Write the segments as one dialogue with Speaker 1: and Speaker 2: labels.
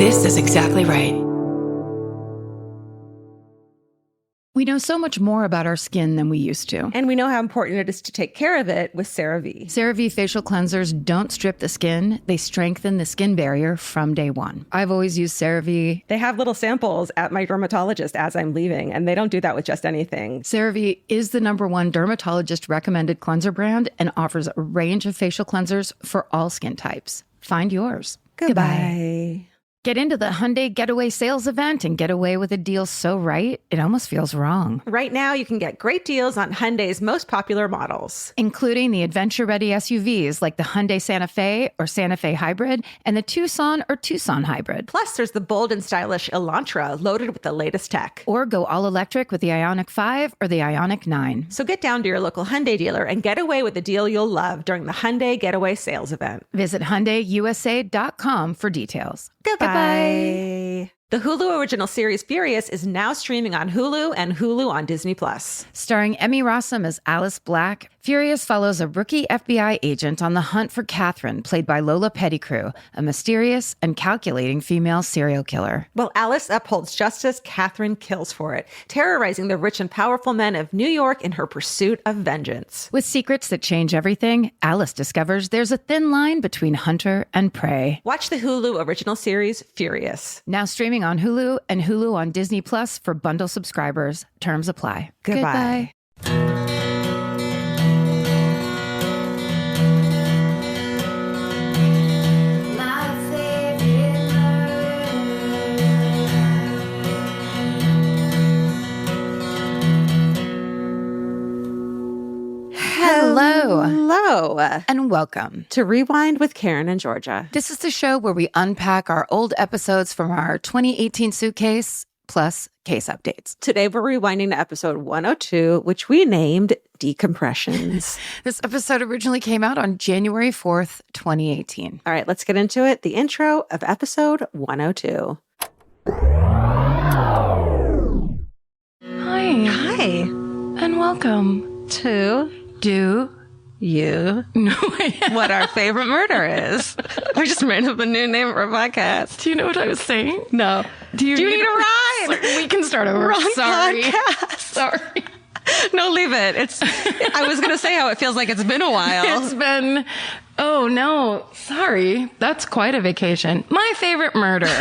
Speaker 1: This is exactly right.
Speaker 2: We know so much more about our skin than we used to.
Speaker 3: And we know how important it is to take care of it with CeraVe.
Speaker 2: CeraVe facial cleansers don't strip the skin. They strengthen the skin barrier from day one. I've always used CeraVe.
Speaker 3: They have little samples at my dermatologist as I'm leaving, and they don't do that with just anything.
Speaker 2: CeraVe is the #1 dermatologist recommended cleanser brand and offers a range of facial cleansers for all skin types. Find yours.
Speaker 3: Goodbye.
Speaker 2: Get into the Hyundai Getaway Sales Event and get away with a deal so right, it almost feels wrong.
Speaker 3: Right now, you can get great deals on Hyundai's most popular models,
Speaker 2: including the adventure-ready SUVs like the Hyundai Santa Fe or Santa Fe Hybrid and the Tucson or Tucson Hybrid.
Speaker 3: Plus, there's the bold and stylish Elantra loaded with the latest tech.
Speaker 2: Or go all-electric with the Ioniq 5 or the Ioniq 9.
Speaker 3: So get down to your local Hyundai dealer and get away with a deal you'll love during the Hyundai Getaway Sales Event.
Speaker 2: Visit HyundaiUSA.com for details.
Speaker 3: Goodbye. The Hulu original series Furious is now streaming on Hulu and Hulu on Disney+.
Speaker 2: Starring Emmy Rossum as Alice Black, Furious follows a rookie FBI agent on the hunt for Catherine, played by Lola Pettigrew, a mysterious and calculating female serial killer.
Speaker 3: While Alice upholds justice, Catherine kills for it, terrorizing the rich and powerful men of New York in her pursuit of vengeance.
Speaker 2: With secrets that change everything, Alice discovers there's a thin line between hunter and prey.
Speaker 3: Watch the Hulu original series Furious.
Speaker 2: Now streaming on Hulu and Hulu on Disney Plus for bundle subscribers. Terms apply.
Speaker 3: Goodbye. Hello.
Speaker 2: And welcome
Speaker 3: to Rewind with Karen and Georgia.
Speaker 2: This is the show where we unpack our old episodes from our 2018 suitcase, plus case updates.
Speaker 3: Today we're rewinding to episode 102, which we named Decompressions.
Speaker 2: This episode originally came out on January 4th, 2018.
Speaker 3: All right, let's get into it. The intro of episode 102.
Speaker 2: Hi, and welcome
Speaker 3: to
Speaker 2: Do
Speaker 3: You
Speaker 2: Know
Speaker 3: What Our Favorite Murder Is? We just made up a new name for a podcast.
Speaker 2: Do you know what I was saying?
Speaker 3: No.
Speaker 2: Do you
Speaker 3: need a ride?
Speaker 2: Sorry, we can start over.
Speaker 3: Wrong
Speaker 2: Sorry.
Speaker 3: podcast.
Speaker 2: Sorry.
Speaker 3: No, leave it. I was going to say how it feels like it's been a while.
Speaker 2: It's been, oh no, sorry. That's quite a vacation. My favorite murder.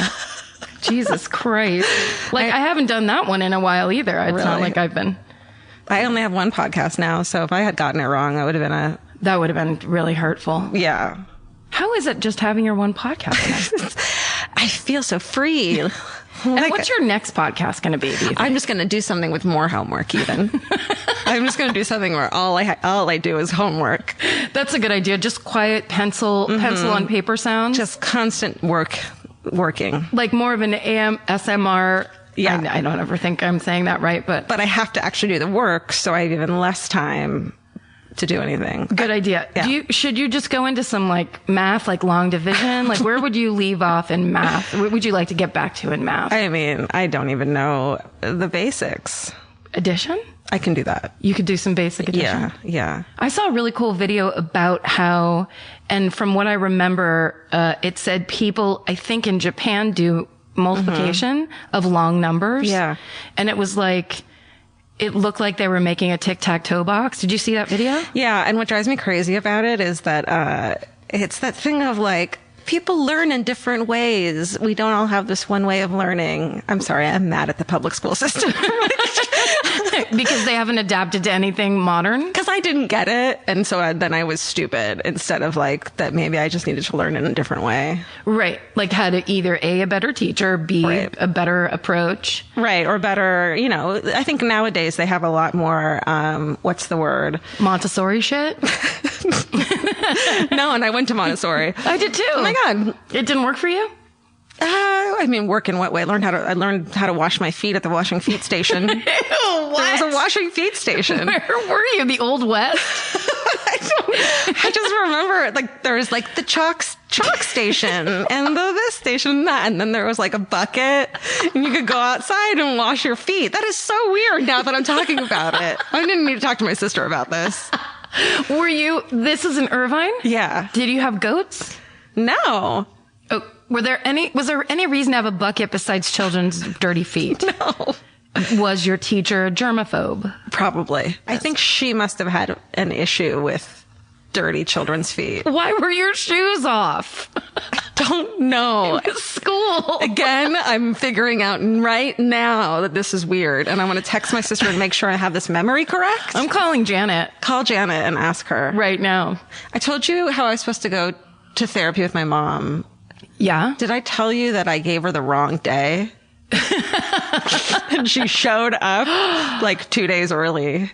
Speaker 2: Jesus Christ. Like, I haven't done that one in a while either. It's not like I've been.
Speaker 3: I only have one podcast now, so if I had gotten it wrong, that would have been
Speaker 2: really hurtful.
Speaker 3: Yeah.
Speaker 2: How is it just having your one podcast?
Speaker 3: I feel so free.
Speaker 2: And what's your next podcast going to be?
Speaker 3: I'm just going to do something with more homework even. I'm just going to do something where all I do is homework.
Speaker 2: That's a good idea. Just quiet pencil on paper sounds.
Speaker 3: Just constant working.
Speaker 2: Like more of an ASMR.
Speaker 3: Yeah.
Speaker 2: I don't ever think I'm saying that right, but
Speaker 3: I have to actually do the work, so I have even less time to do anything.
Speaker 2: Good idea.
Speaker 3: Yeah.
Speaker 2: Should you just go into some like math, like long division? Like where would you leave off in math? What would you like to get back to in math?
Speaker 3: I mean, I don't even know the basics.
Speaker 2: Addition?
Speaker 3: I can do that.
Speaker 2: You could do some basic addition?
Speaker 3: Yeah.
Speaker 2: I saw a really cool video about how, and from what I remember, it said people, I think in Japan, do multiplication of long numbers.
Speaker 3: Yeah.
Speaker 2: And it was like, it looked like they were making a tic-tac-toe box. Did you see that video?
Speaker 3: Yeah. And what drives me crazy about it is that it's that thing of like, people learn in different ways. We don't all have this one way of learning. I'm sorry, I'm mad at the public school system.
Speaker 2: Because they haven't adapted to anything modern?
Speaker 3: Because I didn't get it. And so then I was stupid instead of like that maybe I just needed to learn in a different way.
Speaker 2: Right. Like how to either A, a better teacher, B, a better approach.
Speaker 3: Right. Or better, I think nowadays they have a lot more, what's the word?
Speaker 2: Montessori shit?
Speaker 3: No, and I went to Montessori.
Speaker 2: I did too.
Speaker 3: Oh my God.
Speaker 2: It didn't work for you?
Speaker 3: I mean, work in what way? I learned how to wash my feet at the washing feet station.
Speaker 2: Ew, what?
Speaker 3: There was a washing feet station.
Speaker 2: Where were you? The Old West?
Speaker 3: I just remember like there was like the chalk station and the this station and that, and then there was like a bucket and you could go outside and wash your feet. That is so weird now that I'm talking about it. I didn't need to talk to my sister about this.
Speaker 2: This is in Irvine?
Speaker 3: Yeah.
Speaker 2: Did you have goats?
Speaker 3: No.
Speaker 2: Oh, was there any reason to have a bucket besides children's dirty feet?
Speaker 3: No.
Speaker 2: Was your teacher a germaphobe?
Speaker 3: Probably. I think she must have had an issue with dirty children's feet.
Speaker 2: Why were your shoes off?
Speaker 3: Don't know.
Speaker 2: It was school.
Speaker 3: Again, I'm figuring out right now that this is weird, and I want to text my sister and make sure I have this memory correct.
Speaker 2: I'm calling Janet.
Speaker 3: Call Janet and ask her.
Speaker 2: Right now.
Speaker 3: I told you how I was supposed to go to therapy with my mom.
Speaker 2: Yeah?
Speaker 3: Did I tell you that I gave her the wrong day? And she showed up like 2 days early.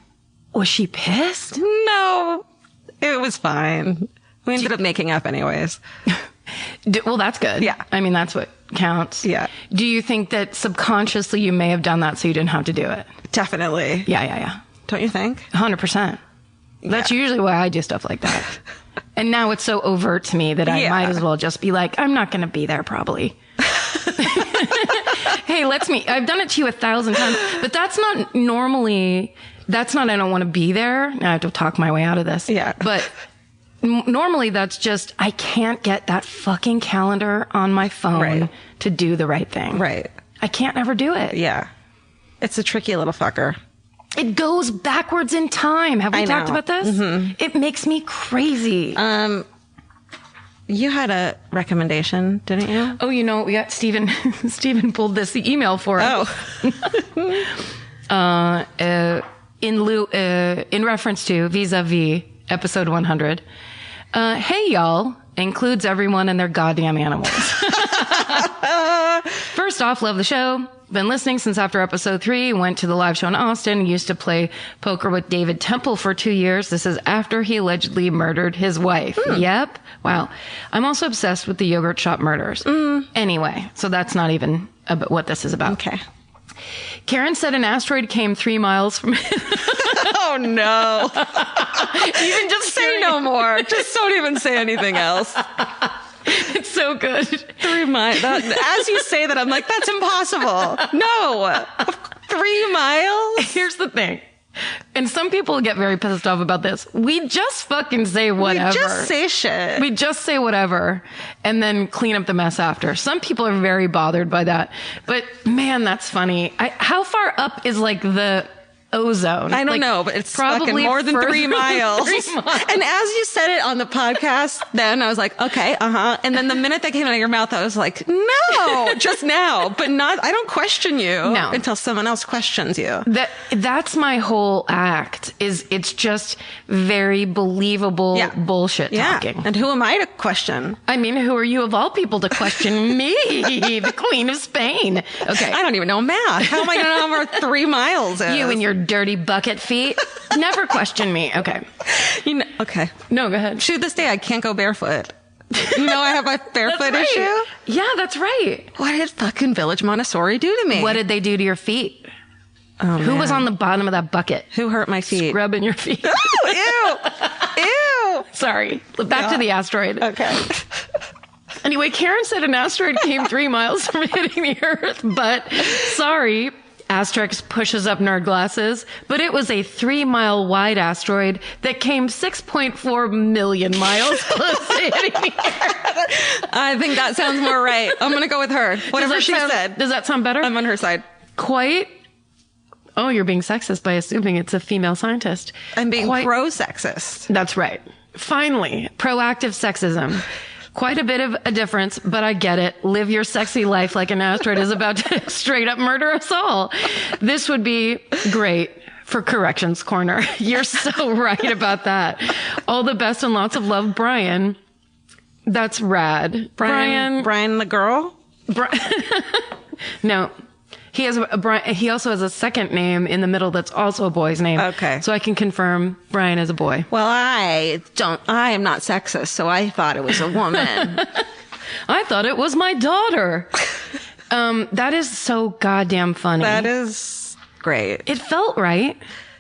Speaker 2: Was she pissed?
Speaker 3: No, it was fine. We ended up making up anyways.
Speaker 2: Well, that's good.
Speaker 3: Yeah.
Speaker 2: I mean, that's what counts.
Speaker 3: Yeah.
Speaker 2: Do you think that subconsciously you may have done that so you didn't have to do it?
Speaker 3: Definitely.
Speaker 2: Yeah.
Speaker 3: Don't you think?
Speaker 2: 100%. That's usually why I do stuff like that. And now it's so overt to me that I might as well just be like, I'm not going to be there probably. Hey, let's meet. I've done it to you 1,000 times, but that's not normally, I don't want to be there. Now I have to talk my way out of this.
Speaker 3: Yeah.
Speaker 2: But normally that's just, I can't get that fucking calendar on my phone to do the right thing.
Speaker 3: Right.
Speaker 2: I can't ever do it.
Speaker 3: Yeah. It's a tricky little fucker.
Speaker 2: It goes backwards in time. Have we talked about this? Mm-hmm. It makes me crazy.
Speaker 3: You had a recommendation, didn't you?
Speaker 2: Oh, we got Stephen. Stephen pulled this email for us.
Speaker 3: Oh.
Speaker 2: In reference to vis-a-vis episode 100. Hey, y'all. Includes everyone and their goddamn animals. First off, love the show. Been listening since after episode 3. Went to the live show in Austin. Used to play poker with David Temple for 2 years. This is after he allegedly murdered his wife. Yep. Wow. I'm also obsessed with the yogurt shop murders. Anyway, so that's not even about what this is about.
Speaker 3: Okay.
Speaker 2: Karen said an asteroid came 3 miles from...
Speaker 3: Oh, no.
Speaker 2: Even just
Speaker 3: say no more. Just don't even say anything else.
Speaker 2: It's so good.
Speaker 3: 3 miles. As you say that, I'm like, that's impossible. No. 3 miles?
Speaker 2: Here's the thing. And some people get very pissed off about this. We just fucking say whatever.
Speaker 3: We just say shit.
Speaker 2: We just say whatever and then clean up the mess after. Some people are very bothered by that. But man, that's funny. How far up is like the ozone?
Speaker 3: I don't know, but it's probably fucking more than 3 miles. 3 miles. And as you said it on the podcast, then I was like, okay, And then the minute that came out of your mouth, I was like, no, just now, but not, I don't question you until someone else questions you.
Speaker 2: That's my whole act it's just very believable bullshit talking.
Speaker 3: And who am I to question?
Speaker 2: I mean, who are you of all people to question me, the Queen of Spain? Okay.
Speaker 3: I don't even know math. How am I going to know where 3 miles is?
Speaker 2: You and your dirty bucket feet. Never question me. Okay.
Speaker 3: Okay.
Speaker 2: No, go ahead.
Speaker 3: To this day, I can't go barefoot. I have a barefoot issue?
Speaker 2: Yeah, that's right.
Speaker 3: What did fucking Village Montessori do to me?
Speaker 2: What did they do to your feet? Oh, who was on the bottom of that bucket?
Speaker 3: Who hurt my feet?
Speaker 2: Scrubbing your feet.
Speaker 3: Oh, ew. Ew.
Speaker 2: Sorry. Back to the asteroid.
Speaker 3: Okay.
Speaker 2: Anyway, Karen said an asteroid came 3 miles from hitting the Earth, but sorry. Asterisk pushes up nerd glasses, but it was a 3 mile wide asteroid that came 6.4 million miles close to hitting the Earth.
Speaker 3: I think that sounds more right. I'm going to go with her. Whatever she said.
Speaker 2: Does that sound better?
Speaker 3: I'm on her side.
Speaker 2: Quite. Oh, you're being sexist by assuming it's a female scientist.
Speaker 3: I'm being pro-sexist.
Speaker 2: That's right. Finally, proactive sexism. Quite a bit of a difference, but I get it. Live your sexy life like an asteroid is about to straight up murder us all. This would be great for Corrections Corner. You're so right about that. All the best and lots of love, Brian. That's rad.
Speaker 3: Brian the girl?
Speaker 2: No. He also has a second name in the middle that's also a boy's name.
Speaker 3: Okay.
Speaker 2: So I can confirm Brian is a boy.
Speaker 3: Well, I am not sexist, so I thought it was a woman.
Speaker 2: I thought it was my daughter. That is so goddamn funny.
Speaker 3: That is great.
Speaker 2: It felt right.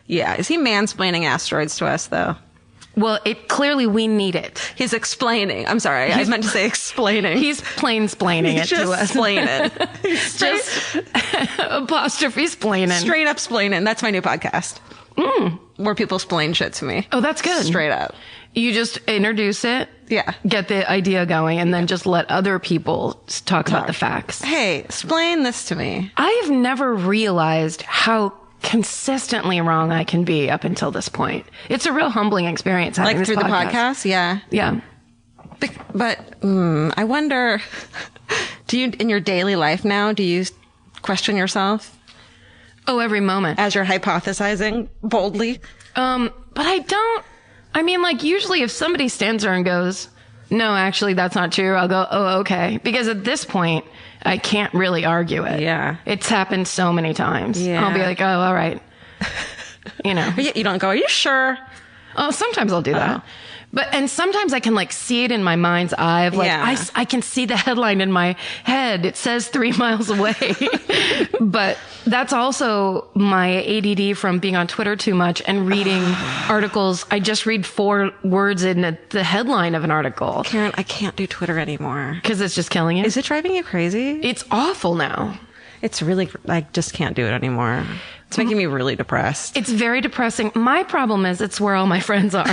Speaker 3: Yeah. Is he mansplaining asteroids to us, though?
Speaker 2: Well, clearly we need it.
Speaker 3: He's explaining. I'm sorry. I meant to say explaining.
Speaker 2: He's plain-splaining it to us.
Speaker 3: Explain it.
Speaker 2: Just apostrophe splaining.
Speaker 3: Straight up splaining. That's my new podcast. Where people splain shit to me.
Speaker 2: Oh, that's good.
Speaker 3: Straight up.
Speaker 2: You just introduce it get the idea going, and then just let other people talk about the facts.
Speaker 3: Hey, explain this to me.
Speaker 2: I have never realized how consistently wrong I can be up until this point. It's a real humbling experience having this
Speaker 3: through the podcast.
Speaker 2: Yeah.
Speaker 3: But I wonder, do you, in your daily life now, do you question yourself?
Speaker 2: Oh, every moment.
Speaker 3: As you're hypothesizing boldly?
Speaker 2: But I don't, I mean, like, usually if somebody stands there and goes, no, actually, that's not true, I'll go, oh, okay. Because at this point, I can't really argue it.
Speaker 3: Yeah.
Speaker 2: It's happened so many times.
Speaker 3: Yeah.
Speaker 2: I'll be like, oh, all right. You know.
Speaker 3: You don't go, are you sure?
Speaker 2: Oh, sometimes I'll do that. And sometimes I can like see it in my mind's eye of like, I can see the headline in my head. It says 3 miles away. But that's also my ADD from being on Twitter too much and reading articles. I just read 4 words in the headline of an article.
Speaker 3: Karen, I can't do Twitter anymore.
Speaker 2: Because it's just killing you?
Speaker 3: Is it driving you crazy?
Speaker 2: It's awful now.
Speaker 3: It's really, I just can't do it anymore. It's making me really depressed.
Speaker 2: It's very depressing. My problem is it's where all my friends are.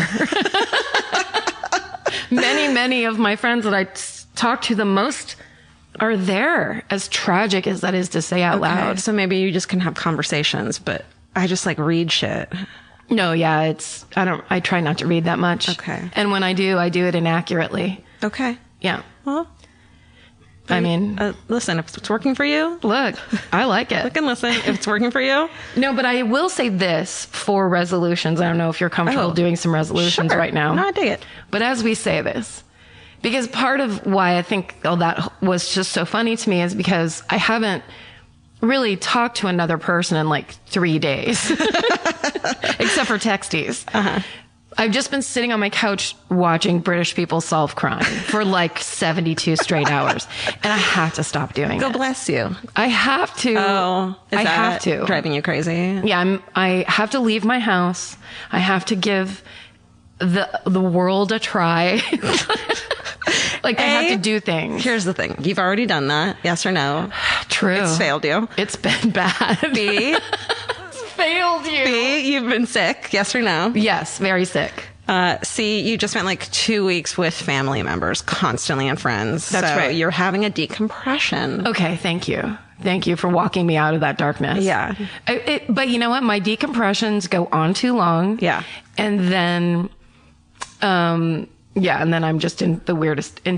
Speaker 2: Many of my friends that I talk to the most are there, as tragic as that is to say out loud.
Speaker 3: So maybe you just can have conversations, but I just like read shit.
Speaker 2: No, yeah, I try not to read that much.
Speaker 3: Okay.
Speaker 2: And when I do it inaccurately.
Speaker 3: Okay.
Speaker 2: Yeah.
Speaker 3: Well,
Speaker 2: I mean,
Speaker 3: listen, if it's working for you,
Speaker 2: look, I like it.
Speaker 3: Look and listen. If it's working for you.
Speaker 2: No, but I will say this for resolutions. I don't know if you're comfortable doing some resolutions right now.
Speaker 3: No, I dig it.
Speaker 2: But as we say this, because part of why I think all that was just so funny to me is because I haven't really talked to another person in like 3 days, except for texties. I've just been sitting on my couch watching British people solve crime for like 72 straight hours. And I have to stop doing it.
Speaker 3: God bless you.
Speaker 2: I have to.
Speaker 3: Oh,
Speaker 2: I have to.
Speaker 3: Driving you crazy?
Speaker 2: Yeah, I have to leave my house. I have to give the world a try. Like, I have to do things.
Speaker 3: Here's the thing. You've already done that. Yes or no?
Speaker 2: True.
Speaker 3: It's failed you.
Speaker 2: It's been bad.
Speaker 3: B,
Speaker 2: failed you.
Speaker 3: B, you've been sick. Yes or no?
Speaker 2: Yes, very sick.
Speaker 3: C, you just spent like 2 weeks with family members constantly and friends.
Speaker 2: That's right.
Speaker 3: You're having a decompression.
Speaker 2: Okay, thank you. Thank you for walking me out of that darkness.
Speaker 3: Yeah.
Speaker 2: But you know what? My decompressions go on too long.
Speaker 3: Yeah.
Speaker 2: And then, and then I'm just in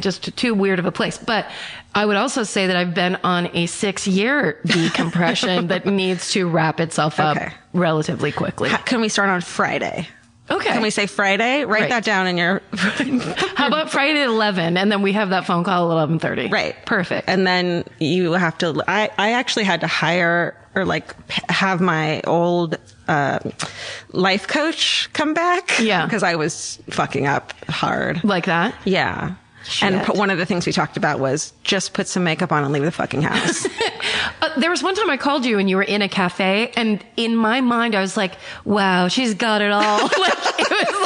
Speaker 2: just too weird of a place. But I would also say that I've been on a 6-year decompression that needs to wrap itself up relatively quickly.
Speaker 3: Can we start on Friday?
Speaker 2: Okay.
Speaker 3: Can we say Friday? Write that down in your...
Speaker 2: How about Friday at 11? And then we have that phone call at 11:30.
Speaker 3: Right.
Speaker 2: Perfect.
Speaker 3: And then you have to... I actually had to hire or like have my old life coach come back.
Speaker 2: Yeah.
Speaker 3: Because I was fucking up hard.
Speaker 2: Like that?
Speaker 3: Yeah.
Speaker 2: Shit.
Speaker 3: And one of the things we talked about was just put some makeup on and leave the fucking house.
Speaker 2: There was one time I called you and you were in a cafe, and in my mind I was like, wow, she's got it all. Like, it was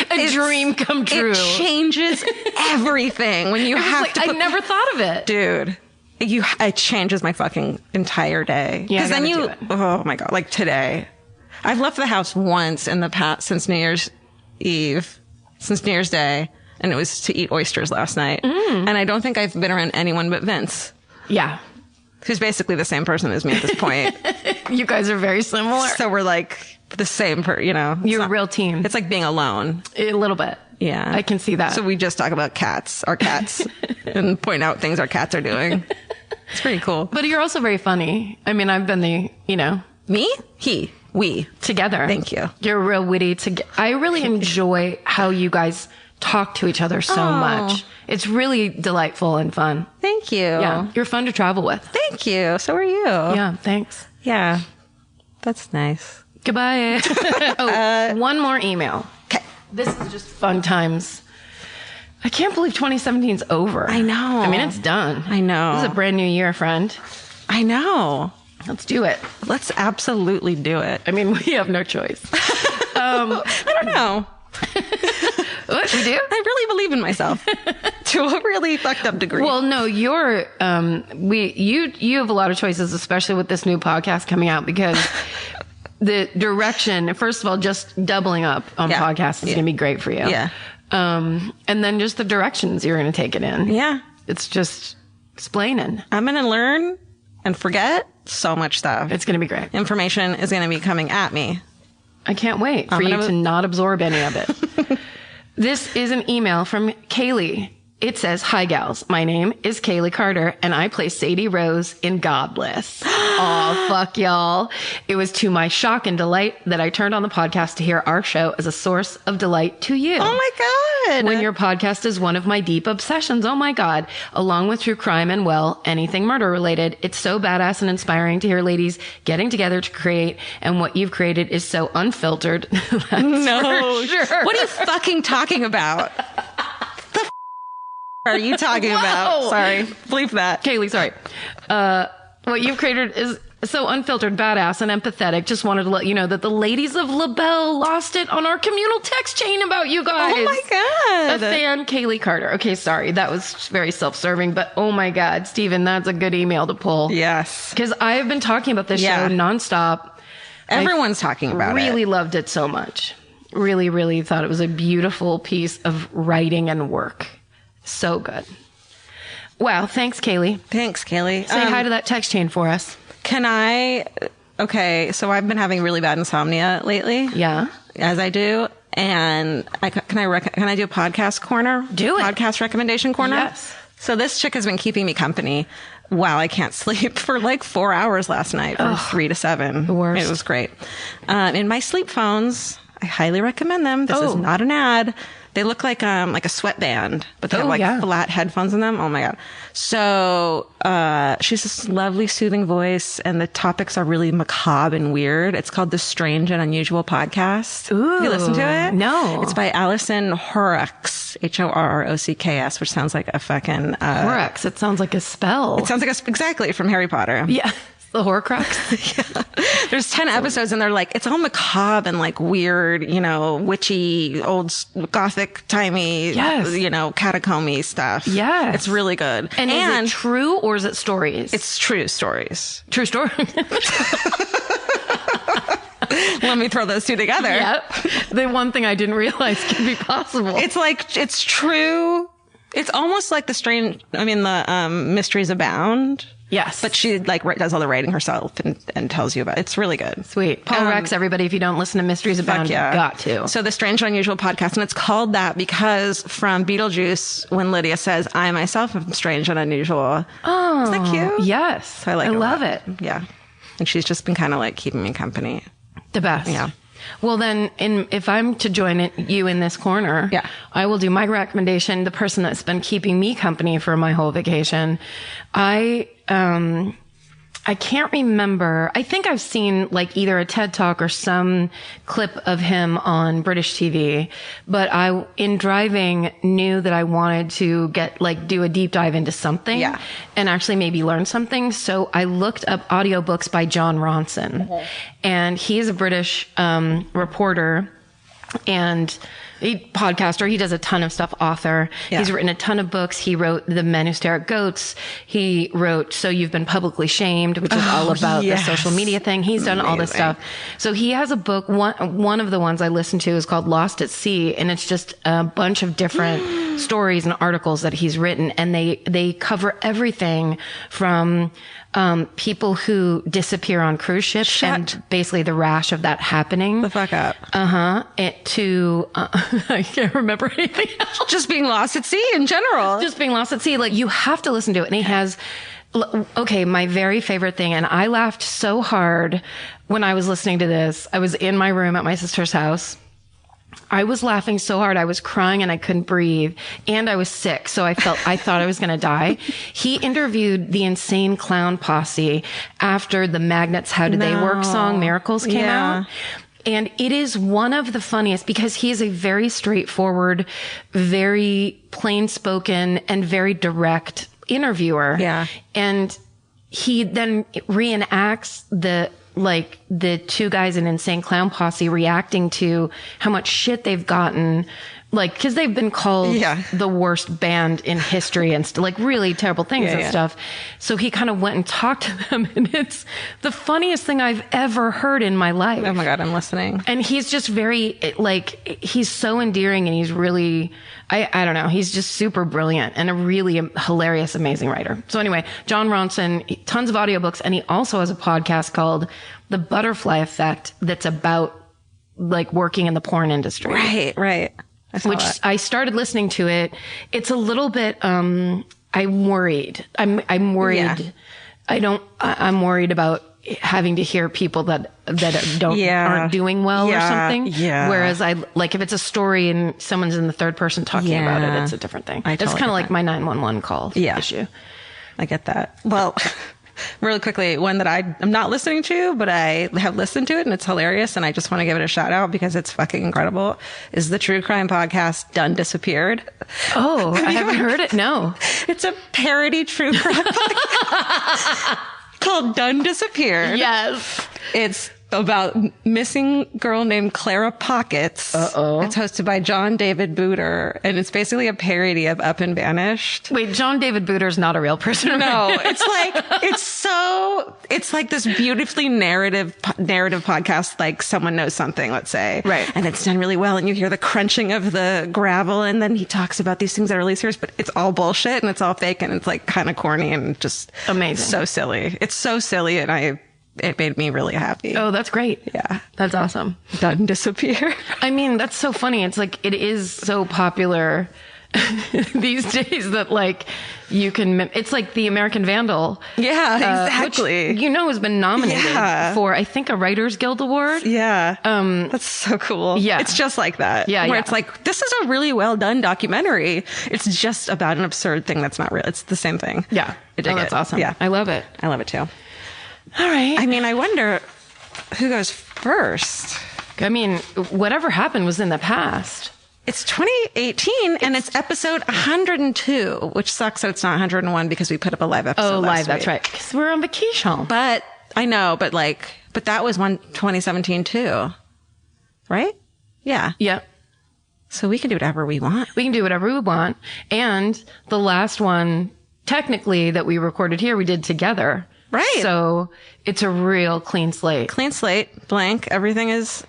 Speaker 2: like a dream come true.
Speaker 3: It changes everything when you have to
Speaker 2: I never thought of it.
Speaker 3: Dude, it changes my fucking entire day.
Speaker 2: Yeah,
Speaker 3: then oh my God, like today. I've left the house once in the past since New Year's Day. And it was to eat oysters last night. And I don't think I've been around anyone but Vince.
Speaker 2: Yeah.
Speaker 3: Who's basically the same person as me at this point.
Speaker 2: You guys are very similar.
Speaker 3: So we're like the same
Speaker 2: You're a real team.
Speaker 3: It's like being alone.
Speaker 2: A little bit.
Speaker 3: Yeah.
Speaker 2: I can see that.
Speaker 3: So we just talk about our cats, and point out things our cats are doing. It's pretty cool.
Speaker 2: But you're also very funny. I mean, I've been
Speaker 3: Me? We.
Speaker 2: Together.
Speaker 3: Thank you.
Speaker 2: You're real witty. I really enjoy how you guys talk to each other so much. It's really delightful and fun.
Speaker 3: Thank you.
Speaker 2: Yeah. You're fun to travel with.
Speaker 3: Thank you. So are you.
Speaker 2: Yeah. Thanks.
Speaker 3: Yeah. That's nice.
Speaker 2: Goodbye. One more email.
Speaker 3: Okay.
Speaker 2: This is just fun times. I can't believe 2017's over.
Speaker 3: I know.
Speaker 2: I mean, it's done.
Speaker 3: I know.
Speaker 2: This is a brand new year, friend.
Speaker 3: I know.
Speaker 2: Let's do it.
Speaker 3: Let's absolutely do it.
Speaker 2: I mean, we have no choice.
Speaker 3: I don't know.
Speaker 2: What, we do?
Speaker 3: I really believe in myself to a really fucked up degree.
Speaker 2: Well, no, you have a lot of choices, especially with this new podcast coming out, because the direction, first of all, just doubling up on podcasts is going to be great for you.
Speaker 3: Yeah.
Speaker 2: And then just the directions you're going to take it in.
Speaker 3: Yeah.
Speaker 2: It's just explaining.
Speaker 3: I'm going to learn and forget so much stuff.
Speaker 2: It's going to be great.
Speaker 3: Information is going to be coming at me.
Speaker 2: I can't wait for you to not absorb any of it. This is an email from Kaylee. It says, "Hi gals, my name is Kaylee Carter and I play Sadie Rose in Godless." Aw, fuck y'all. It was to my shock and delight that I turned on the podcast to hear our show as a source of delight to you.
Speaker 3: Oh my God.
Speaker 2: When your podcast is one of my deep obsessions. Oh my God. Along with true crime and, well, anything murder related. It's so badass and inspiring to hear ladies getting together to create, and what you've created is so unfiltered.
Speaker 3: No.
Speaker 2: Sure.
Speaker 3: What are you fucking talking about? Are you talking about? Sorry. Bleep that.
Speaker 2: Kaylee, sorry. What you've created is so unfiltered, badass, and empathetic. Just wanted to let you know that the ladies of LaBelle lost it on our communal text chain about you guys.
Speaker 3: Oh my God.
Speaker 2: A fan, Kaylee Carter. Okay, sorry. That was very self-serving, but oh my God, Stephen, that's a good email to pull.
Speaker 3: Yes.
Speaker 2: Because I have been talking about this show nonstop.
Speaker 3: Everyone's talking about it.
Speaker 2: Really loved it so much. Really, really thought it was a beautiful piece of writing and work. So good. Wow. Thanks, Kaylee.
Speaker 3: Thanks, Kaylee.
Speaker 2: Say hi to that text chain for us.
Speaker 3: Can I? Okay. So I've been having really bad insomnia lately.
Speaker 2: Yeah.
Speaker 3: As I do. And can I do a podcast corner?
Speaker 2: Do it.
Speaker 3: Podcast recommendation corner?
Speaker 2: Yes.
Speaker 3: So this chick has been keeping me company while I can't sleep for like 4 hours last night from 3 to 7.
Speaker 2: The worst.
Speaker 3: It was great. In my sleep phones, I highly recommend them. This is not an ad. They look like a sweatband, but they have flat headphones in them. Oh my God. So, she's this lovely, soothing voice, and the topics are really macabre and weird. It's called The Strange and Unusual Podcast.
Speaker 2: Ooh.
Speaker 3: Have you listened to it?
Speaker 2: No.
Speaker 3: It's by Allison Horrocks, Horrocks, which sounds like a fucking,
Speaker 2: Horrocks. It sounds like a spell.
Speaker 3: It sounds like exactly from Harry Potter.
Speaker 2: Yeah. The Horcrux.
Speaker 3: Yeah. There's 10 episodes and they're like, it's all macabre and like weird, witchy, old gothic timey, catacomby stuff.
Speaker 2: Yes.
Speaker 3: It's really good.
Speaker 2: And is it true or is it stories?
Speaker 3: It's true stories.
Speaker 2: True story.
Speaker 3: Let me throw those two together.
Speaker 2: Yep. The one thing I didn't realize could be possible.
Speaker 3: It's true. It's almost like the Mysteries Abound.
Speaker 2: Yes.
Speaker 3: But she does all the writing herself and tells you about it. It's really good.
Speaker 2: Sweet. Paul Rex, everybody, if you don't listen to Mysteries Abound,
Speaker 3: yeah.
Speaker 2: got to.
Speaker 3: So the Strange and Unusual Podcast, and it's called that because from Beetlejuice, when Lydia says, "I myself am strange and unusual."
Speaker 2: Oh.
Speaker 3: Isn't that cute?
Speaker 2: Yes.
Speaker 3: So I
Speaker 2: love it.
Speaker 3: Yeah. And she's just been kind of keeping me company.
Speaker 2: The best.
Speaker 3: Yeah.
Speaker 2: Well, then, if I'm to join you in this corner, I will do my recommendation. The person that's been keeping me company for my whole vacation, I can't remember. I think I've seen either a TED Talk or some clip of him on British TV, but I, in driving, knew that I wanted to do a deep dive into something and actually maybe learn something. So I looked up audiobooks by John Ronson, and he's a British reporter and podcaster. He does a ton of stuff, author. Yeah. He's written a ton of books. He wrote The Men Who Stare at Goats. He wrote So You've Been Publicly Shamed, which is all about the social media thing. He's done all this stuff. So he has a book. One of the ones I listened to is called Lost at Sea, and it's just a bunch of different stories and articles that he's written, and they cover everything from people who disappear on cruise ships and basically the rash of that happening.
Speaker 3: The fuck up.
Speaker 2: To I can't remember anything else.
Speaker 3: Just being lost at sea in general.
Speaker 2: Just being lost at sea. You have to listen to it. And he has, my very favorite thing. And I laughed so hard when I was listening to this. I was in my room at my sister's house. I was laughing so hard. I was crying and I couldn't breathe. And I was sick. So I thought I was going to die. He interviewed the Insane Clown Posse after the Magnets How Did They Work song Miracles came out. And it is one of the funniest because he is a very straightforward, very plain spoken and very direct interviewer. Yeah. And he then reenacts the two guys in Insane Clown Posse reacting to how much shit they've gotten like, because they've been called the worst band in history and like really terrible things and stuff. So he kind of went and talked to them, and it's the funniest thing I've ever heard in my life.
Speaker 3: Oh my God, I'm listening.
Speaker 2: And he's just very, like, he's so endearing, and he's really, I don't know, he's just super brilliant and a really hilarious, amazing writer. So anyway, John Ronson, tons of audiobooks, and he also has a podcast called The Butterfly Effect that's about like working in the porn industry.
Speaker 3: Right.
Speaker 2: I started listening to it. It's a little bit, I'm worried. I'm worried.
Speaker 3: Yeah.
Speaker 2: I'm worried about having to hear people that aren't doing well or something. Yeah. Whereas if it's a story and someone's in the third person talking about it, it's a different thing. It's kind of like my 911 call issue.
Speaker 3: I get that. Well, really quickly, one that I'm not listening to, but I have listened to it and it's hilarious. And I just want to give it a shout out because it's fucking incredible, is the true crime podcast Done Disappeared.
Speaker 2: Oh, I haven't heard it. No.
Speaker 3: It's a parody true crime podcast called Done Disappeared.
Speaker 2: Yes.
Speaker 3: It's about missing girl named Clara Pockets.
Speaker 2: Uh-oh.
Speaker 3: It's hosted by John David Booter, and it's basically a parody of Up and Vanished.
Speaker 2: Wait, John David Booter's not a real person?
Speaker 3: No, it's like this beautifully narrative podcast, like Someone Knows Something, let's say.
Speaker 2: Right.
Speaker 3: And it's done really well, and you hear the crunching of the gravel, and then he talks about these things that are really serious, but it's all bullshit, and it's all fake, and it's like kind of corny and just
Speaker 2: amazing.
Speaker 3: So silly. It's so silly, and it made me really happy.
Speaker 2: Oh, that's great.
Speaker 3: Yeah.
Speaker 2: That's awesome.
Speaker 3: Done Disappear.
Speaker 2: I mean, that's so funny. It's like, it is so popular these days that like you can, it's like the American Vandal.
Speaker 3: Yeah, exactly.
Speaker 2: Which, has been nominated for, I think, a Writers Guild Award.
Speaker 3: Yeah. That's so cool.
Speaker 2: Yeah.
Speaker 3: It's just like that.
Speaker 2: Yeah.
Speaker 3: Where it's like, this is a really well done documentary. It's just about an absurd thing that's not real. It's the same thing.
Speaker 2: Yeah. That's awesome.
Speaker 3: Yeah.
Speaker 2: I love it.
Speaker 3: I love it too.
Speaker 2: All right.
Speaker 3: I mean, I wonder who goes first.
Speaker 2: I mean, whatever happened was in the past.
Speaker 3: It's 2018 and it's episode 102, which sucks that it's not 101 because we put up a live episode.
Speaker 2: Oh,
Speaker 3: last
Speaker 2: live.
Speaker 3: week.
Speaker 2: That's right. Because we're on vacation.
Speaker 3: But I know, but that was 2017 too. Right? Yeah.
Speaker 2: Yeah.
Speaker 3: So we can do whatever we want.
Speaker 2: We can do whatever we want. And the last one, technically, that we recorded here, we did together.
Speaker 3: Right.
Speaker 2: So it's a real clean slate.
Speaker 3: Clean slate, blank. Everything is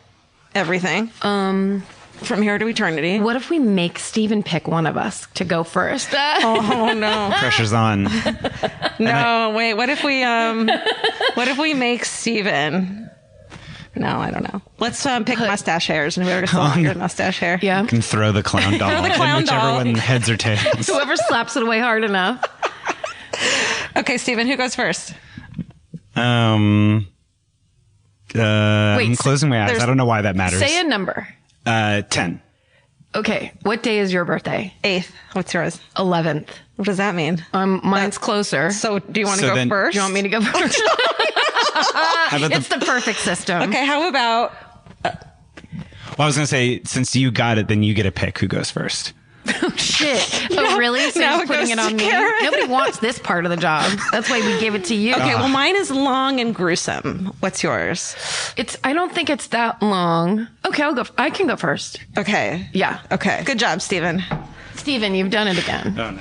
Speaker 3: everything. From here to eternity.
Speaker 2: What if we make Steven pick one of us to go first?
Speaker 3: Oh no.
Speaker 1: Pressure's on.
Speaker 3: Wait, what if we make Steven? No, I don't know. Let's pick mustache hairs and whoever gets the longer mustache hair.
Speaker 2: Yeah.
Speaker 1: You can throw the clown doll.
Speaker 3: Throw the clown
Speaker 1: whichever
Speaker 3: doll.
Speaker 1: one, heads or tails.
Speaker 2: Whoever slaps it away hard enough.
Speaker 3: Okay, Steven, who goes first?
Speaker 1: I'm closing my eyes. I don't know why that matters.
Speaker 2: Say a number.
Speaker 1: 10.
Speaker 2: Okay. What day is your birthday?
Speaker 3: 8th. What's yours?
Speaker 2: 11th.
Speaker 3: What does that mean?
Speaker 2: Mine's closer.
Speaker 3: So do you want to
Speaker 1: So
Speaker 3: go
Speaker 1: then-
Speaker 3: first?
Speaker 2: Do you want me to go first?
Speaker 1: How about
Speaker 2: It's the perfect system.
Speaker 3: Okay, how about...
Speaker 1: Well, I was going to say, since you got it, then you get a pick who goes first.
Speaker 2: Oh, shit. Oh, really? So
Speaker 3: now
Speaker 2: you're
Speaker 3: it
Speaker 2: putting
Speaker 3: goes
Speaker 2: it on
Speaker 3: to
Speaker 2: me?
Speaker 3: Karen.
Speaker 2: Nobody wants this part of the job. That's why we gave it to you.
Speaker 3: Okay, well, mine is long and gruesome. What's yours?
Speaker 2: I don't think it's that long. Okay, I can go first.
Speaker 3: Okay.
Speaker 2: Yeah.
Speaker 3: Okay. Good job, Steven.
Speaker 2: Steven, you've done it again.
Speaker 1: Oh, no.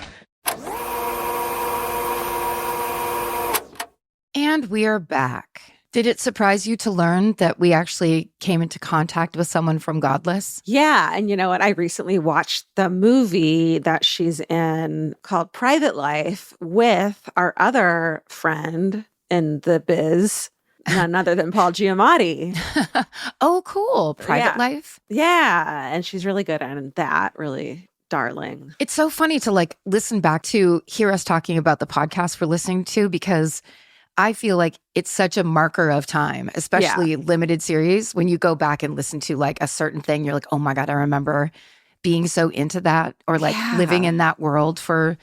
Speaker 4: And we are back. Did it surprise you to learn that we actually came into contact with someone from Godless?
Speaker 5: Yeah. And you know what? I recently watched the movie that she's in called Private Life with our other friend in the biz, none other than Paul Giamatti.
Speaker 4: Oh, cool. Private
Speaker 5: Yeah.
Speaker 4: Life?
Speaker 5: Yeah. And she's really good at that, really darling.
Speaker 4: It's so funny to listen back to, hear us talking about the podcast we're listening to, because I feel like it's such a marker of time, especially limited series. When you go back and listen to a certain thing, you're like, oh my God, I remember being so into that or living in that world for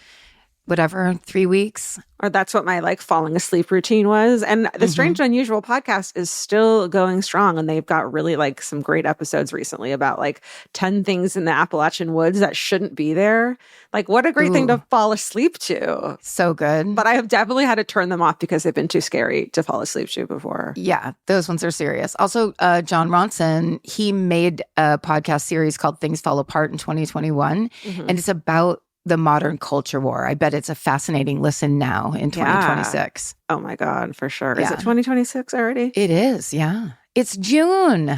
Speaker 4: whatever, 3 weeks.
Speaker 5: Or that's what my like falling asleep routine was. And the Strange and Unusual podcast is still going strong. And they've got really like some great episodes recently about like 10 things in the Appalachian woods that shouldn't be there. Like what a great thing to fall asleep to.
Speaker 4: So good.
Speaker 5: But I have definitely had to turn them off because they've been too scary to fall asleep to before.
Speaker 4: Yeah, those ones are serious. Also, John Ronson, he made a podcast series called Things Fall Apart in 2021. And it's about the modern culture war. I bet it's a fascinating listen now in 2026.
Speaker 5: Oh my God, for sure. Is it 2026 already?
Speaker 4: It is, yeah. It's June.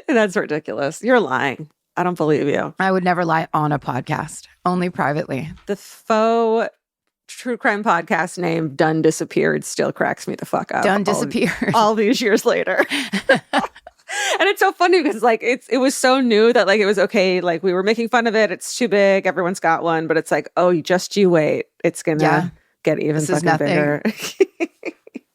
Speaker 5: That's ridiculous. You're lying. I don't believe you.
Speaker 4: I would never lie on a podcast, only privately.
Speaker 5: The faux true crime podcast name Done Disappeared still cracks me the fuck up.
Speaker 4: Done Disappeared.
Speaker 5: All these years later. And it's so funny because like it was so new that like it was okay. Like we were making fun of it. It's too big. Everyone's got one. But it's like, oh, just you wait. It's gonna get even fucking bigger.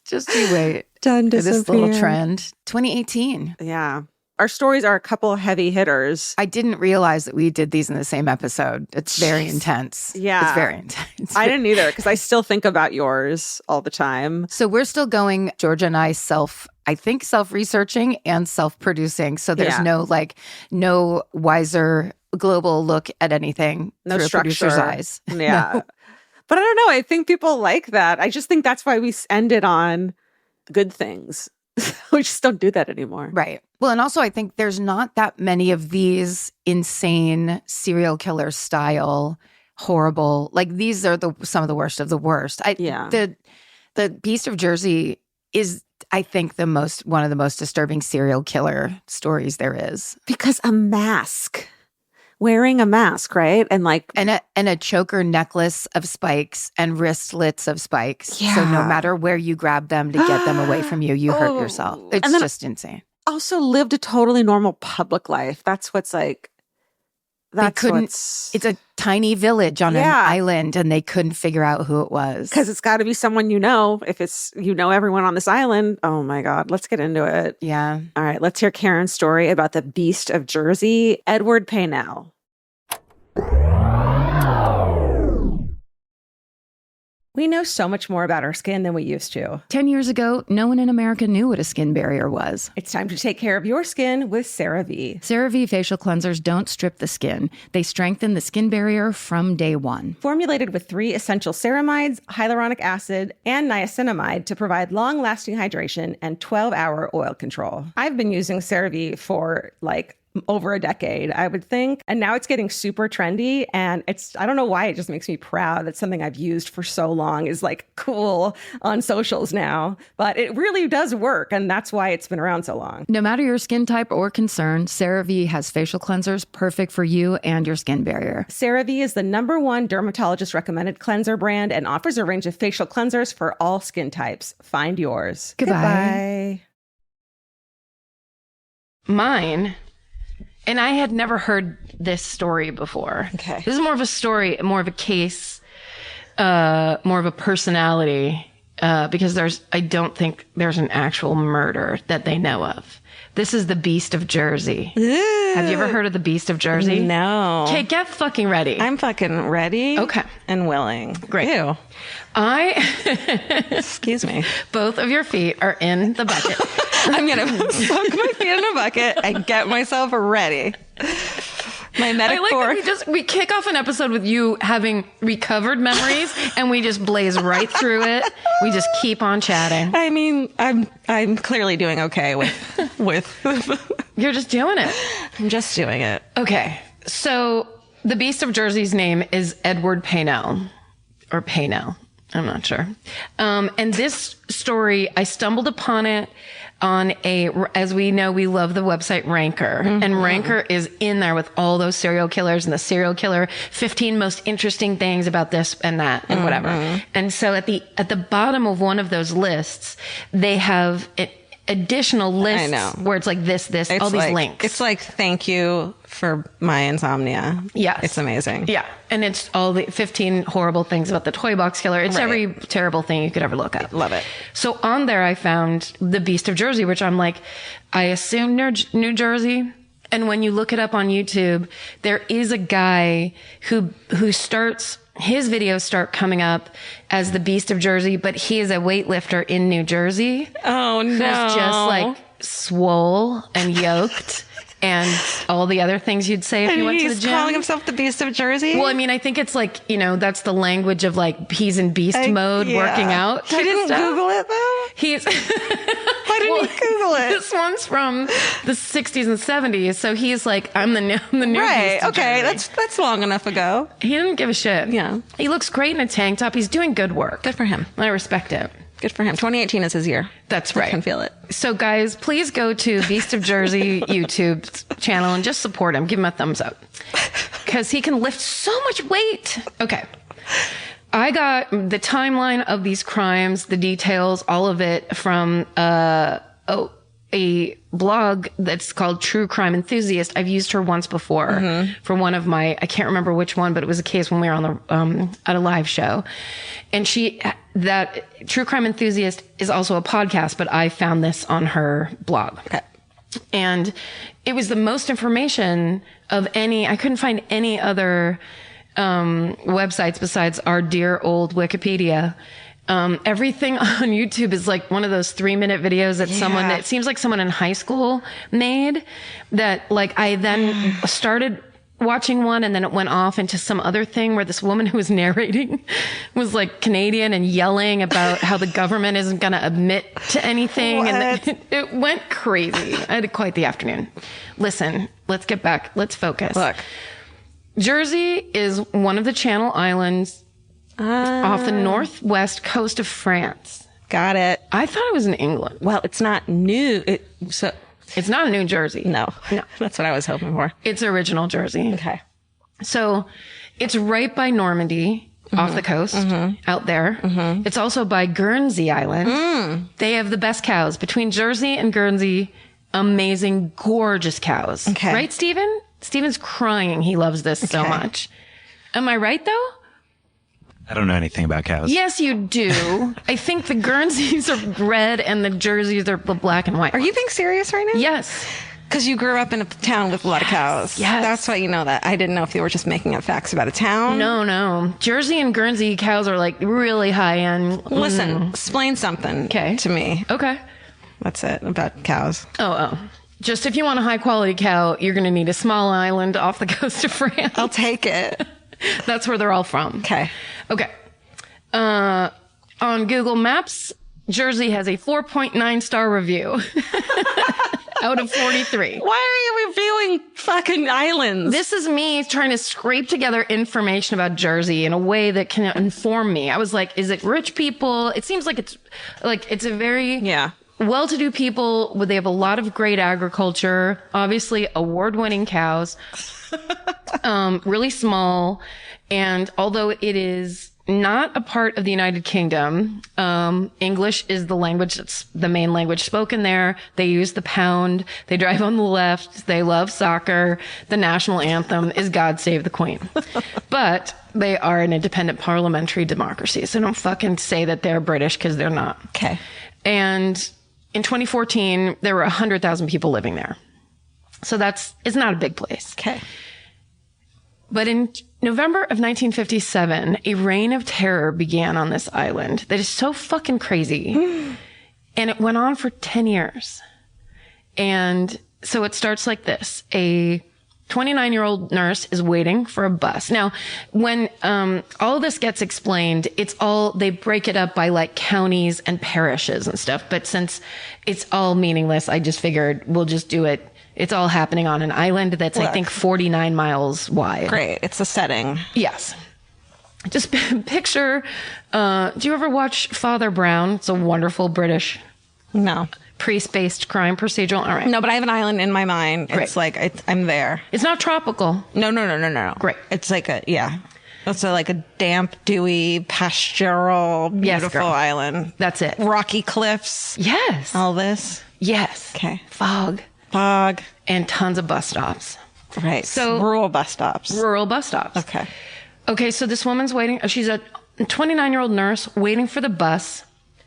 Speaker 4: Just you wait.
Speaker 5: Done Disappeared.
Speaker 4: This little trend. 2018.
Speaker 5: Yeah. Our stories are a couple heavy hitters.
Speaker 4: I didn't realize that we did these in the same episode. It's very intense.
Speaker 5: Yeah.
Speaker 4: It's very intense.
Speaker 5: I didn't either because I still think about yours all the time.
Speaker 4: So we're still going, Georgia and I self-researching and self-producing. So there's no wiser global look at anything
Speaker 5: no
Speaker 4: through
Speaker 5: structure.
Speaker 4: A producer's eyes.
Speaker 5: Yeah.
Speaker 4: No.
Speaker 5: But I don't know. I think people like that. I just think that's why we ended on good things. We just don't do that anymore.
Speaker 4: Right. Well, and also I think there's not that many of these insane serial killer style, horrible, like these are some of the worst of the worst. The Beast of Jersey is, I think, one of the most disturbing serial killer stories there is.
Speaker 5: Because wearing a mask, right? And like
Speaker 4: and a choker necklace of spikes and wristlets of spikes.
Speaker 5: Yeah.
Speaker 4: So no matter where you grab them to get them away from you, you hurt yourself. It's just insane.
Speaker 5: Also lived a totally normal public life. That's what's like.
Speaker 4: It's a tiny village on an island, and they couldn't figure out who it was.
Speaker 5: Because it's got to be someone you know. If it's everyone on this island, oh my God, let's get into it.
Speaker 4: Yeah.
Speaker 5: All right, let's hear Karen's story about the Beast of Jersey, Edward Paynell. We know so much more about our skin than we used to.
Speaker 4: 10 years ago, no one in America knew what a skin barrier was.
Speaker 5: It's time to take care of your skin with CeraVe.
Speaker 4: CeraVe facial cleansers don't strip the skin. They strengthen the skin barrier from day one.
Speaker 5: Formulated with 3 essential ceramides, hyaluronic acid, and niacinamide to provide long-lasting hydration and 12-hour oil control. I've been using CeraVe for over a decade, I would think. And now it's getting super trendy. And I don't know why, it just makes me proud that something I've used for so long is like cool on socials now. But it really does work. And that's why it's been around so long.
Speaker 4: No matter your skin type or concern, CeraVe has facial cleansers perfect for you and your skin barrier.
Speaker 5: CeraVe is the #1 dermatologist recommended cleanser brand and offers a range of facial cleansers for all skin types. Find yours.
Speaker 4: Goodbye.
Speaker 2: Mine. And I had never heard this story before.
Speaker 5: Okay.
Speaker 2: This is more of a story, more of a case, more of a personality, because I don't think there's an actual murder that they know of. This is the Beast of Jersey.
Speaker 5: Ooh.
Speaker 2: Have you ever heard of the Beast of Jersey?
Speaker 5: No.
Speaker 2: Okay, get fucking ready.
Speaker 5: I'm fucking ready.
Speaker 2: Okay.
Speaker 5: And willing.
Speaker 2: Great.
Speaker 5: Ew. Excuse me.
Speaker 2: Both of your feet are in the bucket.
Speaker 5: I'm going to soak my feet in a bucket and get myself ready. My metaphor.
Speaker 2: I like that we kick off an episode with you having recovered memories and we just blaze right through it. We just keep on chatting.
Speaker 3: I mean, I'm clearly doing okay with
Speaker 2: You're just doing it.
Speaker 3: I'm just doing it.
Speaker 2: Okay. So the Beast of Jersey's name is Edward Paynell, or Paynell. I'm not sure. And this story, I stumbled upon it on as we know, we love the website Ranker. Mm-hmm. And Ranker is in there with all those serial killers and the serial killer 15 most interesting things about this and that and whatever. And so at the bottom of one of those lists, they have additional lists where it's like this, it's all these links.
Speaker 3: It's like, thank you for my insomnia.
Speaker 2: Yes.
Speaker 3: It's amazing.
Speaker 2: Yeah. And it's all the 15 horrible things about the toy box killer. It's every terrible thing you could ever look at.
Speaker 3: Love it.
Speaker 2: So on there, I found the Beast of Jersey, which I'm like, I assume New Jersey. And when you look it up on YouTube, there is a guy who starts, his videos start coming up as the Beast of Jersey, but he is a weightlifter in New Jersey.
Speaker 3: Oh, no.
Speaker 2: Who's just like swole and yoked and all the other things you'd say if you went to the gym.
Speaker 3: He's calling himself the Beast of Jersey?
Speaker 2: Well, I mean, I think it's like, you know, that's the language of like, he's in beast mode working out.
Speaker 3: He didn't Google it though?
Speaker 2: He's...
Speaker 3: Why didn't he Google it?
Speaker 2: This one's from the 60s and 70s. So he's like, I'm the new
Speaker 3: right.
Speaker 2: Beast of
Speaker 3: Okay.
Speaker 2: Jersey.
Speaker 3: That's long enough ago.
Speaker 2: He didn't give a shit.
Speaker 3: Yeah.
Speaker 2: He looks great in a tank top. He's doing good work.
Speaker 3: Good for him.
Speaker 2: I respect it.
Speaker 3: Good for him. 2018 is his year.
Speaker 2: That's right.
Speaker 3: I can feel it.
Speaker 2: So guys, please go to Beast of Jersey YouTube channel and just support him. Give him a thumbs up. Because he can lift so much weight. Okay. I got the timeline of these crimes, the details, all of it from a blog that's called True Crime Enthusiast. I've used her once before for one of my, I can't remember which one, but it was a case when we were on the at a live show. And that True Crime Enthusiast is also a podcast, but I found this on her blog.
Speaker 3: Okay.
Speaker 2: And it was the most information of any, I couldn't find any other websites besides our dear old Wikipedia. Everything on YouTube is like one of those 3-minute videos that someone, it seems like someone in high school made, that like I then started watching one and then it went off into some other thing where this woman who was narrating was like Canadian and yelling about how the government isn't going to admit to anything. And it went crazy. I had quite the afternoon. Listen, let's get back. Let's focus.
Speaker 3: Look.
Speaker 2: Jersey is one of the Channel Islands off the northwest coast of France.
Speaker 3: Got it.
Speaker 2: I thought it was in England.
Speaker 3: Well, it's not new.
Speaker 2: It's not New Jersey.
Speaker 3: No. That's what I was hoping for.
Speaker 2: It's original Jersey.
Speaker 3: Okay.
Speaker 2: So it's right by Normandy, off the coast, out there. It's also by Guernsey Island. They have the best cows. Between Jersey and Guernsey, amazing, gorgeous cows.
Speaker 3: Okay.
Speaker 2: Right, Stephen? Stephen's crying. He loves this so much. Am I right, though?
Speaker 1: I don't know anything about cows.
Speaker 2: Yes, you do. I think the Guernseys are red and the Jerseys are black and white.
Speaker 3: Are you being serious right now?
Speaker 2: Yes.
Speaker 3: Because you grew up in a town with a lot of cows.
Speaker 2: Yes.
Speaker 3: That's why you know that. I didn't know if you were just making up facts about a town.
Speaker 2: No. Jersey and Guernsey cows are like really high end.
Speaker 3: Listen, explain something to me.
Speaker 2: Okay.
Speaker 3: That's it, about cows.
Speaker 2: Oh. Just if you want a high quality cow, you're going to need a small island off the coast of France.
Speaker 3: I'll take it.
Speaker 2: That's where they're all from.
Speaker 3: Okay.
Speaker 2: On Google Maps, Jersey has a 4.9 star review out of 43.
Speaker 3: Why are you reviewing fucking islands?
Speaker 2: This is me trying to scrape together information about Jersey in a way that can inform me. I was like, is it rich people? It seems like it's a very well-to-do people. They have a lot of great agriculture, obviously award-winning cows, really small. And although it is not a part of the United Kingdom, English is the language that's the main language spoken there. They use the pound. They drive on the left. They love soccer. The national anthem is God Save the Queen. But they are an independent parliamentary democracy. So don't fucking say that they're British because they're not.
Speaker 3: Okay.
Speaker 2: And in 2014, there were 100,000 people living there. So it's not a big place.
Speaker 3: Okay.
Speaker 2: But in November of 1957, a reign of terror began on this island that is so fucking crazy. And it went on for 10 years. And so it starts like this. A 29-year-old nurse is waiting for a bus. Now, when all this gets explained, they break it up by like counties and parishes and stuff. But since it's all meaningless, I just figured we'll just do it. It's all happening on an island that's, I think, 49 miles wide.
Speaker 3: Great. It's a setting.
Speaker 2: Yes. Just picture, do you ever watch Father Brown? It's a wonderful British priest-based crime procedural. All right.
Speaker 3: No, but I have an island in my mind.
Speaker 2: Great.
Speaker 3: It's like, I'm there.
Speaker 2: It's not tropical.
Speaker 3: No.
Speaker 2: Great.
Speaker 3: It's like it's like a damp, dewy, pastoral, beautiful island.
Speaker 2: That's it.
Speaker 3: Rocky cliffs.
Speaker 2: Yes.
Speaker 3: All this.
Speaker 2: Yes.
Speaker 3: Okay.
Speaker 2: Fog. And tons of bus stops.
Speaker 3: Right.
Speaker 2: So
Speaker 3: rural bus stops.
Speaker 2: Okay, so this woman's waiting. She's a 29-year-old nurse waiting for the bus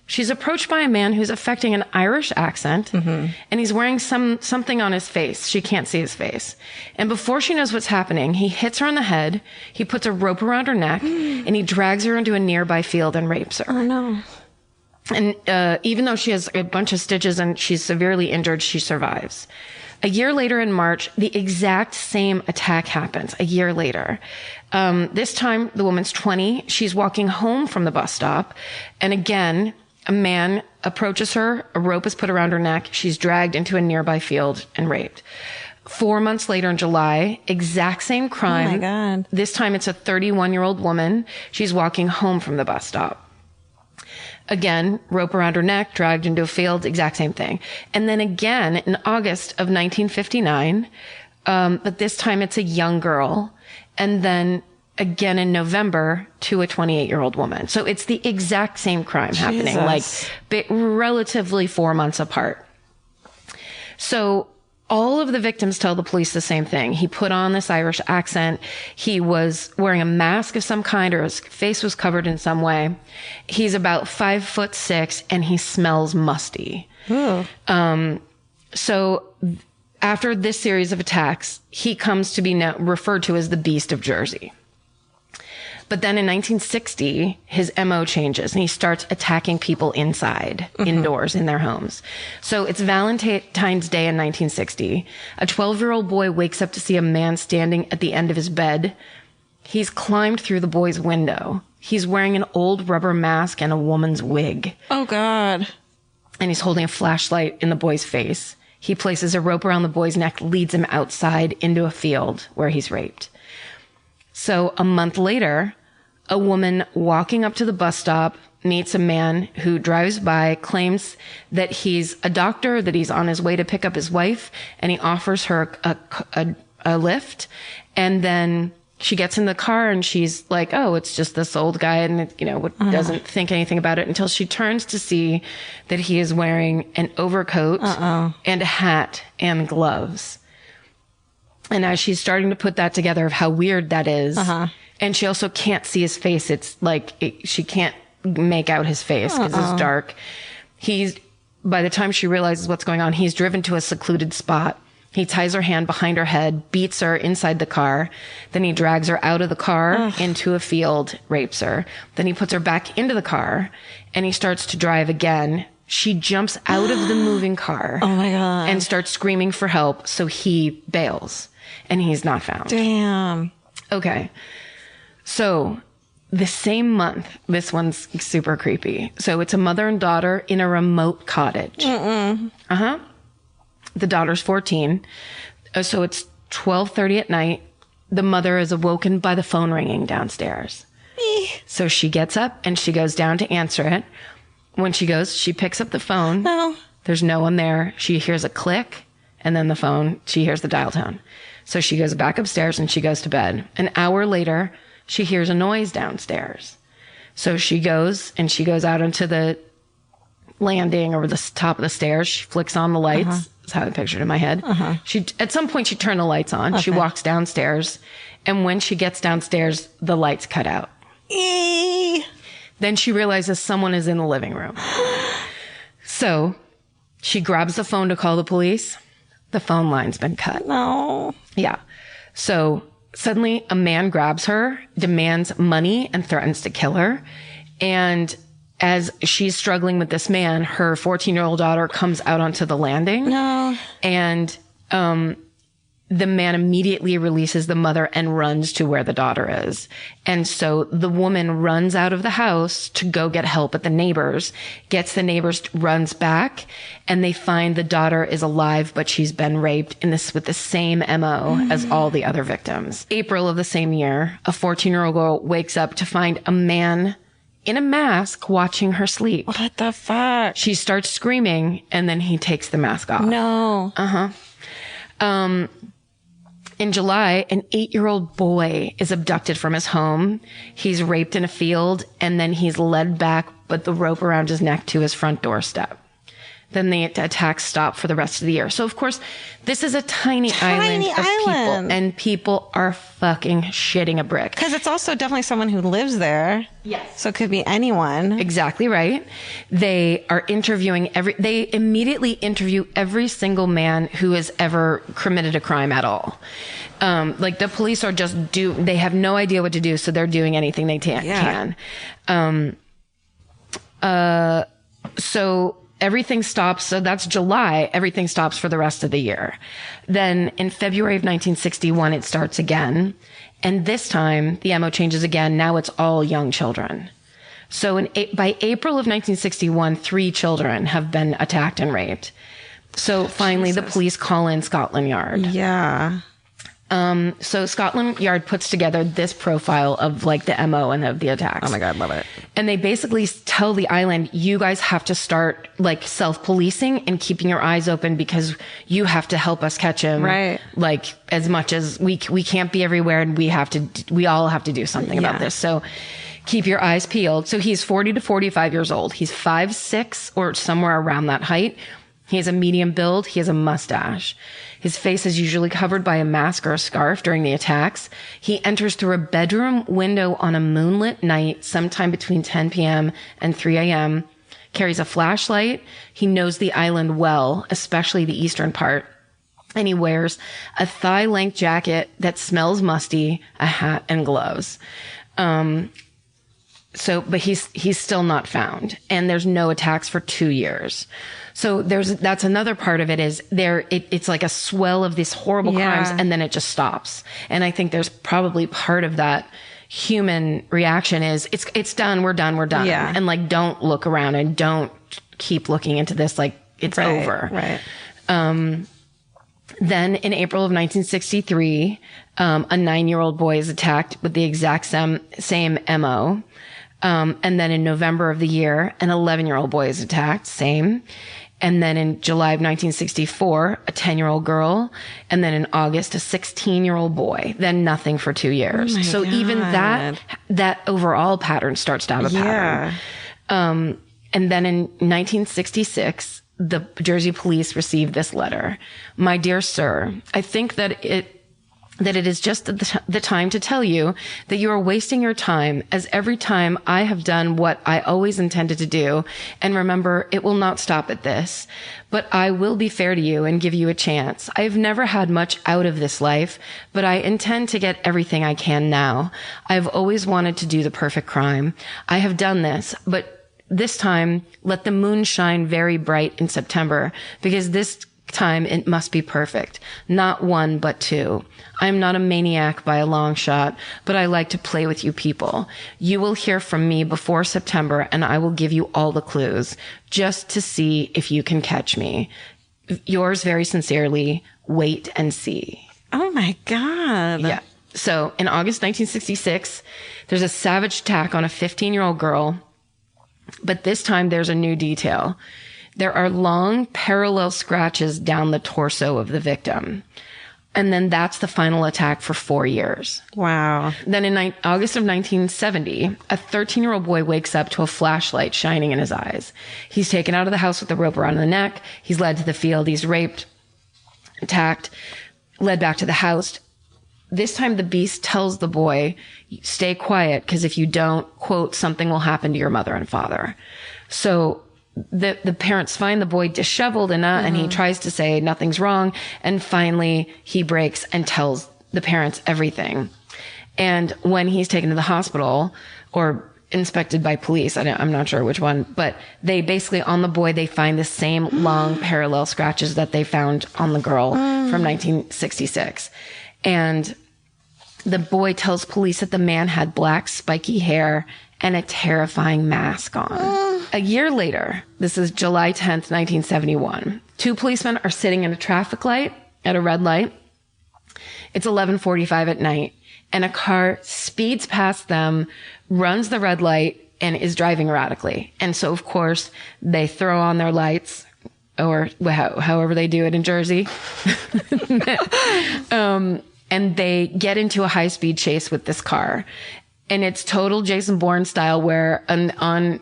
Speaker 2: she's approached by a man who's affecting an Irish accent, and he's wearing something on his face. She can't see his face. And before she knows what's happening, he hits her on the head, he puts a rope around her neck, and he drags her into a nearby field and rapes her.
Speaker 3: Oh, no.
Speaker 2: And even though she has a bunch of stitches and she's severely injured, she survives. A year later in March, the exact same attack happens. A year later. This time, the woman's 20. She's walking home from the bus stop. And again, a man approaches her. A rope is put around her neck. She's dragged into a nearby field and raped. 4 months later in July, exact same crime.
Speaker 3: Oh, my God.
Speaker 2: This time, it's a 31-year-old woman. She's walking home from the bus stop. Again, rope around her neck, dragged into a field, exact same thing. And then again, in August of 1959, but this time it's a young girl. And then again in November to a 28-year-old woman. So it's the exact same crime happening, like relatively 4 months apart. So all of the victims tell the police the same thing. He put on this Irish accent. He was wearing a mask of some kind, or his face was covered in some way. He's about 5'6", and he smells musty. So after this series of attacks, he comes to be referred to as the Beast of Jersey. But then in 1960, his MO changes and he starts attacking people inside, indoors, in their homes. So it's Valentine's Day in 1960. A 12-year-old boy wakes up to see a man standing at the end of his bed. He's climbed through the boy's window. He's wearing an old rubber mask and a woman's wig.
Speaker 3: Oh, God.
Speaker 2: And he's holding a flashlight in the boy's face. He places a rope around the boy's neck, leads him outside into a field where he's raped. So a month later, a woman walking up to the bus stop meets a man who drives by, claims that he's a doctor, that he's on his way to pick up his wife, and he offers her a lift. And then she gets in the car and she's like, oh, it's just this old guy, and doesn't think anything about it until she turns to see that he is wearing an overcoat and a hat and gloves. And as she's starting to put that together of how weird that is, and she also can't see his face. It's like she can't make out his face because it's dark. By the time she realizes what's going on, he's driven to a secluded spot. He ties her hand behind her head, beats her inside the car. Then he drags her out of the car into a field, rapes her. Then he puts her back into the car and he starts to drive again. She jumps out of the moving car.
Speaker 3: Oh, my God.
Speaker 2: And starts screaming for help. So he bails and he's not found.
Speaker 3: Damn.
Speaker 2: Okay. So the same month, this one's super creepy. So it's a mother and daughter in a remote cottage. The daughter's 14. So it's 12:30 at night. The mother is awoken by the phone ringing downstairs. So she gets up and she goes down to answer it. When she goes, she picks up the phone.
Speaker 3: No.
Speaker 2: There's no one there. She hears a click and then the phone, she hears the dial tone. So she goes back upstairs and she goes to bed. An hour later, she hears a noise downstairs. So she goes out onto the landing or the top of the stairs. She flicks on the lights. That's how I pictured it in my head. At some point she turned the lights on. Okay. She walks downstairs. And when she gets downstairs, the lights cut out. Then she realizes someone is in the living room. So she grabs the phone to call the police. The phone line's been cut.
Speaker 3: No.
Speaker 2: Yeah. So suddenly a man grabs her, demands money, and threatens to kill her. And as she's struggling with this man, her 14-year-old daughter comes out onto the landing.
Speaker 3: No.
Speaker 2: And the man immediately releases the mother and runs to where the daughter is. And so the woman runs out of the house to go get help at the neighbors, gets the neighbors, runs back, and they find the daughter is alive, but she's been raped with the same MO as all the other victims. April of the same year, a 14-year-old girl wakes up to find a man in a mask watching her sleep.
Speaker 3: What the fuck?
Speaker 2: She starts screaming, and then he takes the mask off.
Speaker 3: No.
Speaker 2: In July, an 8-year-old boy is abducted from his home. He's raped in a field, and then he's led back, but the rope around his neck to his front doorstep. then the attacks stop for the rest of the year. So, of course, this is a tiny island of people, and people are fucking shitting a brick.
Speaker 3: Because it's also definitely someone who lives there.
Speaker 2: Yes.
Speaker 3: So it could be anyone.
Speaker 2: Exactly right. They are interviewing they immediately interview every single man who has ever committed a crime at all. Like the police are they have no idea what to do, so they're doing anything they can. So everything stops. So that's July. Everything stops for the rest of the year. Then in February of 1961, it starts again. And this time the MO changes again. Now it's all young children. So by April of 1961, 3 children have been attacked and raped. So finally the police call in Scotland Yard.
Speaker 3: Yeah.
Speaker 2: So Scotland Yard puts together this profile of like the MO and of the attacks.
Speaker 3: Oh my God, love it.
Speaker 2: And they basically tell the island, you guys have to start like self-policing and keeping your eyes open because you have to help us catch him.
Speaker 3: Right.
Speaker 2: Like as much as we can't be everywhere, and we all have to do something about this. So keep your eyes peeled. So he's 40 to 45 years old. He's 5'6" or somewhere around that height. He has a medium build. He has a mustache. His face is usually covered by a mask or a scarf during the attacks. He enters through a bedroom window on a moonlit night, sometime between 10 p.m. and 3 a.m., carries a flashlight. He knows the island well, especially the eastern part. And he wears a thigh-length jacket that smells musty, a hat, and gloves. But he's still not found. And there's no attacks for 2 years. So that's another part of it is it's like a swell of these horrible crimes, and then it just stops. And I think there's probably part of that human reaction is it's done. We're done.
Speaker 3: Yeah.
Speaker 2: And like, don't look around and don't keep looking into this. Like it's over.
Speaker 3: Right.
Speaker 2: Then in April of 1963, a 9-year-old boy is attacked with the exact same MO. And then in November of the year, an 11-year-old boy is attacked, same. And then in July of 1964, a 10-year-old girl. And then in August, a 16-year-old boy. Then nothing for 2 years.
Speaker 3: Oh
Speaker 2: so
Speaker 3: God.
Speaker 2: even that overall pattern starts to have a pattern. And then in 1966, the Jersey police received this letter. My dear sir, I think that it is just the time to tell you that you are wasting your time, as every time I have done what I always intended to do. And remember, it will not stop at this, but I will be fair to you and give you a chance. I have never had much out of this life, but I intend to get everything I can now. I have always wanted to do the perfect crime. I have done this, but this time let the moon shine very bright in September, because this time it must be perfect. Not 1, but 2. I am not a maniac by a long shot, but I like to play with you people. You will hear from me before September, and I will give you all the clues just to see if you can catch me. Yours very sincerely, Wait and See.
Speaker 3: Oh my God.
Speaker 2: Yeah. So in August 1966, there's a savage attack on a 15-year-old girl, but this time there's a new detail. There are long parallel scratches down the torso of the victim. And then that's the final attack for 4 years.
Speaker 3: Wow.
Speaker 2: Then in August of 1970, a 13-year-old boy wakes up to a flashlight shining in his eyes. He's taken out of the house with a rope around the neck. He's led to the field. He's raped, attacked, led back to the house. This time the beast tells the boy, stay quiet, because if you don't, quote, something will happen to your mother and father. So the parents find the boy disheveled and he tries to say nothing's wrong. And finally he breaks and tells the parents everything. And when he's taken to the hospital or inspected by police, I'm not sure which one, but they basically on the boy, they find the same long parallel scratches that they found on the girl from 1966. And the boy tells police that the man had black spiky hair and a terrifying mask on. A year later, this is July 10th, 1971, 2 policemen are sitting in a traffic light at a red light. It's 11:45 at night, and a car speeds past them, runs the red light, and is driving erratically. And so, of course, they throw on their lights, or however they do it in Jersey. And they get into a high-speed chase with this car. And it's total Jason Bourne style, where on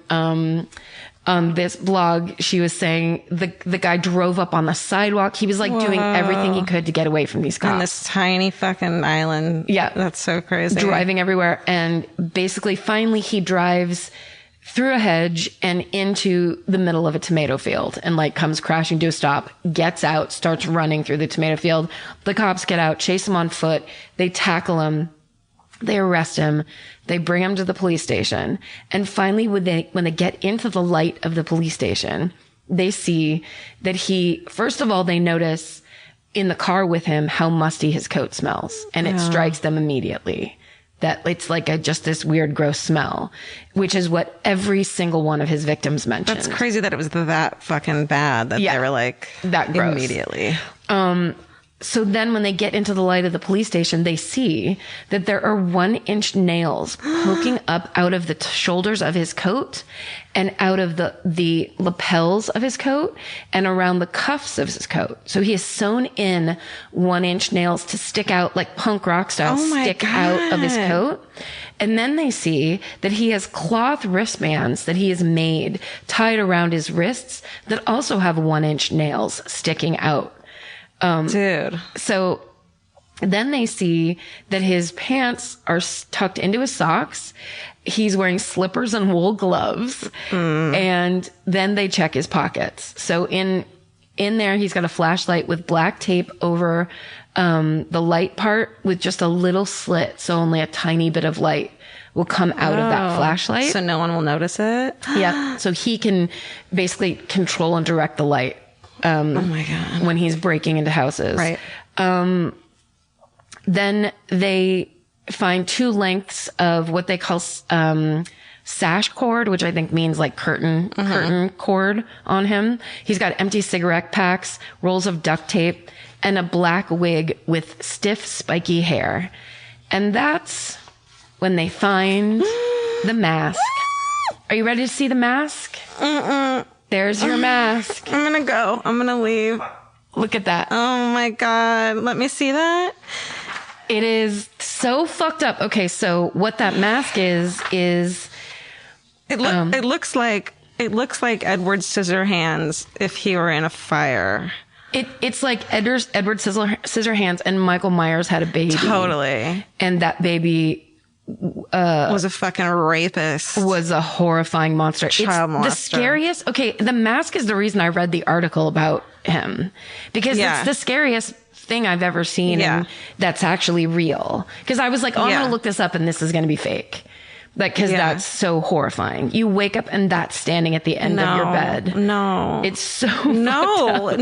Speaker 2: on this blog, she was saying the guy drove up on the sidewalk. He was like doing everything he could to get away from these cops.
Speaker 3: On this tiny fucking island.
Speaker 2: Yeah.
Speaker 3: That's so crazy.
Speaker 2: Driving everywhere. And basically, finally, he drives through a hedge and into the middle of a tomato field and like comes crashing to a stop, gets out, starts running through the tomato field. The cops get out, chase him on foot. They tackle him. They arrest him. They bring him to the police station. And finally, when they get into the light of the police station, they see that first of all, they notice in the car with him how musty his coat smells. And it strikes them immediately that it's like just this weird, gross smell, which is what every single one of his victims mentioned.
Speaker 3: That's crazy that it was that fucking bad that they were like
Speaker 2: that gross.
Speaker 3: Immediately.
Speaker 2: So then when they get into the light of the police station, they see that there are 1-inch nails poking up out of the shoulders of his coat and out of the lapels of his coat and around the cuffs of his coat. So he has sewn in 1-inch nails to stick out like punk rock style, out of his coat. And then they see that he has cloth wristbands that he has made tied around his wrists that also have 1-inch nails sticking out.
Speaker 3: Dude.
Speaker 2: So then they see that his pants are tucked into his socks. He's wearing slippers and wool gloves. And then they check his pockets. So in there, he's got a flashlight with black tape over the light part with just a little slit. So only a tiny bit of light will come out of that flashlight.
Speaker 3: So no one will notice it?
Speaker 2: Yeah. So he can basically control and direct the light.
Speaker 3: Oh my God.
Speaker 2: When he's breaking into houses.
Speaker 3: Right.
Speaker 2: Then they find 2 lengths of what they call sash cord, which I think means like curtain cord on him. He's got empty cigarette packs, rolls of duct tape, and a black wig with stiff, spiky hair. And that's when they find the mask. Are you ready to see the mask? There's your mask.
Speaker 3: I'm going to go. I'm going to leave.
Speaker 2: Look at that.
Speaker 3: Oh my God. Let me see that.
Speaker 2: It is so fucked up. Okay, so what that mask is
Speaker 3: it looks like Edward Scissorhands if he were in a fire.
Speaker 2: It's like Edward Scissorhands and Michael Myers had a baby.
Speaker 3: Totally.
Speaker 2: And that baby
Speaker 3: was a fucking rapist.
Speaker 2: Was a horrifying monster.
Speaker 3: Child monster.
Speaker 2: The scariest. Okay, the mask is the reason I read the article about him. Because it's the scariest thing I've ever seen and that's actually real. Because I was like, I'm going to look this up and this is going to be fake. Like, because that's so horrifying. You wake up and that's standing at the end of your bed.
Speaker 3: No.
Speaker 2: It's so fucked up.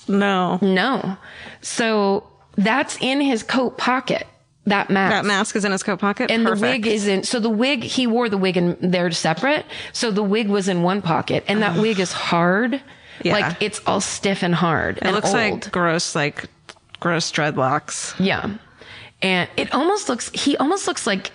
Speaker 2: No. So that's in his coat pocket. That
Speaker 3: mask is in his coat pocket.
Speaker 2: And
Speaker 3: Perfect.
Speaker 2: the wig is in, so the wig, he wore the wig and they're separate. So the wig was in one pocket and that wig is hard.
Speaker 3: Yeah.
Speaker 2: Like it's all stiff and hard.
Speaker 3: It looks like gross dreadlocks.
Speaker 2: Yeah. And he almost looks like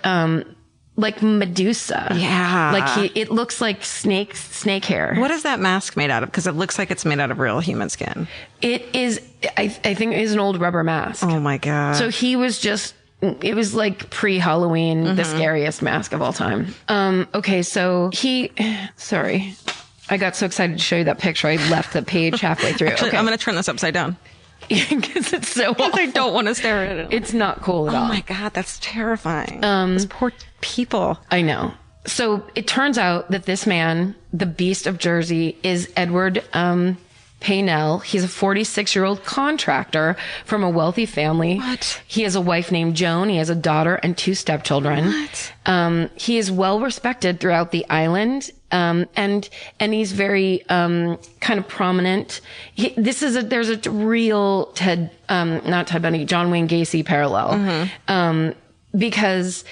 Speaker 2: Medusa.
Speaker 3: Yeah.
Speaker 2: Like it looks like snake hair.
Speaker 3: What is that mask made out of? Because it looks like it's made out of real human skin.
Speaker 2: It is, I think it is an old rubber mask.
Speaker 3: Oh my God.
Speaker 2: So he was it was like pre-Halloween, the scariest mask of all time. Okay, so sorry. I got so excited to show you that picture. I left the page halfway through.
Speaker 3: Actually,
Speaker 2: okay.
Speaker 3: I'm going to turn this upside down.
Speaker 2: Because it's so awful.
Speaker 3: I don't want to stare at it.
Speaker 2: It's not cool at all.
Speaker 3: Oh my God, that's terrifying. Those poor people.
Speaker 2: I know. So it turns out that this man, the Beast of Jersey, is Edward Paynell. He's a 46-year-old contractor from a wealthy family.
Speaker 3: What?
Speaker 2: He has a wife named Joan. He has a daughter and 2 stepchildren.
Speaker 3: What?
Speaker 2: He is well respected throughout the island. And he's very, kind of prominent. There's a real not Ted Bundy, John Wayne Gacy parallel. Because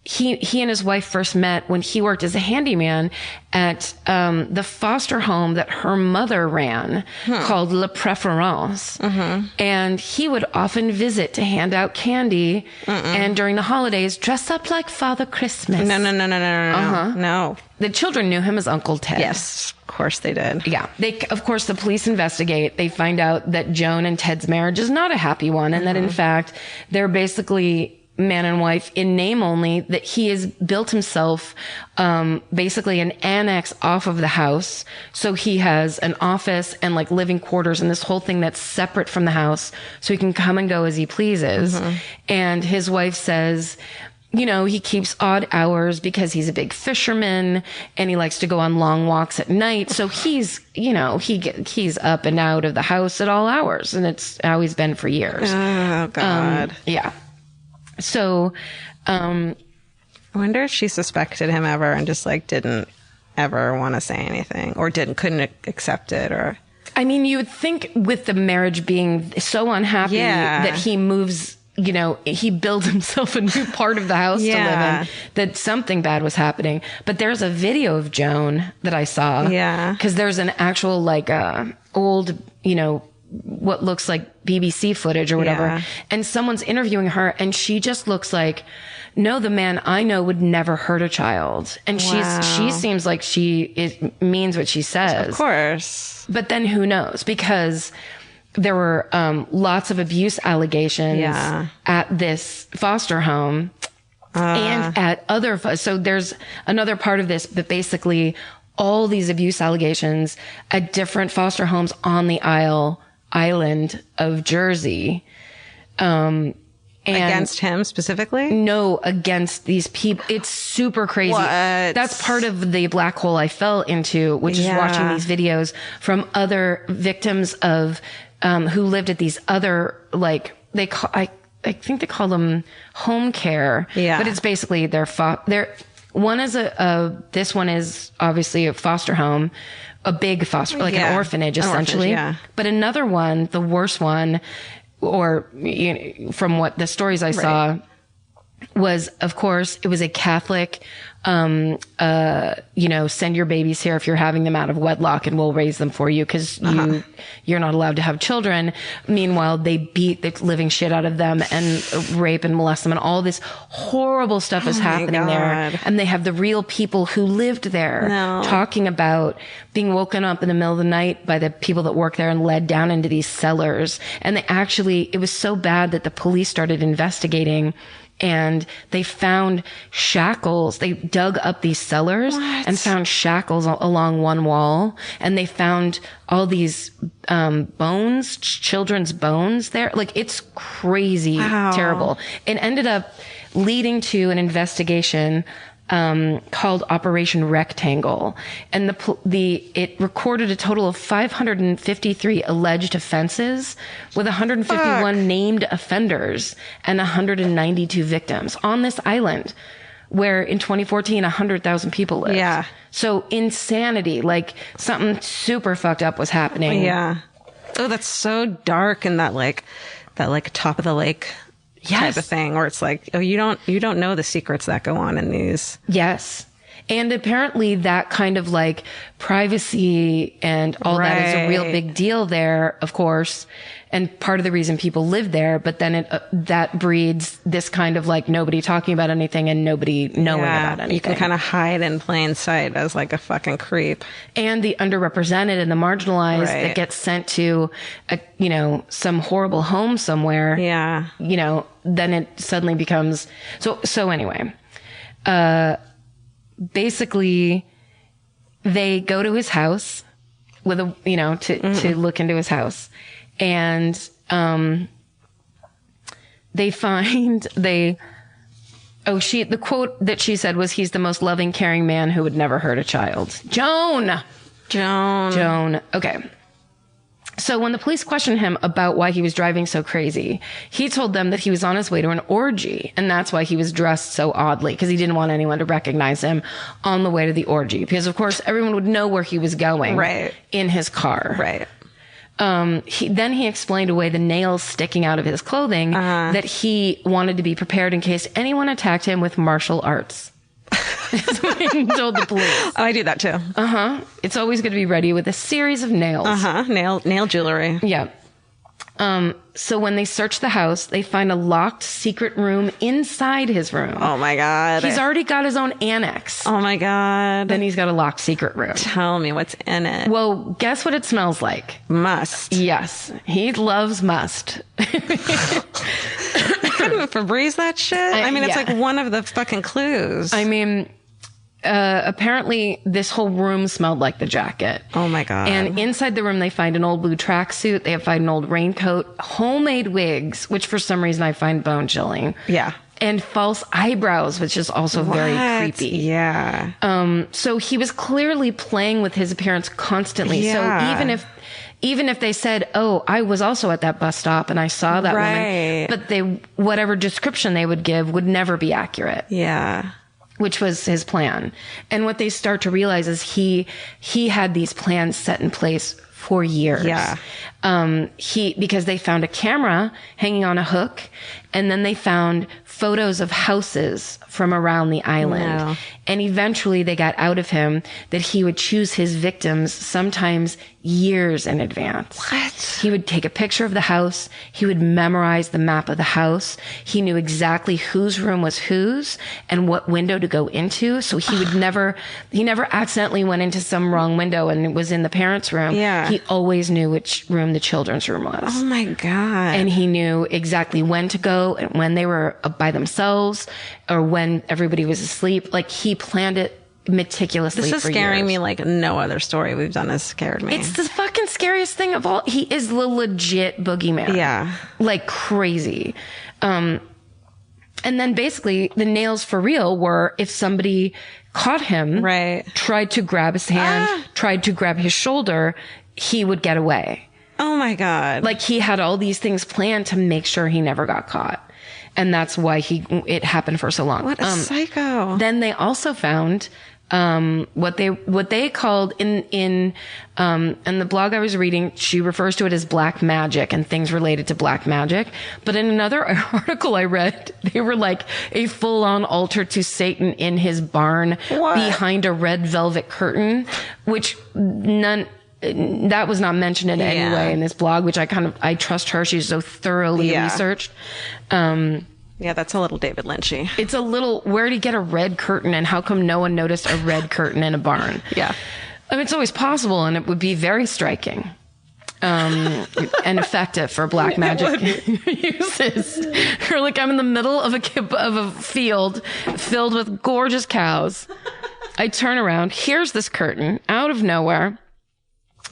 Speaker 2: he and his wife first met when he worked as a handyman at the foster home that her mother ran called La Preference. And he would often visit to hand out candy and during the holidays dress up like Father Christmas.
Speaker 3: No.
Speaker 2: The children knew him as Uncle Ted.
Speaker 3: Yes, of course they did.
Speaker 2: Yeah. Of course, the police investigate. They find out that Joan and Ted's marriage is not a happy one and that in fact, they're basically man and wife in name only, that he has built himself basically an annex off of the house. So he has an office and like living quarters and this whole thing that's separate from the house, so he can come and go as he pleases. And his wife says, you know, he keeps odd hours because he's a big fisherman and he likes to go on long walks at night. So he's, you know, he's up and out of the house at all hours, and it's how he's been for years.
Speaker 3: Oh God.
Speaker 2: Yeah. So,
Speaker 3: I wonder if she suspected him ever and just like didn't ever want to say anything, or couldn't accept it, or.
Speaker 2: I mean, you would think with the marriage being so unhappy that he moves, you know, he builds himself a new part of the house to live in, that something bad was happening. But there's a video of Joan that I saw. Yeah. Because there's an actual like old, you know, what looks like BBC footage or whatever. Yeah. And someone's interviewing her and she just looks like, no, the man I know would never hurt a child. And she seems like she means what she says.
Speaker 3: Of course.
Speaker 2: But then who knows? Because there were lots of abuse allegations at this foster home and at other. So there's another part of this, but basically all these abuse allegations at different foster homes on the island of Jersey. And
Speaker 3: against him specifically?
Speaker 2: No, against these people. It's super crazy.
Speaker 3: What?
Speaker 2: That's part of the black hole I fell into, which is watching these videos from other victims of who lived at these other, like, I think they call them home care. Yeah. But it's basically one is this one is obviously a foster home, a big foster, like an orphanage, essentially. But another one, the worst one, or you know, from what the stories I saw, was, of course, it was a Catholic, you know, send your babies here if you're having them out of wedlock and we'll raise them for you because you're not allowed to have children. Meanwhile, they beat the living shit out of them and rape and molest them, and all this horrible stuff is happening there. And they have the real people who lived there talking about being woken up in the middle of the night by the people that work there and led down into these cellars. And it was so bad that the police started investigating. And they found shackles. They dug up these cellars and found shackles along one wall. And they found all these bones, children's bones there. Like, it's crazy, terrible. It ended up leading to an investigation called Operation Rectangle. And it recorded a total of 553 alleged offenses with 151 named offenders and 192 victims on this island where in 2014, 100,000 people lived. Yeah. So insanity, like something super fucked up was happening.
Speaker 3: Yeah. Oh, that's so dark, and that top of the lake type of thing, where it's like, oh, you don't know the secrets that go on in these.
Speaker 2: Yes. And apparently that kind of like privacy and all that is a real big deal there, of course. And part of the reason people live there, but then that breeds this kind of like nobody talking about anything and nobody knowing about anything.
Speaker 3: You can kind of hide in plain sight as like a fucking creep.
Speaker 2: And the underrepresented and the marginalized that gets sent to some horrible home somewhere. Yeah. You know, then it suddenly becomes so anyway. Basically they go to his house with to look into his house. And they find the quote that she said was, he's the most loving, caring man who would never hurt a child. Joan. Okay. So when the police questioned him about why he was driving so crazy, he told them that he was on his way to an orgy, and that's why he was dressed so oddly, because he didn't want anyone to recognize him on the way to the orgy, because of course everyone would know where he was going in his car. Right. He explained away the nails sticking out of his clothing, that he wanted to be prepared in case anyone attacked him with martial arts. That's what he told the police.
Speaker 3: Oh, I do that too.
Speaker 2: It's always good to be ready with a series of nails.
Speaker 3: Nail jewelry.
Speaker 2: Yeah. So when they search the house, they find a locked secret room inside his room.
Speaker 3: Oh my God.
Speaker 2: He's already got his own annex.
Speaker 3: Oh my God.
Speaker 2: Then he's got a locked secret room.
Speaker 3: Tell me what's in it.
Speaker 2: Well, guess what it smells like?
Speaker 3: Must.
Speaker 2: Yes. He loves must.
Speaker 3: couldn't Febreze that shit? I mean, it's like one of the fucking clues.
Speaker 2: I mean, apparently this whole room smelled like the jacket.
Speaker 3: Oh my God.
Speaker 2: And inside the room, they find an old blue tracksuit. They find an old raincoat, homemade wigs, which for some reason I find bone chilling.
Speaker 3: Yeah.
Speaker 2: And false eyebrows, which is also very creepy.
Speaker 3: Yeah.
Speaker 2: So he was clearly playing with his appearance constantly.
Speaker 3: Yeah.
Speaker 2: So even if they said, "Oh, I was also at that bus stop and I saw that woman," but whatever description they would give would never be accurate.
Speaker 3: Yeah.
Speaker 2: Which was his plan. And what they start to realize is he had these plans set in place for years.
Speaker 3: Yeah.
Speaker 2: Because they found a camera hanging on a hook, and then they found photos of houses from around the island.
Speaker 3: No.
Speaker 2: And eventually they got out of him that he would choose his victims sometimes years in advance.
Speaker 3: What?
Speaker 2: He would take a picture of the house. He would memorize the map of the house. He knew exactly whose room was whose and what window to go into. So he would never accidentally went into some wrong window and it was in the parents' room.
Speaker 3: Yeah.
Speaker 2: He always knew which room the children's room was.
Speaker 3: Oh my God.
Speaker 2: And he knew exactly when to go and when they were by themselves or when everybody was asleep. Like he planned it meticulously.
Speaker 3: This is
Speaker 2: for
Speaker 3: scaring
Speaker 2: years.
Speaker 3: me like no other story we've done has scared me.
Speaker 2: It's the fucking scariest thing of all. He is the legit boogeyman.
Speaker 3: Yeah.
Speaker 2: Like crazy. And then basically the nails for real were if somebody caught him, tried to grab his hand, tried to grab his shoulder, he would get away.
Speaker 3: Oh my God.
Speaker 2: Like he had all these things planned to make sure he never got caught. And that's why it happened for so long.
Speaker 3: What a psycho.
Speaker 2: Then they also found what they called in the blog I was reading, she refers to it as black magic and things related to black magic. But in another article I read, they were like a full-on altar to Satan in his barn behind a red velvet curtain, which that was not mentioned in any way in this blog, which I trust her. She's so thoroughly researched.
Speaker 3: Yeah, that's a little David Lynchy.
Speaker 2: It's a little, where'd he get a red curtain and how come no one noticed a red curtain in a barn?
Speaker 3: Yeah.
Speaker 2: I mean, it's always possible and it would be very striking. And effective for black magic uses. You're like, I'm in the middle of a field filled with gorgeous cows. I turn around. Here's this curtain out of nowhere.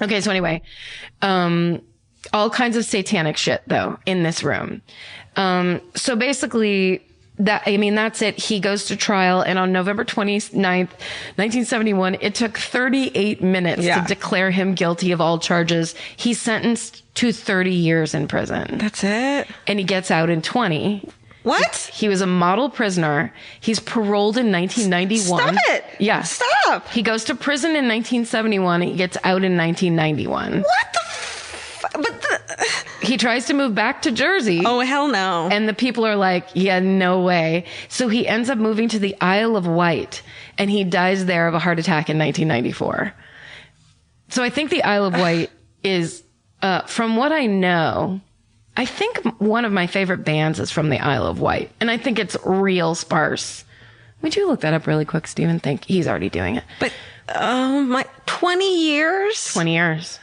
Speaker 2: Okay. So anyway, all kinds of satanic shit though in this room. So basically that's it. He goes to trial and on November 29th, 1971, it took 38 minutes to declare him guilty of all charges. He's sentenced to 30 years in prison.
Speaker 3: That's it?
Speaker 2: And he gets out in 20.
Speaker 3: What?
Speaker 2: He was a model prisoner. He's paroled in 1991.
Speaker 3: Stop it.
Speaker 2: Yeah.
Speaker 3: Stop.
Speaker 2: He goes to prison in 1971. He gets out in 1991.
Speaker 3: What the
Speaker 2: He tries to move back to Jersey.
Speaker 3: Oh, hell no.
Speaker 2: And the people are like, yeah, no way. So he ends up moving to the Isle of Wight and he dies there of a heart attack in 1994. So I think the Isle of Wight is, from what I know, I think one of my favorite bands is from the Isle of Wight. And I think it's real sparse. Would you look that up really quick, Stephen? Think he's already doing it.
Speaker 3: But, my 20 years?
Speaker 2: 20 years.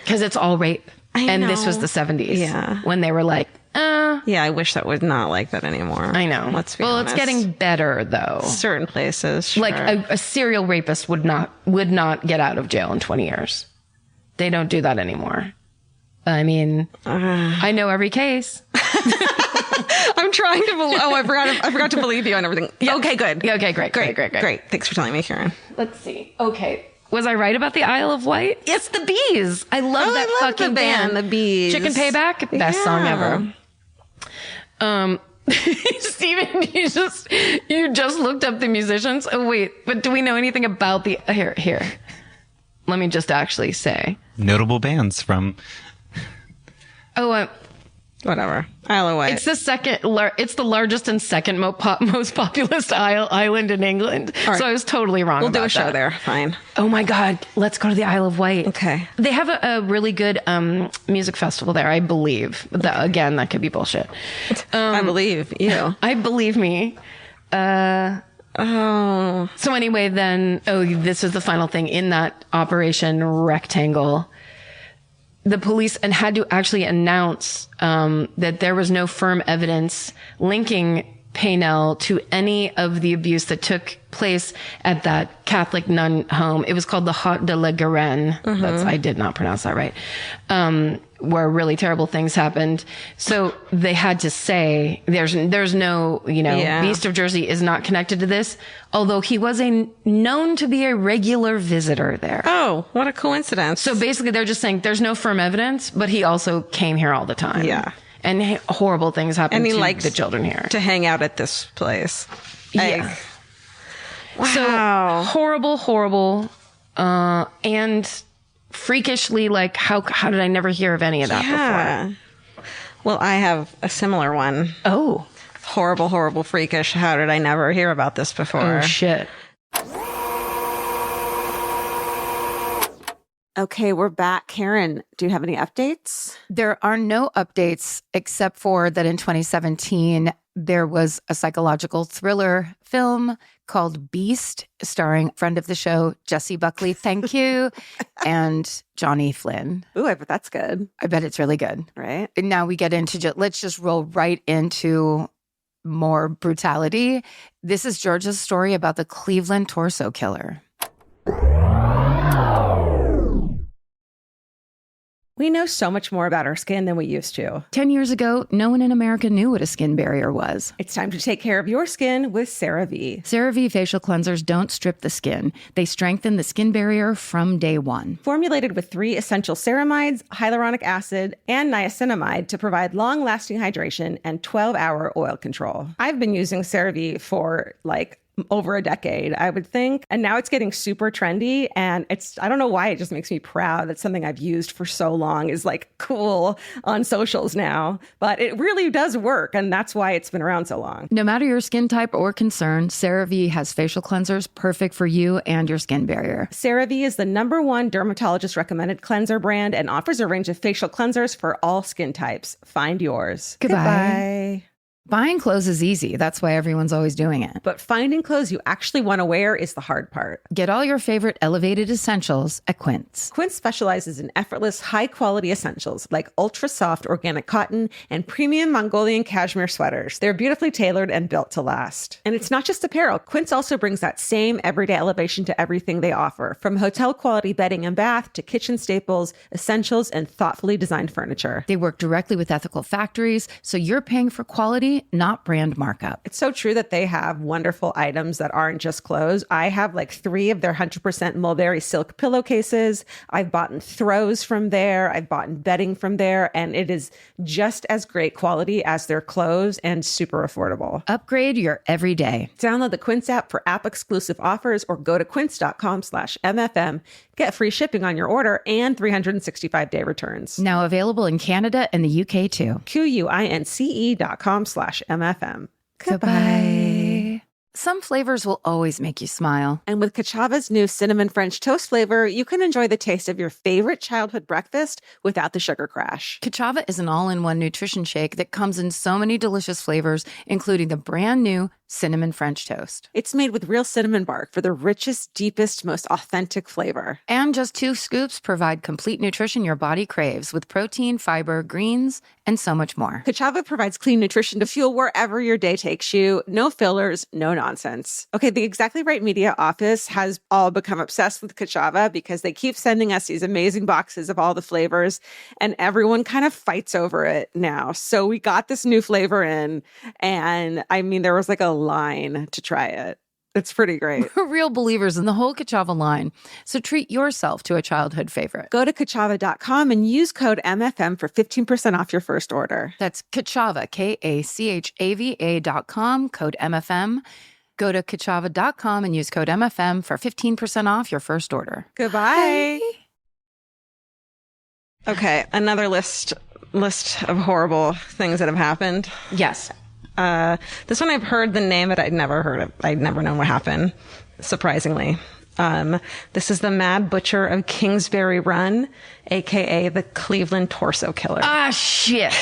Speaker 2: Because it's all rape. And this was the 70s.
Speaker 3: Yeah.
Speaker 2: When they were like,
Speaker 3: Yeah, I wish that was not like that anymore.
Speaker 2: I know.
Speaker 3: Let's be honest.
Speaker 2: It's getting better though.
Speaker 3: Certain places, sure.
Speaker 2: Like a serial rapist would not get out of jail in 20 years. They don't do that anymore. I mean, I know every case.
Speaker 3: I'm trying to believe. Oh, I forgot to believe you and everything. Yeah. Okay, good.
Speaker 2: Yeah, okay, great.
Speaker 3: Thanks for telling me, Karen.
Speaker 2: Let's see. Okay. Was I right about the Isle of Wight? It's the Bees. I love that fucking
Speaker 3: the band, the Bees.
Speaker 2: Chicken Payback, best song ever. Steven, you just looked up the musicians. Oh wait, but do we know anything about the here? Let me just actually say
Speaker 1: notable bands from.
Speaker 3: Whatever. Isle of Wight.
Speaker 2: It's the second. It's the largest and second most populous island in England. Right. So I was totally wrong.
Speaker 3: We'll
Speaker 2: about
Speaker 3: do a show
Speaker 2: that.
Speaker 3: there. Fine.
Speaker 2: Oh my God, let's go to the Isle of Wight.
Speaker 3: Okay.
Speaker 2: They have a really good music festival there, I believe. Again, that could be bullshit.
Speaker 3: I believe you.
Speaker 2: I believe me. So anyway, then, this is the final thing in that Operation Rectangle. the police and had to actually announce that there was no firm evidence linking Paynell to any of the abuse that took place at that Catholic nun home. It was called the Haute de la Garenne. I did not pronounce that right. Where really terrible things happened. So they had to say there's no, Beast of Jersey is not connected to this, although he was known to be a regular visitor there.
Speaker 3: Oh, what a coincidence.
Speaker 2: So basically they're just saying there's no firm evidence, but he also came here all the time.
Speaker 3: Yeah.
Speaker 2: And horrible things happen
Speaker 3: and he
Speaker 2: to
Speaker 3: likes
Speaker 2: the children here.
Speaker 3: To hang out at this place.
Speaker 2: Yeah.
Speaker 3: Wow.
Speaker 2: So horrible, and freakishly, like, how did I never hear of any of that before?
Speaker 3: Well, I have a similar one.
Speaker 2: Oh.
Speaker 3: Horrible, freakish. How did I never hear about this before?
Speaker 2: Oh, shit.
Speaker 5: Okay, we're back. Karen, do you have any updates?
Speaker 4: There are no updates except for that in 2017, there was a psychological thriller film called Beast, starring friend of the show, Jessie Buckley, thank you, and Johnny Flynn.
Speaker 5: Ooh, I bet that's good.
Speaker 4: I bet it's really good.
Speaker 5: Right?
Speaker 4: And now we get into, let's just roll right into more brutality. This is Georgia's story about the Cleveland torso killer.
Speaker 6: We know so much more about our skin than we used to.
Speaker 4: 10 years ago, no one in America knew what a skin barrier was.
Speaker 6: It's time to take care of your skin with CeraVe.
Speaker 4: CeraVe facial cleansers don't strip the skin. They strengthen the skin barrier from day one.
Speaker 6: Formulated with 3 essential ceramides, hyaluronic acid, and niacinamide to provide long-lasting hydration and 12-hour oil control. I've been using CeraVe for over a decade, I would think. And now it's getting super trendy. And I don't know why, it just makes me proud that something I've used for so long is cool on socials now. But it really does work. And that's why it's been around so long.
Speaker 4: No matter your skin type or concern, CeraVe has facial cleansers perfect for you and your skin barrier.
Speaker 6: CeraVe is the #1 dermatologist recommended cleanser brand and offers a range of facial cleansers for all skin types. Find yours.
Speaker 4: Goodbye. Buying clothes is easy. That's why everyone's always doing it.
Speaker 6: But finding clothes you actually want to wear is the hard part.
Speaker 4: Get all your favorite elevated essentials at Quince.
Speaker 6: Quince specializes in effortless, high-quality essentials like ultra-soft organic cotton and premium Mongolian cashmere sweaters. They're beautifully tailored and built to last. And it's not just apparel. Quince also brings that same everyday elevation to everything they offer, from hotel-quality bedding and bath to kitchen staples, essentials, and thoughtfully designed furniture.
Speaker 4: They work directly with ethical factories, so you're paying for quality, not brand markup.
Speaker 6: It's so true that they have wonderful items that aren't just clothes. I have 3 of their 100% mulberry silk pillowcases. I've bought throws from there. I've bought bedding from there. And it is just as great quality as their clothes and super affordable.
Speaker 4: Upgrade your everyday.
Speaker 6: Download the Quince app for app-exclusive offers or go to quince.com/MFM. Get free shipping on your order and 365-day returns.
Speaker 4: Now available in Canada and the UK too.
Speaker 6: QUINCE.com/MFM.
Speaker 4: Goodbye. Some flavors will always make you smile.
Speaker 5: And with Kachava's new cinnamon French toast flavor, you can enjoy the taste of your favorite childhood breakfast without the sugar crash.
Speaker 4: Kachava is an all-in-one nutrition shake that comes in so many delicious flavors, including the brand new cinnamon French toast.
Speaker 5: It's made with real cinnamon bark for the richest, deepest, most authentic flavor.
Speaker 4: And just 2 scoops provide complete nutrition your body craves with protein, fiber, greens, and so much more.
Speaker 5: Kachava provides clean nutrition to fuel wherever your day takes you. No fillers, no nonsense. Okay, the Exactly Right Media office has all become obsessed with Kachava because they keep sending us these amazing boxes of all the flavors, and everyone kind of fights over it now. So we got this new flavor in, and there was a line to try it. It's pretty great.
Speaker 4: We're real believers in the whole Kachava line. So treat yourself to a childhood favorite.
Speaker 5: Go to Kachava.com and use code MFM for 15% off your first order.
Speaker 4: That's Kachava, KACHAVA.com, code MFM. Go to Kachava.com and use code MFM for 15% off your first order.
Speaker 5: Goodbye.
Speaker 3: Okay, another list of horrible things that have happened.
Speaker 2: Yes.
Speaker 3: This one I've heard the name, but I'd never heard of. I'd never known what happened, surprisingly. This is the Mad Butcher of Kingsbury Run, aka the Cleveland Torso Killer.
Speaker 2: Ah, shit.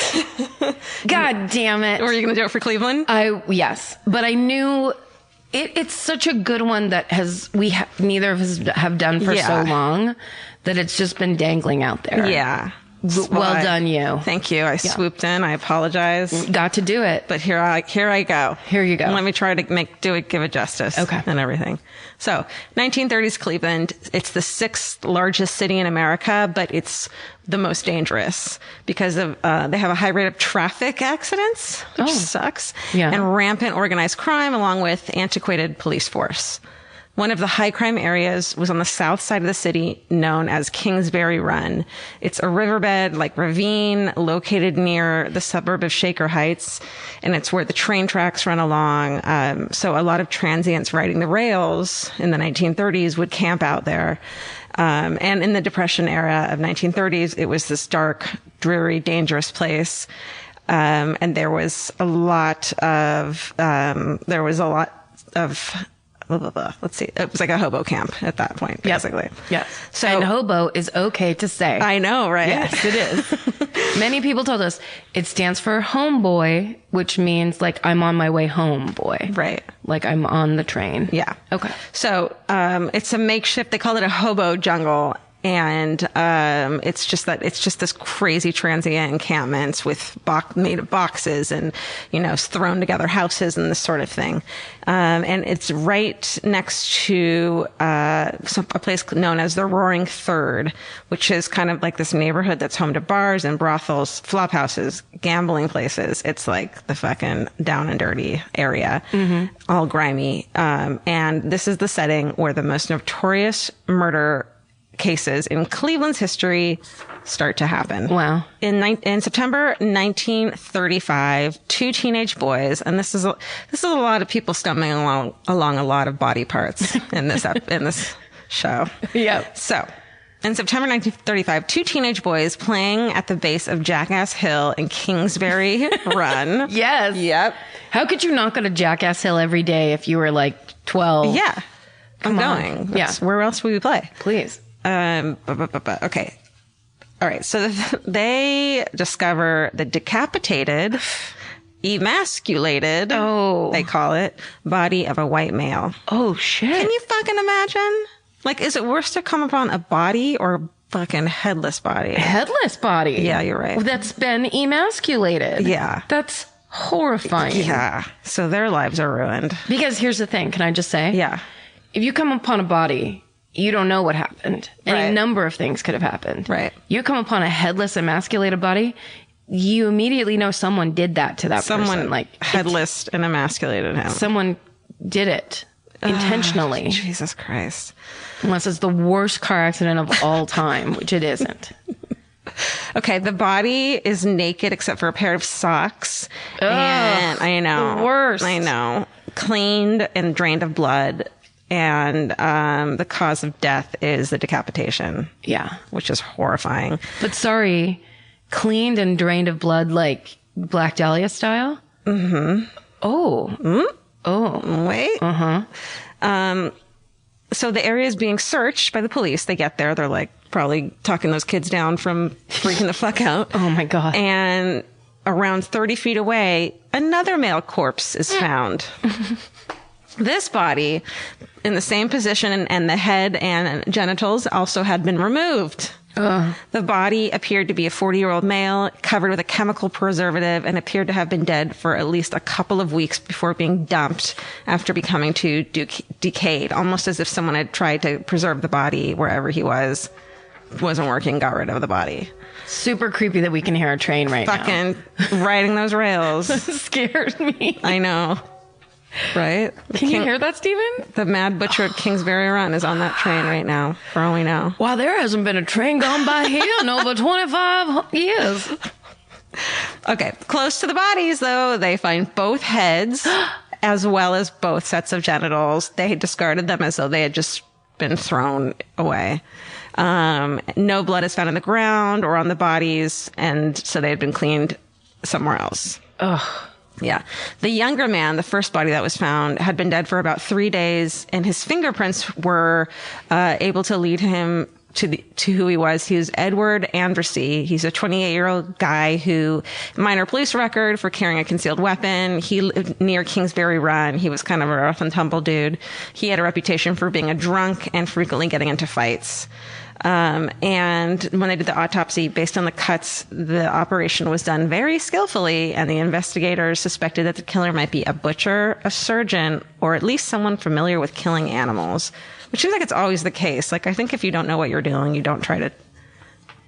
Speaker 2: God damn it.
Speaker 3: Were you going to do it for Cleveland?
Speaker 2: Yes, but I knew it's such a good one that neither of us have done for so long that it's just been dangling out there.
Speaker 3: Yeah.
Speaker 2: Well done, you.
Speaker 3: Thank you. I swooped in. I apologize.
Speaker 2: Got to do it.
Speaker 3: But here I go.
Speaker 2: Here you go.
Speaker 3: Let me try to give it justice.
Speaker 2: Okay.
Speaker 3: And everything. So 1930s Cleveland, it's the 6th largest city in America, but it's the most dangerous because of, they have a high rate of traffic accidents, which sucks.
Speaker 2: Yeah.
Speaker 3: And rampant organized crime along with antiquated police force. One of the high crime areas was on the south side of the city known as Kingsbury Run. It's a riverbed, like ravine, located near the suburb of Shaker Heights, and it's where the train tracks run along. So a lot of transients riding the rails in the 1930s would camp out there. And in the Depression era of 1930s, it was this dark, dreary, dangerous place. And there was a lot of let's see. It was like a hobo camp at that point, basically.
Speaker 2: Yes.
Speaker 3: So,
Speaker 2: and hobo is okay to say.
Speaker 3: I know, right?
Speaker 2: Yes, it is. Many people told us it stands for homeboy, which means like I'm on my way home, boy.
Speaker 3: Right.
Speaker 2: Like I'm on the train.
Speaker 3: Yeah.
Speaker 2: Okay.
Speaker 3: So it's a makeshift. They call it a hobo jungle. And it's just this crazy transient encampments with made of boxes and, thrown together houses and this sort of thing. And it's right next to a place known as the Roaring Third, which is kind of like this neighborhood that's home to bars and brothels, flop houses, gambling places. It's like the fucking down and dirty area, all grimy. And this is the setting where the most notorious murder cases in Cleveland's history start to happen.
Speaker 2: Wow.
Speaker 3: In September 1935, 2 teenage boys, and this is a lot of people stumbling along a lot of body parts in this in this show.
Speaker 2: Yep.
Speaker 3: So, in September 1935, 2 teenage boys playing at the base of Jackass Hill in Kingsbury Run.
Speaker 2: Yes.
Speaker 3: Yep.
Speaker 2: How could you not go to Jackass Hill every day if you were like 12?
Speaker 3: Yeah. I'm going. Where else would we play?
Speaker 2: Please.
Speaker 3: Okay. All right. So they discover the decapitated, emasculated, they call it, body of a white male.
Speaker 2: Oh, shit.
Speaker 3: Can you fucking imagine? Like, is it worse to come upon a body or a fucking headless body?
Speaker 2: Headless body.
Speaker 3: Yeah, you're right.
Speaker 2: That's been emasculated.
Speaker 3: Yeah.
Speaker 2: That's horrifying.
Speaker 3: Yeah. So their lives are ruined.
Speaker 2: Because here's the thing. Can I just say?
Speaker 3: Yeah.
Speaker 2: If you come upon a body, you don't know what happened.
Speaker 3: Right.
Speaker 2: Any number of things could have happened.
Speaker 3: Right.
Speaker 2: You come upon a headless, emasculated body, you immediately know someone did that to that person.
Speaker 3: Someone
Speaker 2: like
Speaker 3: headless and emasculated him.
Speaker 2: Someone did it intentionally.
Speaker 3: Jesus Christ.
Speaker 2: Unless it's the worst car accident of all time, which it isn't.
Speaker 3: Okay, the body is naked except for a pair of socks.
Speaker 2: Ugh,
Speaker 3: and I know.
Speaker 2: the worst.
Speaker 3: I know. Cleaned and drained of blood. And the cause of death is the decapitation.
Speaker 2: Yeah.
Speaker 3: Which is horrifying.
Speaker 2: But sorry, cleaned and drained of blood like Black Dahlia style? Mm-hmm. Oh.
Speaker 3: Mm?
Speaker 2: Oh.
Speaker 3: Wait.
Speaker 2: Uh-huh.
Speaker 3: So the area is being searched by the police. They get there. They're like probably talking those kids down from freaking the fuck out.
Speaker 2: Oh, my God.
Speaker 3: And around 30 feet away, another male corpse is found. This body, in the same position, and the head and genitals also had been removed. The body appeared to be a 40-year-old male covered with a chemical preservative and appeared to have been dead for at least a couple of weeks before being dumped after becoming too decayed, almost as if someone had tried to preserve the body wherever he wasn't working, got rid of the body.
Speaker 2: Super creepy that we can hear a train right now.
Speaker 3: Fucking riding those rails.
Speaker 2: Scared me.
Speaker 3: I know. Right?
Speaker 2: Can you hear that, Steven?
Speaker 3: The Mad Butcher at Kingsbury Run is on that train right now, for all we know.
Speaker 2: Wow, there hasn't been a train gone by here in over 25 years.
Speaker 3: Okay, close to the bodies, though, they find both heads as well as both sets of genitals. They had discarded them as though they had just been thrown away. No blood is found on the ground or on the bodies, and so they had been cleaned somewhere else.
Speaker 2: Ugh.
Speaker 3: Yeah. The younger man, the first body that was found, had been dead for about 3 days, and his fingerprints were able to lead him to who he was. He was Edward Andressy. He's a 28-year-old guy who minor police record for carrying a concealed weapon. He lived near Kingsbury Run. He was kind of a rough and tumble dude. He had a reputation for being a drunk and frequently getting into fights. And when they did the autopsy, based on the cuts, the operation was done very skillfully, and the investigators suspected that the killer might be a butcher, a surgeon, or at least someone familiar with killing animals, which seems like it's always the case. Like, I think if you don't know what you're doing, you don't try to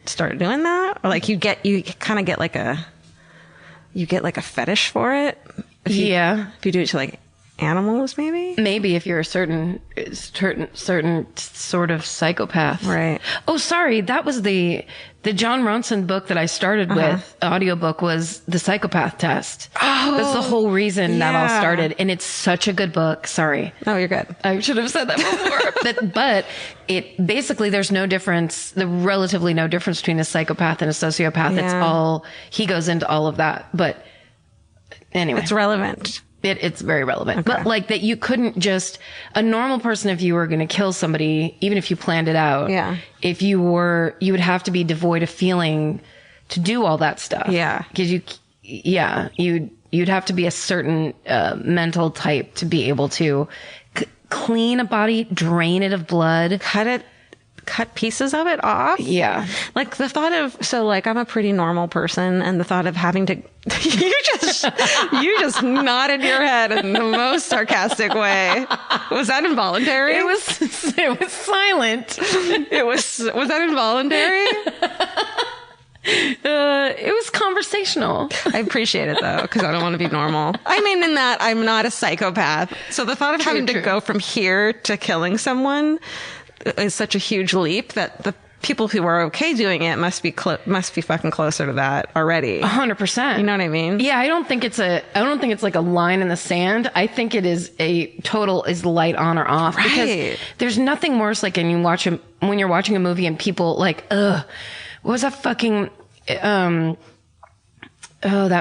Speaker 3: start doing that. Or like you kind of get like a fetish for it. If you do it to like animals, maybe
Speaker 2: if you're a certain sort of psychopath,
Speaker 3: right?
Speaker 2: Oh, sorry, that was the John Ronson book that I started with. Audiobook was The Psychopath Test. Oh, that's the whole reason that all started, and it's such a good book. Sorry.
Speaker 3: Oh, you're good.
Speaker 2: I should have said that before. but it basically, there's relatively no difference between a psychopath and a sociopath. It's all, he goes into all of that, but anyway,
Speaker 3: it's relevant.
Speaker 2: It's very relevant. Okay. But like that you couldn't just, a normal person, if you were going to kill somebody, even if you planned it out, if you would have to be devoid of feeling to do all that stuff. Yeah. Because you'd have to be a certain mental type to be able to clean a body, drain it of blood.
Speaker 3: Cut pieces of it off.
Speaker 2: Yeah.
Speaker 3: Like the thought of, so like I'm a pretty normal person, and the thought of having to, you just nodded your head in the most sarcastic way. Was that involuntary?
Speaker 2: It was silent.
Speaker 3: Was that involuntary?
Speaker 2: It was conversational.
Speaker 3: I appreciate it though, because I don't want to be normal. I mean, in that I'm not a psychopath. So the thought of having to go from here to killing someone is such a huge leap that the people who are okay doing it must be fucking closer to that already.
Speaker 2: 100%.
Speaker 3: You know what I mean?
Speaker 2: Yeah, I don't think it's like a line in the sand. I think it is is light on or off. Right. Because there's nothing worse like when you're watching a movie and people like, what was that fucking that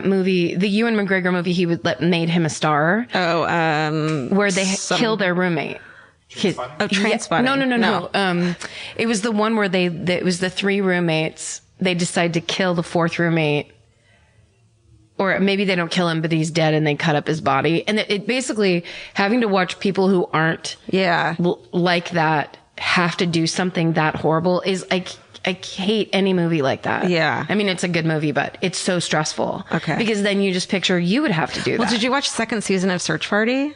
Speaker 2: movie, the Ewan McGregor movie made him a star. Where they kill their roommate.
Speaker 3: Trainspotting.
Speaker 2: No. It was the one where it was the three roommates. They decide to kill the fourth roommate, or maybe they don't kill him, but he's dead, and they cut up his body. And it basically having to watch people who aren't like that have to do something that horrible is I hate any movie like that. Yeah. I mean, it's a good movie, but it's so stressful. Okay. Because then you just picture you would have to do that.
Speaker 3: Well, did you watch the second season of Search Party?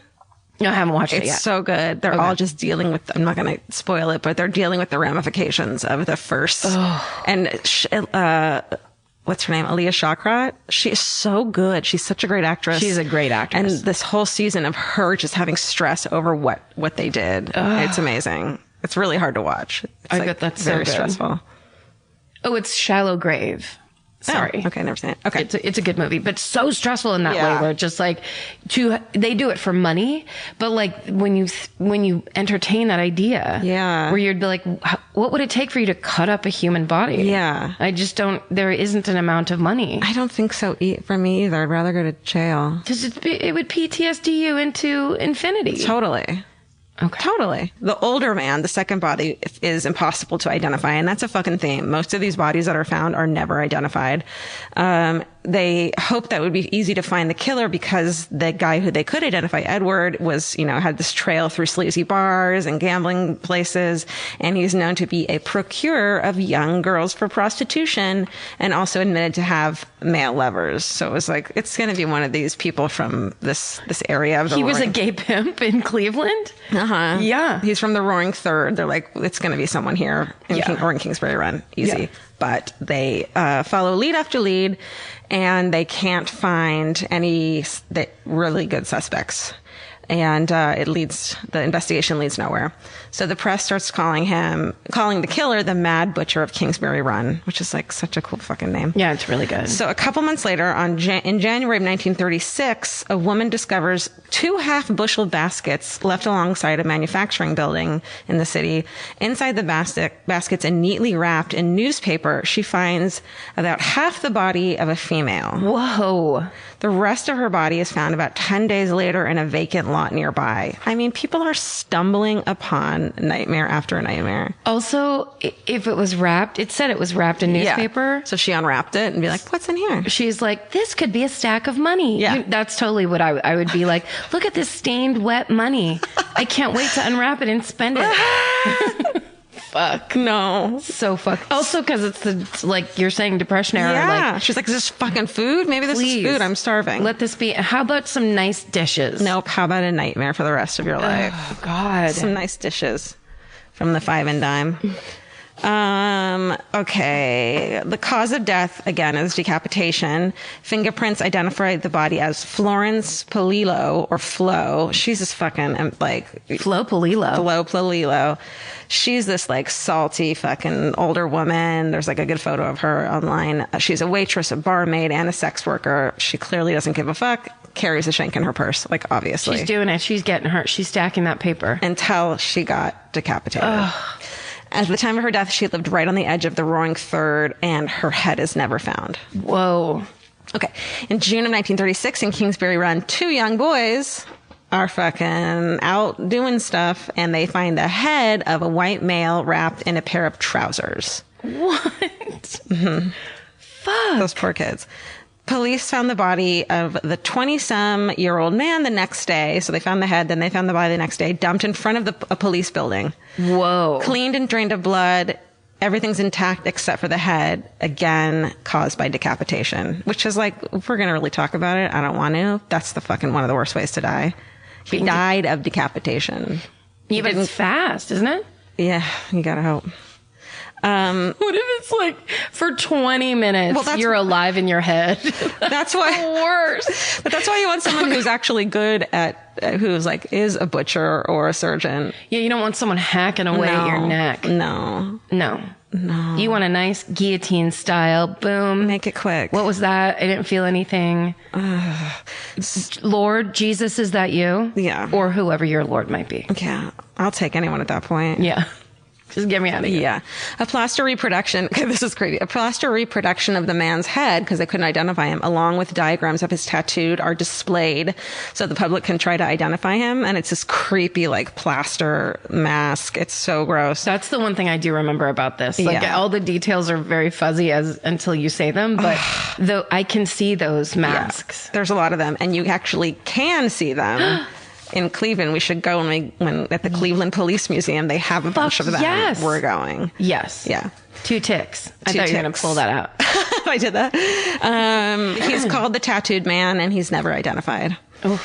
Speaker 2: No, I haven't watched it yet.
Speaker 3: It's so good. They're all just dealing with, I'm not going to spoil it, but they're dealing with the ramifications of the first. Oh. And what's her name? Aaliyah Shawkat. She is so good. She's such a great actress.
Speaker 2: She's a great actress.
Speaker 3: And this whole season of her just having stress over what they did. It's amazing. It's really hard to watch.
Speaker 2: I bet that's
Speaker 3: very
Speaker 2: so
Speaker 3: stressful.
Speaker 2: Oh, it's Shallow Grave. Sorry.
Speaker 3: Oh, okay, never seen it. Okay.
Speaker 2: It's a good movie, but so stressful in that way where it's just like they do it for money, but like when you entertain that idea, where you'd be like, what would it take for you to cut up a human body? Yeah. I just don't, there isn't an amount of money.
Speaker 3: I don't think so for me either. I'd rather go to jail.
Speaker 2: Because it would PTSD you into infinity.
Speaker 3: Totally. Okay. Totally. The older man, the second body, is impossible to identify. And that's a fucking theme. Most of these bodies that are found are never identified. They hoped that would be easy to find the killer because the guy who they could identify, Edward, was, had this trail through sleazy bars and gambling places. And he's known to be a procurer of young girls for prostitution and also admitted to have male lovers. So it was like, it's going to be one of these people from this area of the
Speaker 2: He was a gay pimp in Cleveland?
Speaker 3: Uh-huh. Yeah. He's from the Roaring Third. They're like, it's going to be someone here in Kingsbury Run. Easy. Yeah. But they follow lead after lead, and they can't find any really good suspects. And the investigation leads nowhere. So the press starts calling the killer the Mad Butcher of Kingsbury Run, which is like such a cool fucking name.
Speaker 2: Yeah, it's really good.
Speaker 3: So a couple months later, in January of 1936, a woman discovers 2 half-bushel baskets left alongside a manufacturing building in the city. Inside the baskets and neatly wrapped in newspaper, she finds about half the body of a female.
Speaker 2: Whoa.
Speaker 3: The rest of her body is found about 10 days later in a vacant lot lot nearby. I mean, people are stumbling upon nightmare after nightmare.
Speaker 2: Also, if it was wrapped, it said it was wrapped in newspaper.
Speaker 3: Yeah. So she unwrapped it and be like, what's in here?
Speaker 2: She's like, this could be a stack of money.
Speaker 3: Yeah.
Speaker 2: That's totally what I would be like. Look at this stained, wet money. I can't wait to unwrap it and spend it. Fuck.
Speaker 3: No.
Speaker 2: So fuck. Also, because it's like you're saying, Depression era.
Speaker 3: Yeah.
Speaker 2: Like,
Speaker 3: she's like, is this fucking food? Maybe this is food. I'm starving.
Speaker 2: Let this be. How about some nice dishes?
Speaker 3: Nope. How about a nightmare for the rest of your life?
Speaker 2: Oh, God.
Speaker 3: Some nice dishes from the 5 and dime. Okay. The cause of death, again, is decapitation. Fingerprints identified the body as Florence Polillo, or Flo. She's this fucking, like...
Speaker 2: Flo Polillo.
Speaker 3: Flo Polillo. She's this, like, salty fucking older woman. There's, like, a good photo of her online. She's a waitress, a barmaid, and a sex worker. She clearly doesn't give a fuck. Carries a shank in her purse, like, obviously.
Speaker 2: She's doing it. She's getting hurt. She's stacking that paper.
Speaker 3: Until she got decapitated. Ugh. At the time of her death, she lived right on the edge of the Roaring Third, and her head is never found.
Speaker 2: Whoa.
Speaker 3: Okay. In June of 1936, in Kingsbury Run, 2 young boys are fucking out doing stuff, and they find the head of a white male wrapped in a pair of trousers.
Speaker 2: What?
Speaker 3: Mm-hmm.
Speaker 2: Fuck.
Speaker 3: Those poor kids. Police found the body of the 20-some-year-old man the next day. So they found the head, then they found the body the next day, dumped in front of a police building.
Speaker 2: Whoa.
Speaker 3: Cleaned and drained of blood. Everything's intact except for the head, again, caused by decapitation. Which is like, if we're going to really talk about it, I don't want to. That's the fucking one of the worst ways to die. He died of decapitation.
Speaker 2: Yeah, but it's fast, isn't it?
Speaker 3: Yeah, you gotta hope.
Speaker 2: What if it's like for 20 minutes you're alive in your head?
Speaker 3: That's why
Speaker 2: worse.
Speaker 3: But that's why you want someone who's actually good at, who's like is a butcher or a surgeon.
Speaker 2: Yeah, you don't want someone hacking away at your neck.
Speaker 3: No.
Speaker 2: You want a nice guillotine style. Boom.
Speaker 3: Make it quick.
Speaker 2: What was that? I didn't feel anything. Lord Jesus, is that you?
Speaker 3: Yeah.
Speaker 2: Or whoever your Lord might be.
Speaker 3: Yeah. I'll take anyone at that point.
Speaker 2: Yeah. Just get me out of here.
Speaker 3: Yeah. A plaster reproduction. Okay, this is crazy. A plaster reproduction of the man's head, because they couldn't identify him, along with diagrams of his tattooed, are displayed so the public can try to identify him. And it's this creepy, like, plaster mask. It's so gross.
Speaker 2: That's the one thing I do remember about this. Like, all the details are very fuzzy until you say them, but though I can see those masks.
Speaker 3: Yeah. There's a lot of them, and you actually can see them. In Cleveland, we should go when at the Cleveland Police Museum. They have a bunch of them.
Speaker 2: Yes.
Speaker 3: We're going.
Speaker 2: Yes.
Speaker 3: Yeah.
Speaker 2: 2 ticks. I thought you were going to pull that out.
Speaker 3: I did that. He's called the Tattooed Man, and he's never identified.
Speaker 2: Oh.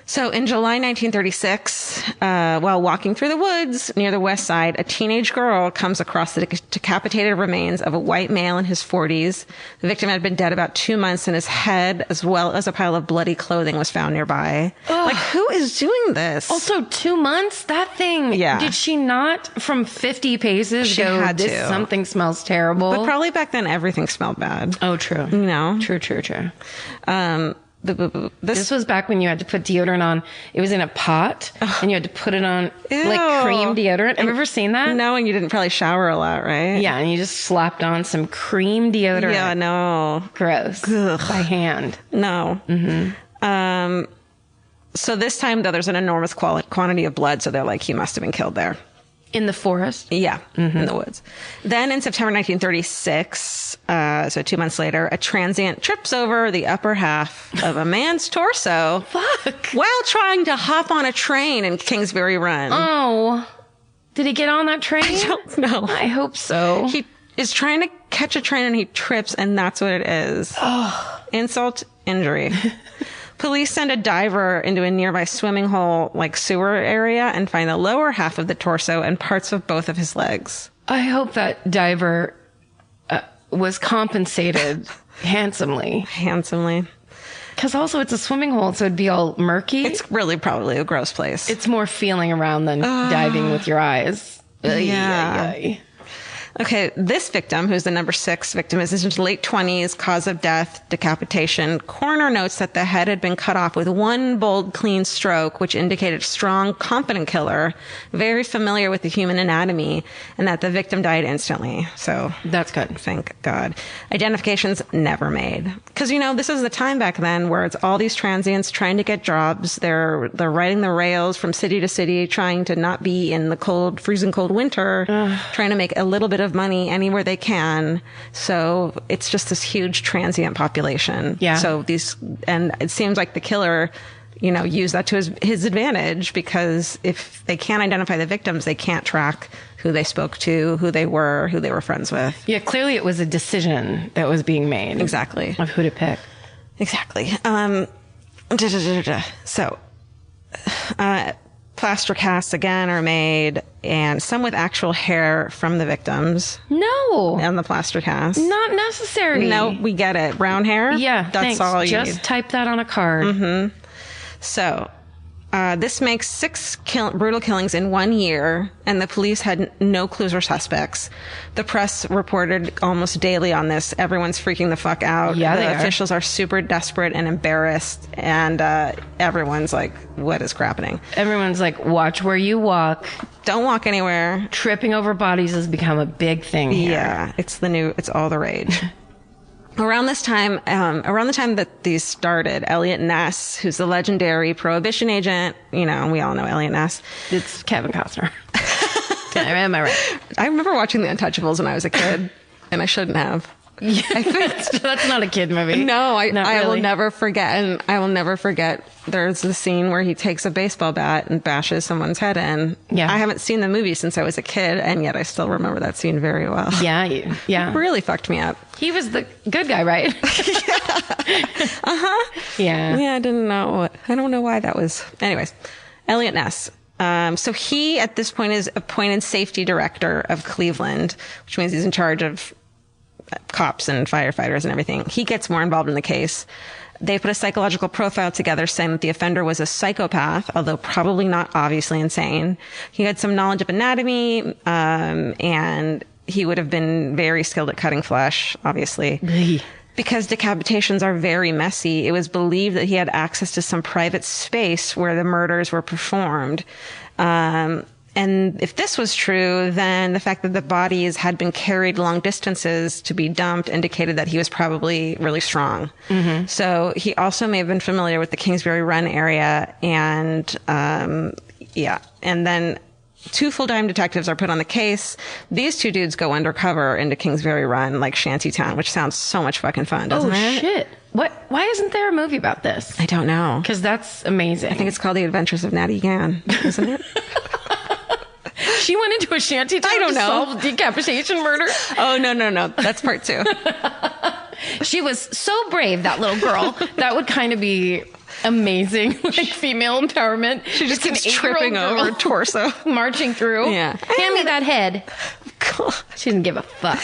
Speaker 3: So in July 1936, while walking through the woods near the west side, a teenage girl comes across the decapitated remains of a white male in his 40s. The victim had been dead about 2 months, and his head, as well as a pile of bloody clothing, was found nearby. Ugh. Like, who is doing this?
Speaker 2: Also, 2 months? That thing.
Speaker 3: Yeah.
Speaker 2: Did she not, from 50 paces,
Speaker 3: had
Speaker 2: this
Speaker 3: to.
Speaker 2: Something smells terrible?
Speaker 3: But probably back then, everything smelled bad.
Speaker 2: Oh, true.
Speaker 3: You know?
Speaker 2: True. This was back when you had to put deodorant on. It was in a pot, and you had to put it on like cream deodorant. Have you ever seen that?
Speaker 3: No, and you didn't probably shower a lot, right?
Speaker 2: Yeah, and you just slapped on some cream deodorant.
Speaker 3: Yeah, no.
Speaker 2: Gross.
Speaker 3: Ugh.
Speaker 2: By hand.
Speaker 3: No. Mm-hmm. So this time, though, there's an enormous quantity of blood, so they're like, he must have been killed there.
Speaker 2: In the forest?
Speaker 3: Yeah, in the woods. Then in September 1936, so 2 months later, a transient trips over the upper half of a man's torso while trying to hop on a train in Kingsbury Run.
Speaker 2: Oh. Did he get on that train?
Speaker 3: I don't know.
Speaker 2: I hope so.
Speaker 3: He is trying to catch a train and he trips, and that's what it is.
Speaker 2: Oh.
Speaker 3: Insult, injury. Police send a diver into a nearby swimming hole, like sewer area, and find the lower half of the torso and parts of both of his legs.
Speaker 2: I hope that diver was compensated handsomely. Because also it's a swimming hole, so it'd be all murky.
Speaker 3: It's really probably a gross place.
Speaker 2: It's more feeling around than diving with your eyes.
Speaker 3: Yeah. Okay, this victim, who's the number 6 victim, is in his late 20s, cause of death, decapitation. Coroner notes that the head had been cut off with one bold, clean stroke, which indicated strong, competent killer, very familiar with the human anatomy, and that the victim died instantly. So
Speaker 2: that's good.
Speaker 3: Thank God. Identifications never made. Because, you know, this is the time back then where it's all these transients trying to get jobs. They're riding the rails from city to city, trying to not be in the cold, freezing cold winter, trying to make a little bit of money anywhere they can. So it's just this huge transient population.
Speaker 2: Yeah.
Speaker 3: So and it seems like the killer, you know, used that to his advantage, because if they can't identify the victims, they can't track who they spoke to, who they were friends with.
Speaker 2: Yeah, clearly it was a decision that was being made.
Speaker 3: Exactly.
Speaker 2: Of who to pick.
Speaker 3: Exactly. So, plaster casts again are made, and some with actual hair from the victims.
Speaker 2: No.
Speaker 3: On the plaster cast.
Speaker 2: Not necessary.
Speaker 3: No, we get it. Brown hair?
Speaker 2: Yeah,
Speaker 3: That's
Speaker 2: thanks.
Speaker 3: all you
Speaker 2: Just
Speaker 3: need.
Speaker 2: type that on a card.
Speaker 3: Mm-hmm. So, this makes 6 brutal killings in 1 year, and the police had no clues or suspects. The press reported almost daily on this. Everyone's freaking the fuck out.
Speaker 2: Yeah,
Speaker 3: the
Speaker 2: they are.
Speaker 3: officials are super desperate and embarrassed, and everyone's like, what is happening?
Speaker 2: Everyone's like, watch where you walk.
Speaker 3: Don't walk anywhere.
Speaker 2: Tripping over bodies has become a big thing here.
Speaker 3: Yeah, it's all the rage. Around the time that these started, Elliot Ness, who's the legendary prohibition agent, you know, we all know Elliot Ness.
Speaker 2: It's Kevin Costner. Am I right?
Speaker 3: I remember watching The Untouchables when I was a kid, and I shouldn't have.
Speaker 2: Yeah, that's not a kid movie.
Speaker 3: No, I
Speaker 2: really.
Speaker 3: will never forget. And I will never forget. There's the scene where he takes a baseball bat and bashes someone's head in.
Speaker 2: Yeah.
Speaker 3: I haven't seen the movie since I was a kid, and yet I still remember that scene very well.
Speaker 2: Yeah.
Speaker 3: It really fucked me up.
Speaker 2: He was the good guy, right? Yeah.
Speaker 3: Yeah, I don't know why that was. Anyways, Elliot Ness. So he, at this point, is appointed safety director of Cleveland, which means he's in charge of cops and firefighters and everything. He gets more involved in the case. They put a psychological profile together saying that the offender was a psychopath, although probably not obviously insane. He had some knowledge of anatomy, and he would have been very skilled at cutting flesh, obviously. Because decapitations are very messy, it was believed that he had access to some private space where the murders were performed. And if this was true, then the fact that the bodies had been carried long distances to be dumped indicated that he was probably really strong. Mm-hmm. So he also may have been familiar with the Kingsbury Run area. And then 2 full-time detectives are put on the case. These 2 dudes go undercover into Kingsbury Run, like Shantytown, which sounds so much fucking fun, doesn't it?
Speaker 2: Oh, shit. What? Why isn't there a movie about this?
Speaker 3: I don't know.
Speaker 2: Because that's amazing.
Speaker 3: I think it's called The Adventures of Natty Gann, isn't it?
Speaker 2: She went into a shanty town to solve decapitation murder.
Speaker 3: Oh, no. That's part 2.
Speaker 2: She was so brave, that little girl. That would kind of be amazing, like female empowerment.
Speaker 3: She just keeps
Speaker 2: 8-year-old
Speaker 3: tripping
Speaker 2: girl
Speaker 3: over torso.
Speaker 2: marching through.
Speaker 3: Yeah.
Speaker 2: Hand me that head.
Speaker 3: God.
Speaker 2: She didn't give a fuck.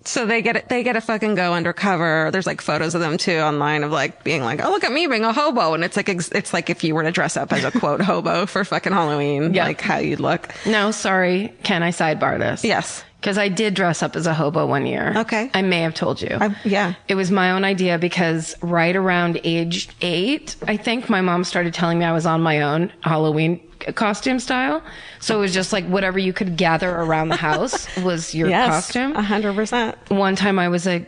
Speaker 3: So they get a fucking go undercover. There's like photos of them too online of like being like, oh, look at me being a hobo. And it's like if you were to dress up as a quote hobo for fucking Halloween, like how you'd look.
Speaker 2: No, sorry. Can I sidebar this?
Speaker 3: Yes.
Speaker 2: Because I did dress up as a hobo one year.
Speaker 3: Okay.
Speaker 2: I may have told you.
Speaker 3: Yeah.
Speaker 2: It was my own idea because right around age 8, I think my mom started telling me I was on my own Halloween costume style. So it was just like whatever you could gather around the house was your costume.
Speaker 3: 100%.
Speaker 2: One time I was a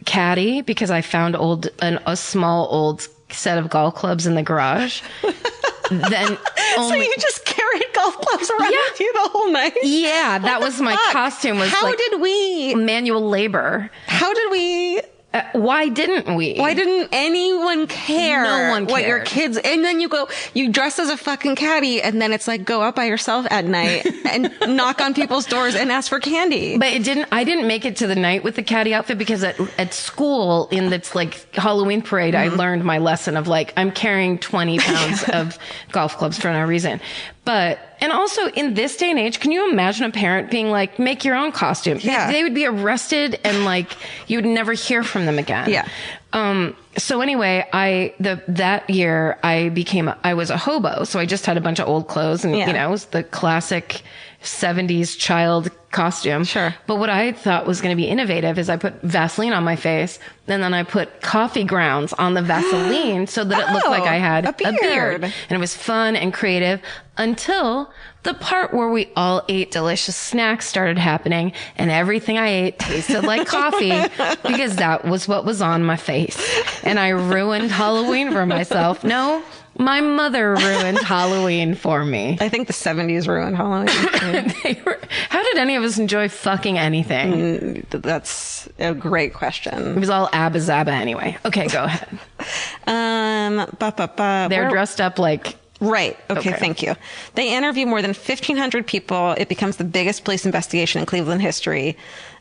Speaker 2: caddy because I found a small old set of golf clubs in the garage. Then
Speaker 3: So you just carried golf clubs around with you the whole night?
Speaker 2: Yeah, that was my costume.
Speaker 3: How did we?
Speaker 2: Manual labor.
Speaker 3: How did we?
Speaker 2: Why didn't we?
Speaker 3: Why didn't anyone care?
Speaker 2: No one
Speaker 3: what your
Speaker 2: cared.
Speaker 3: kids, and then you dress as a fucking caddy, and then it's like go out by yourself at night and knock on people's doors and ask for candy.
Speaker 2: But I didn't make it to the night with the caddy outfit because at school in this like Halloween parade, I learned my lesson of like, I'm carrying 20 pounds of golf clubs for no reason. And also in this day and age, can you imagine a parent being like, make your own costume?
Speaker 3: Yeah.
Speaker 2: They would be arrested and like, you would never hear from them again.
Speaker 3: Yeah.
Speaker 2: So anyway, that year I was a hobo. So I just had a bunch of old clothes and, it was the classic 70s child costume.
Speaker 3: Sure.
Speaker 2: But what I thought was going to be innovative is I put Vaseline on my face and then I put coffee grounds on the Vaseline so that it looked like I had a beard. And it was fun and creative until the part where we all ate delicious snacks started happening and everything I ate tasted like coffee because that was what was on my face. And I ruined Halloween for myself. No, my mother ruined Halloween for me.
Speaker 3: I think the 70s ruined Halloween.
Speaker 2: How did any of us enjoy fucking anything?
Speaker 3: That's a great question.
Speaker 2: It was all abba zabba anyway. Okay, go ahead. They're dressed up like...
Speaker 3: Right. Okay. Thank you. They interview more than 1,500 people. It becomes the biggest police investigation in Cleveland history.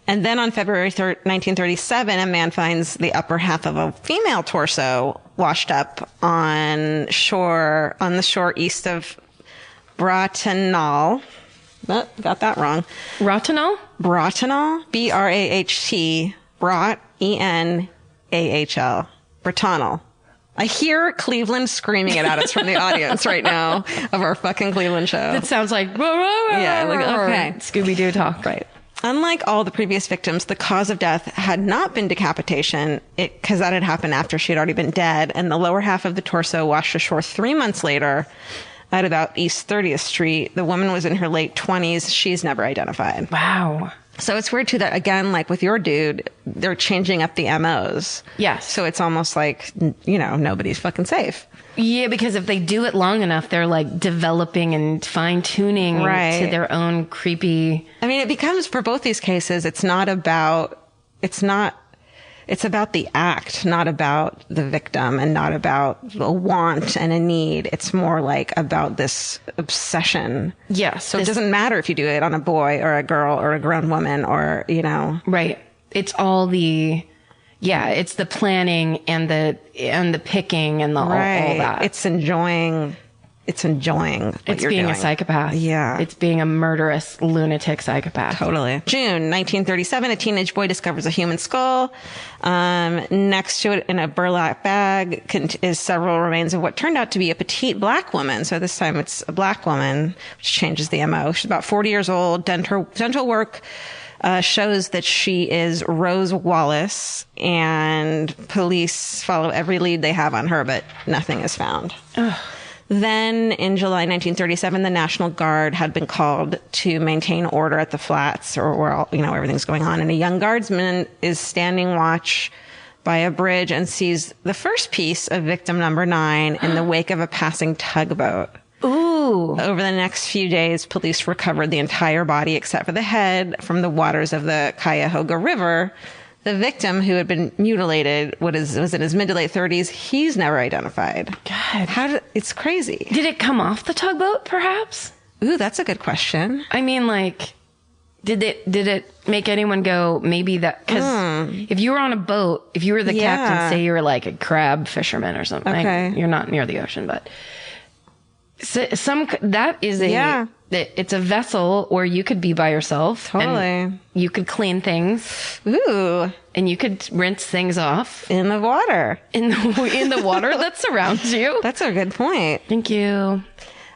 Speaker 3: And then on February 1937, a man finds the upper half of a female torso washed up on the shore east of Bratenahl. Oh, got that wrong.
Speaker 2: Bratenahl?
Speaker 3: Bratenahl? B-R-A-H-T. Brat, E-N-A-H-L. Bratenahl. I hear Cleveland screaming it at us from the audience right now of our fucking Cleveland show.
Speaker 2: It sounds like,
Speaker 3: okay.
Speaker 2: Scooby-Doo talk.
Speaker 3: Right. Unlike all the previous victims, the cause of death had not been decapitation, because that had happened after she had already been dead, and the lower half of the torso washed ashore 3 months later at about East 30th Street. The woman was in her late 20s. She's never identified.
Speaker 2: Wow.
Speaker 3: So it's weird, too, that, again, like with your dude, they're changing up the MOs.
Speaker 2: Yes.
Speaker 3: So it's almost like, nobody's fucking safe.
Speaker 2: Yeah, because if they do it long enough, they're like developing and fine-tuning to their own creepy...
Speaker 3: I mean, it becomes, for both these cases, it's about the act, not about the victim and not about a want and a need. It's more like about this obsession.
Speaker 2: Yes.
Speaker 3: So it doesn't matter if you do it on a boy or a girl or a grown woman or,
Speaker 2: Right. It's all it's the planning and the picking and all that.
Speaker 3: It's enjoying what you're
Speaker 2: being
Speaker 3: doing.
Speaker 2: A psychopath.
Speaker 3: Yeah.
Speaker 2: It's being a murderous lunatic psychopath.
Speaker 3: Totally. June 1937, a teenage boy discovers a human skull. Next to it in a burlap bag is several remains of what turned out to be a petite black woman. So this time it's a black woman, which changes the MO. She's about 40 years old. Dental work shows that she is Rose Wallace, and police follow every lead they have on her, but nothing is found. Ugh. Then in July 1937, the National Guard had been called to maintain order at the flats, or where everything's going on. And a young guardsman is standing watch by a bridge and sees the first piece of victim number 9 in the wake of a passing tugboat.
Speaker 2: Ooh.
Speaker 3: Over the next few days, police recovered the entire body except for the head from the waters of the Cuyahoga River. The victim, who had been mutilated, was in his mid to late 30s. He's never identified.
Speaker 2: God.
Speaker 3: It's crazy.
Speaker 2: Did it come off the tugboat, perhaps?
Speaker 3: Ooh, that's a good question.
Speaker 2: I mean, like, did it make anyone go, maybe that, because if you were on a boat, if you were the captain, say you were like a crab fisherman or something, you're not near the ocean, but it's a vessel where you could be by yourself.
Speaker 3: Totally.
Speaker 2: And you could clean things.
Speaker 3: Ooh.
Speaker 2: And you could rinse things off.
Speaker 3: In the water.
Speaker 2: In the water that surrounds you.
Speaker 3: That's a good point.
Speaker 2: Thank you.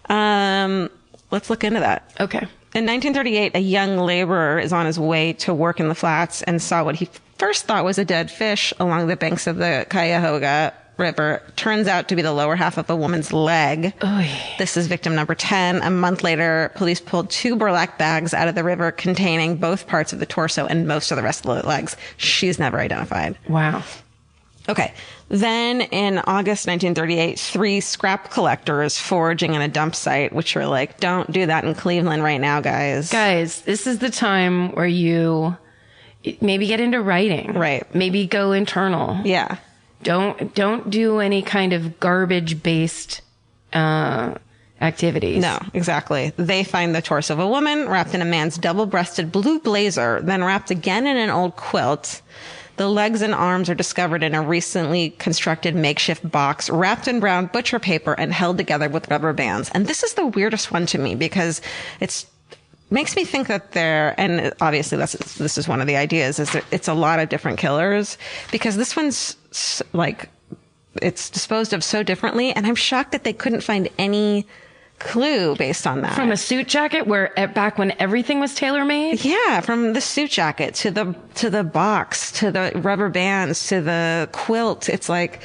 Speaker 3: Let's look into that.
Speaker 2: Okay.
Speaker 3: In 1938, a young laborer is on his way to work in the flats and saw what he first thought was a dead fish along the banks of the Cuyahoga River. Turns out to be the lower half of a woman's leg.
Speaker 2: Oy.
Speaker 3: This is victim number 10. A month later, police pulled 2 burlap bags out of the river containing both parts of the torso and most of the rest of the legs. She's never identified.
Speaker 2: Wow.
Speaker 3: Okay. Then in August 1938, 3 scrap collectors foraging in a dump site, which are like, don't do that in Cleveland right now, guys.
Speaker 2: Guys, this is the time where you maybe get into writing.
Speaker 3: Right.
Speaker 2: Maybe go internal.
Speaker 3: Yeah.
Speaker 2: Don't do any kind of garbage-based activities.
Speaker 3: No, exactly. They find the torso of a woman wrapped in a man's double-breasted blue blazer, then wrapped again in an old quilt. The legs and arms are discovered in a recently constructed makeshift box, wrapped in brown butcher paper and held together with rubber bands. And this is the weirdest one to me because it's makes me think that and obviously this is one of the ideas, is that it's a lot of different killers, because this one's like, it's disposed of so differently. And I'm shocked that they couldn't find any clue based on that.
Speaker 2: From a suit jacket back when everything was tailor-made?
Speaker 3: Yeah, from the suit jacket to the box, to the rubber bands, to the quilt. It's like,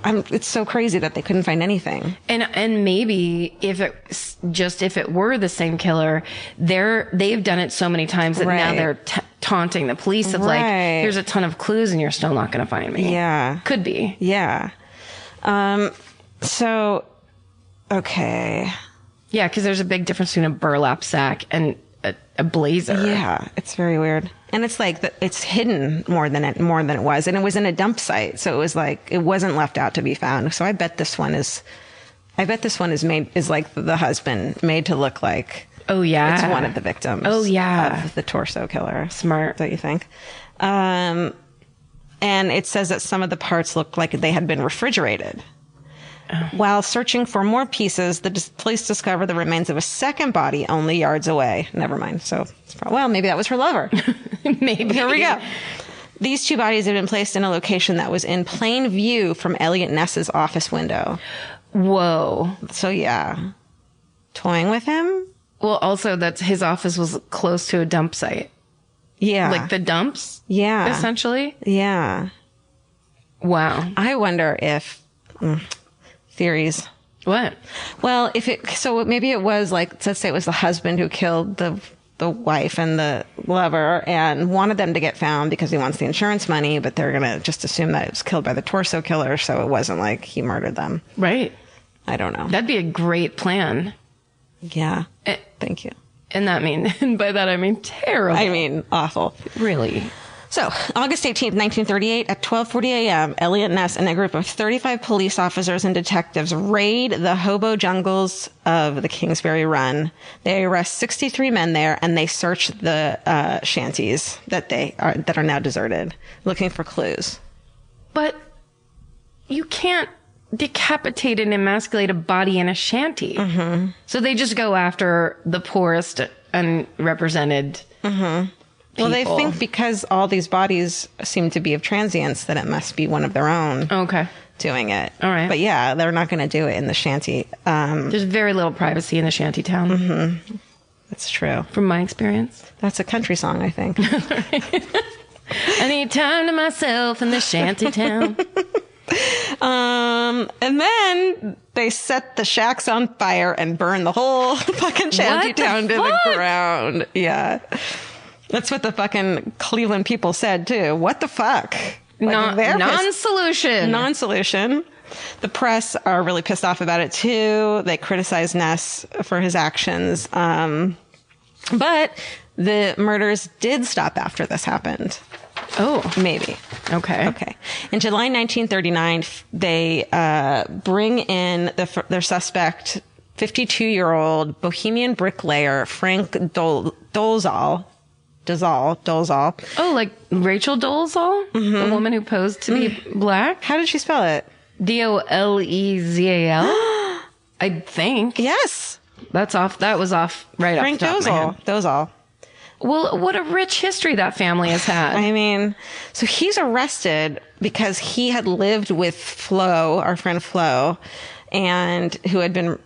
Speaker 3: it's so crazy that they couldn't find anything.
Speaker 2: And maybe if it were the same killer, they've done it so many times that now they're taunting the police of like, here's a ton of clues and you're still not going to find me.
Speaker 3: Yeah.
Speaker 2: Could be.
Speaker 3: Yeah. So, okay.
Speaker 2: Yeah, because there's a big difference between a burlap sack and a blazer.
Speaker 3: Yeah, it's very weird. And it's like it's hidden more than it was, and it was in a dump site, so it was like it wasn't left out to be found. So I bet this one is like the husband made to look like,
Speaker 2: oh yeah,
Speaker 3: it's one of the victims.
Speaker 2: Oh yeah,
Speaker 3: of the torso killer.
Speaker 2: Smart,
Speaker 3: don't you think? And it says that some of the parts looked like they had been refrigerated. While searching for more pieces, the police discovered the remains of a second body only yards away. Never mind. So, maybe that was her lover.
Speaker 2: Maybe.
Speaker 3: Here we go. These two bodies had been placed in a location that was in plain view from Elliot Ness's office window.
Speaker 2: Whoa.
Speaker 3: So, yeah. Toying with him?
Speaker 2: Well, also, his office was close to a dump site.
Speaker 3: Yeah.
Speaker 2: Like the dumps?
Speaker 3: Yeah.
Speaker 2: Essentially?
Speaker 3: Yeah.
Speaker 2: Wow.
Speaker 3: I wonder if... theories.
Speaker 2: What?
Speaker 3: Well, maybe it was like, let's say it was the husband who killed the wife and the lover and wanted them to get found because he wants the insurance money, but they're going to just assume that it was killed by the torso killer, so it wasn't like he murdered them.
Speaker 2: Right.
Speaker 3: I don't know.
Speaker 2: That'd be a great plan.
Speaker 3: Yeah. Thank you.
Speaker 2: And by that I mean terrible.
Speaker 3: I mean awful.
Speaker 2: Really.
Speaker 3: So, August 18th, 1938, at 12:40 a.m., Elliot Ness and a group of 35 police officers and detectives raid the hobo jungles of the Kingsbury Run. They arrest 63 men there, and they search the shanties that are now deserted, looking for clues.
Speaker 2: But you can't decapitate and emasculate a body in a shanty. Mm-hmm. So they just go after the poorest unrepresented. Mm-hmm. People.
Speaker 3: Well, they think because all these bodies seem to be of transients that it must be one of their own doing it.
Speaker 2: All right.
Speaker 3: But yeah, they're not going to do it in the shanty.
Speaker 2: There's very little privacy in the shanty town.
Speaker 3: Mm-hmm. That's true.
Speaker 2: From my experience.
Speaker 3: That's a country song, I think.
Speaker 2: I need time to myself in the shanty town.
Speaker 3: And then they set the shacks on fire and burn the whole fucking shanty town to the ground. Yeah. That's what the fucking Cleveland people said, too. What the fuck?
Speaker 2: Non-solution.
Speaker 3: Non-solution. The press are really pissed off about it, too. They criticize Ness for his actions. But the murders did stop after this happened.
Speaker 2: Oh.
Speaker 3: Maybe.
Speaker 2: Okay.
Speaker 3: In July 1939, they bring in their suspect, 52-year-old Bohemian bricklayer Frank Dolezal.
Speaker 2: Oh, like Rachel Dolezal? Mm-hmm. The woman who posed to be black?
Speaker 3: How did she spell it?
Speaker 2: Dolezal? I think.
Speaker 3: Yes.
Speaker 2: That was off right off the top of my head.
Speaker 3: Dolezal.
Speaker 2: Well, what a rich history that family has had.
Speaker 3: I mean, so he's arrested because he had lived with Flo, our friend Flo, and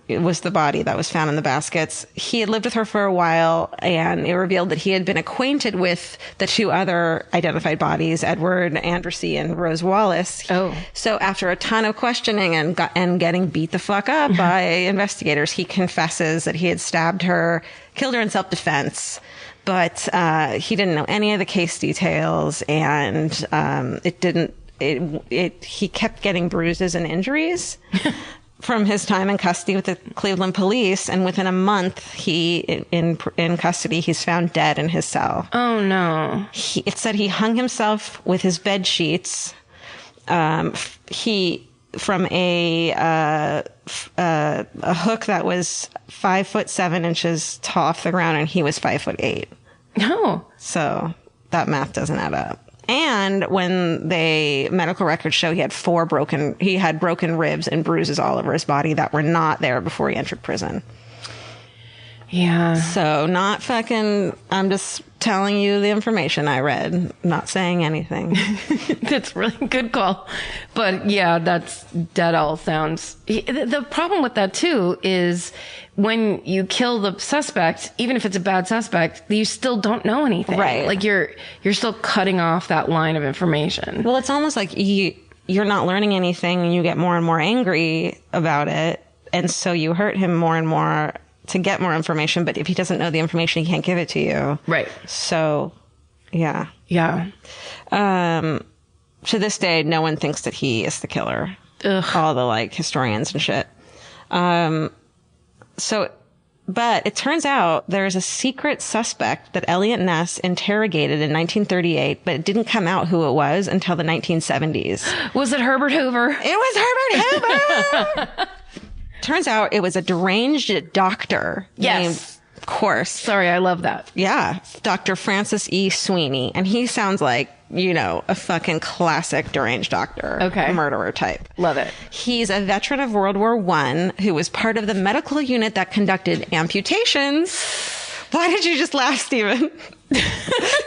Speaker 3: was the body that was found in the baskets. He had lived with her for a while, and it revealed that he had been acquainted with the two other identified bodies, Edward Andersey and Rose Wallace.
Speaker 2: Oh.
Speaker 3: So after a ton of questioning and getting beat the fuck up by investigators, he confesses that he had stabbed her, killed her in self-defense. But he didn't know any of the case details, and he kept getting bruises and injuries from his time in custody with the Cleveland police. And within a month, in custody, he's found dead in his cell.
Speaker 2: Oh no!
Speaker 3: It said he hung himself with his bed sheets. From a hook that was 5'7" tall off the ground, and he was 5'8".
Speaker 2: No.
Speaker 3: So that math doesn't add up. And when medical records show he had broken ribs and bruises all over his body that were not there before he entered prison.
Speaker 2: Yeah.
Speaker 3: So not fucking, I'm just telling you the information I read, not saying anything.
Speaker 2: That's really good call. But yeah, that all sounds, the problem with that too is when you kill the suspect, even if it's a bad suspect, you still don't know anything.
Speaker 3: Right.
Speaker 2: Like you're still cutting off that line of information.
Speaker 3: Well, it's almost like you're not learning anything and you get more and more angry about it. And so you hurt him more and more to get more information. But if he doesn't know the information, he can't give it to you.
Speaker 2: Right.
Speaker 3: So, yeah.
Speaker 2: Yeah.
Speaker 3: To this day, no one thinks that he is the killer.
Speaker 2: Ugh.
Speaker 3: All the like historians and shit. But it turns out there's a secret suspect that Elliot Ness interrogated in 1938, but it didn't come out who it was until the 1970s.
Speaker 2: Was it Herbert Hoover?
Speaker 3: It was Herbert Hoover! Turns out it was a deranged doctor.
Speaker 2: Yes.
Speaker 3: Named, of course.
Speaker 2: Sorry, I love that.
Speaker 3: Yeah. Dr. Francis E. Sweeney. And he sounds like, a fucking classic deranged doctor.
Speaker 2: Okay.
Speaker 3: Murderer type.
Speaker 2: Love it.
Speaker 3: He's a veteran of World War I who was part of the medical unit that conducted amputations. Why did you just laugh, Stephen?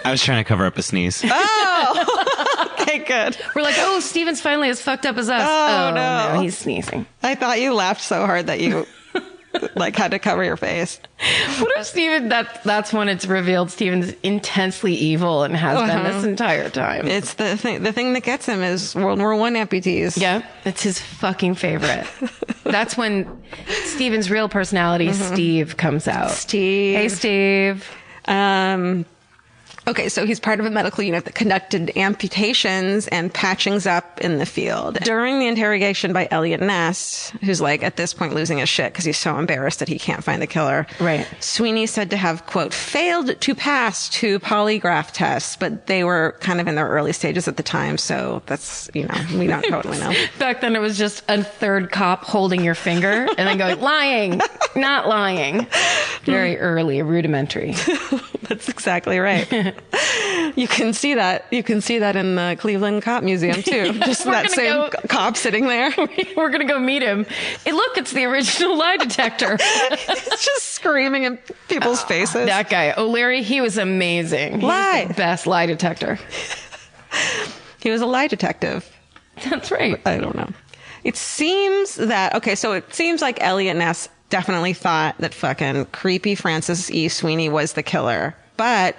Speaker 1: I was trying to cover up a sneeze.
Speaker 3: Oh, okay, good.
Speaker 2: We're like, oh, Steven's finally as fucked up as us.
Speaker 3: Oh, no.
Speaker 2: He's sneezing.
Speaker 3: I thought you laughed so hard that you had to cover your face.
Speaker 2: What if Steven, that's when it's revealed Steven's intensely evil and has been this entire time.
Speaker 3: It's the thing that gets him is World War I amputees.
Speaker 2: Yeah, it's his fucking favorite. That's when Steven's real personality, Steve, comes out.
Speaker 3: Steve.
Speaker 2: Hey, Steve.
Speaker 3: Okay, so he's part of a medical unit that conducted amputations and patchings up in the field. During the interrogation by Elliot Ness, who's like at this point losing his shit because he's so embarrassed that he can't find the killer.
Speaker 2: Right.
Speaker 3: Sweeney said to have, quote, failed to pass 2 polygraph tests, but they were kind of in their early stages at the time. So that's, we don't totally know.
Speaker 2: Back then it was just a third cop holding your finger and then going, lying, not lying. Very early, rudimentary.
Speaker 3: That's exactly right. You can see that in the Cleveland Cop Museum too. Just that same cop sitting there.
Speaker 2: We're gonna go meet him. Hey, look, it's the original lie detector.
Speaker 3: He's just screaming in people's faces.
Speaker 2: That guy, O'Leary, he was amazing.
Speaker 3: Lie.
Speaker 2: He's the best lie detector.
Speaker 3: He was a lie detective.
Speaker 2: That's right.
Speaker 3: I don't know. It seems like Elliot Ness definitely thought that fucking creepy Francis E. Sweeney was the killer. But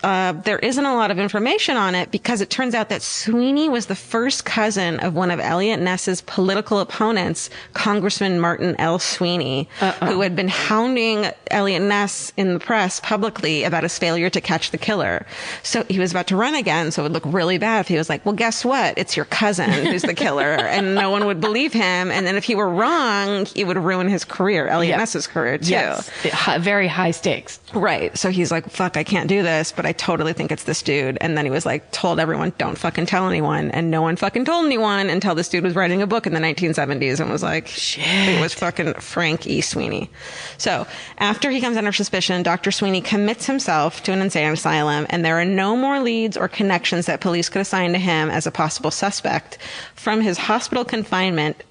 Speaker 3: there isn't a lot of information on it because it turns out that Sweeney was the first cousin of one of Elliot Ness's political opponents, Congressman Martin L. Sweeney, who had been hounding Elliot Ness in the press publicly about his failure to catch the killer. So he was about to run again, so it would look really bad if he was like, well, guess what? It's your cousin who's the killer. And no one would believe him. And then if he were wrong, it would ruin his career, Elliot Ness's career, too.
Speaker 2: Yes. Very high stakes.
Speaker 3: Right. So he's like, fuck, I can't do this, but I totally think it's this dude. And then he was like, told everyone, don't fucking tell anyone. And no one fucking told anyone until this dude was writing a book in the 1970s and was like, shit, it was fucking Frank E. Sweeney. So after he comes under suspicion, Dr. Sweeney commits himself to an insane asylum, and there are no more leads or connections that police could assign to him as a possible suspect. From his hospital confinement,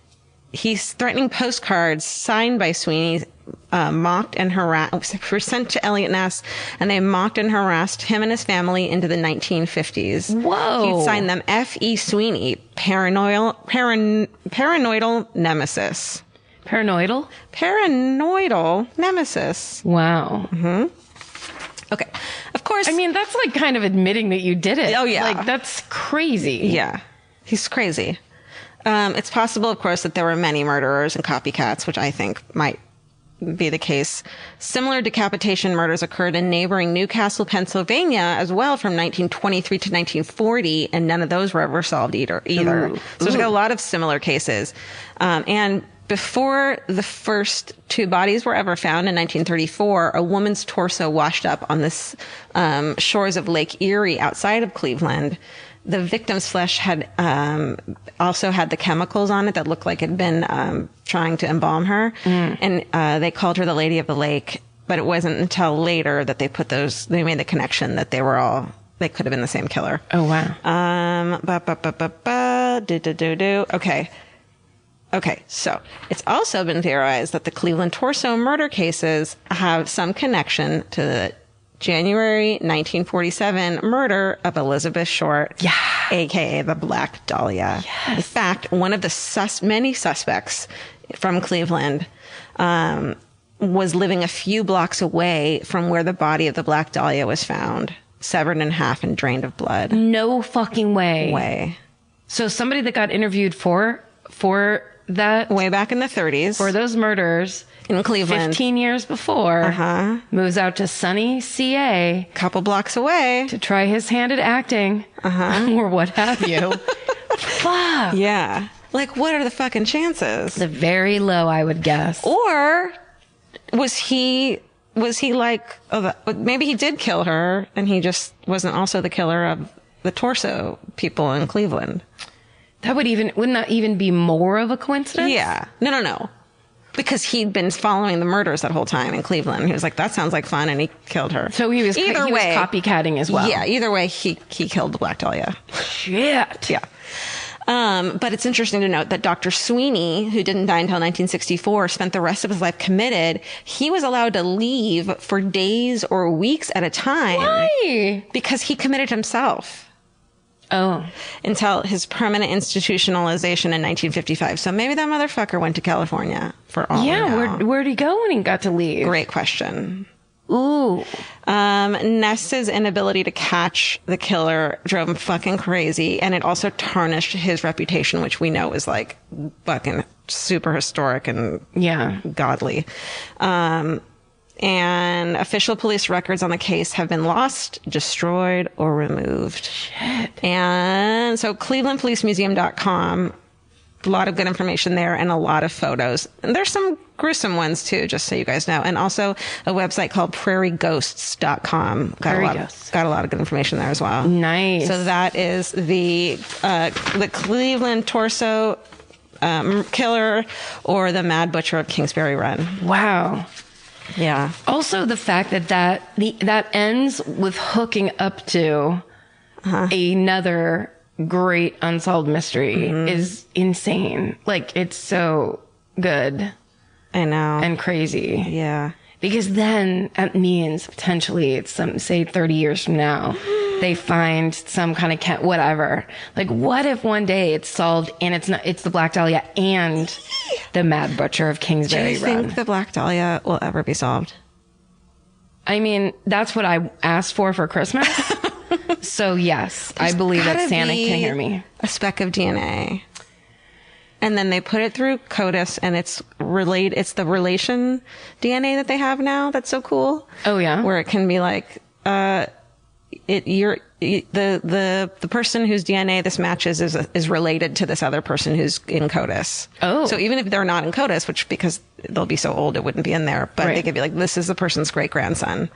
Speaker 3: he's threatening postcards signed by Sweeney, mocked and harassed, were sent to Elliot Ness, and they mocked and harassed him and his family into the 1950s.
Speaker 2: Whoa.
Speaker 3: He'd signed them F.E. Sweeney, paranoidal nemesis.
Speaker 2: Paranoidal?
Speaker 3: Paranoidal nemesis.
Speaker 2: Wow.
Speaker 3: Okay. Of course.
Speaker 2: I mean, that's like kind of admitting that you did it.
Speaker 3: Oh, yeah.
Speaker 2: Like, that's crazy.
Speaker 3: Yeah. He's crazy. It's possible, of course, that there were many murderers and copycats, which I think might be the case. Similar decapitation murders occurred in neighboring Newcastle, Pennsylvania, as well from 1923 to 1940, and none of those were ever solved either. So there's like a lot of similar cases. And before the first 2 bodies were ever found in 1934, a woman's torso washed up on the shores of Lake Erie outside of Cleveland. The victim's flesh had also had the chemicals on it that looked like it had been trying to embalm her. And they called her the Lady of the Lake. But it wasn't until later that they made the connection that they could have been the same killer.
Speaker 2: Oh, wow.
Speaker 3: Okay. Okay, so it's also been theorized that the Cleveland torso murder cases have some connection to the January 1947 murder of Elizabeth Short, aka the Black Dahlia. Yes. In fact, one of the many suspects from Cleveland was living a few blocks away from where the body of the Black Dahlia was found, severed in half and drained of blood.
Speaker 2: No fucking way. So somebody that got interviewed for that
Speaker 3: way back in the 30s
Speaker 2: for those murders
Speaker 3: in Cleveland
Speaker 2: 15 years before moves out to sunny CA,
Speaker 3: couple blocks away,
Speaker 2: to try his hand at acting or what have you. Fuck.
Speaker 3: Yeah. Like, what are the fucking chances?
Speaker 2: The very low, I would guess.
Speaker 3: Or was he like, maybe he did kill her and he just wasn't also the killer of the torso people in Cleveland?
Speaker 2: Wouldn't that even be more of a coincidence?
Speaker 3: Yeah. No. Because he'd been following the murders that whole time in Cleveland. He was like, that sounds like fun. And he killed her.
Speaker 2: So he was copycatting as well.
Speaker 3: Yeah. Either way, he killed the Black Dahlia.
Speaker 2: Shit.
Speaker 3: Yeah. But it's interesting to note that Dr. Sweeney, who didn't die until 1964, spent the rest of his life committed. He was allowed to leave for days or weeks at a time.
Speaker 2: Why?
Speaker 3: Because he committed himself.
Speaker 2: Oh.
Speaker 3: Until his permanent institutionalization in 1955. So maybe that motherfucker went to California for all we know.
Speaker 2: Where'd he go when he got to leave?
Speaker 3: Great question.
Speaker 2: Ooh.
Speaker 3: Ness's inability to catch the killer drove him fucking crazy, and it also tarnished his reputation, which we know is like fucking super historic and godly. And official police records on the case have been lost, destroyed, or removed.
Speaker 2: Shit.
Speaker 3: And so clevelandpolicemuseum.com, a lot of good information there and a lot of photos. And there's some gruesome ones too, just so you guys know. And also a website called prairieghosts.com. Got a lot of good information there as well.
Speaker 2: Nice.
Speaker 3: So that is the Cleveland torso killer, or the Mad Butcher of Kingsbury Run.
Speaker 2: Wow.
Speaker 3: Yeah.
Speaker 2: Also, the fact that ends with hooking up to another great unsolved mystery is insane. Like, it's so good.
Speaker 3: I know.
Speaker 2: And crazy.
Speaker 3: Yeah.
Speaker 2: Because then that means potentially it's say 30 years from now, they find some kind of whatever. Like, what if one day it's solved and it's the Black Dahlia and the Mad Butcher of Kingsbury Run?
Speaker 3: Do you think the Black Dahlia will ever be solved?
Speaker 2: I mean, that's what I asked for Christmas. So yes, I believe that Santa can hear me.
Speaker 3: A speck of DNA. And then they put it through CODIS, and it's the relation DNA that they have now. That's so cool.
Speaker 2: Oh yeah.
Speaker 3: Where it can be like, the person whose DNA this matches is related to this other person who's in CODIS.
Speaker 2: Oh.
Speaker 3: So even if they're not in CODIS, which because they'll be so old, it wouldn't be in there, but they could be like, this is the person's great grandson.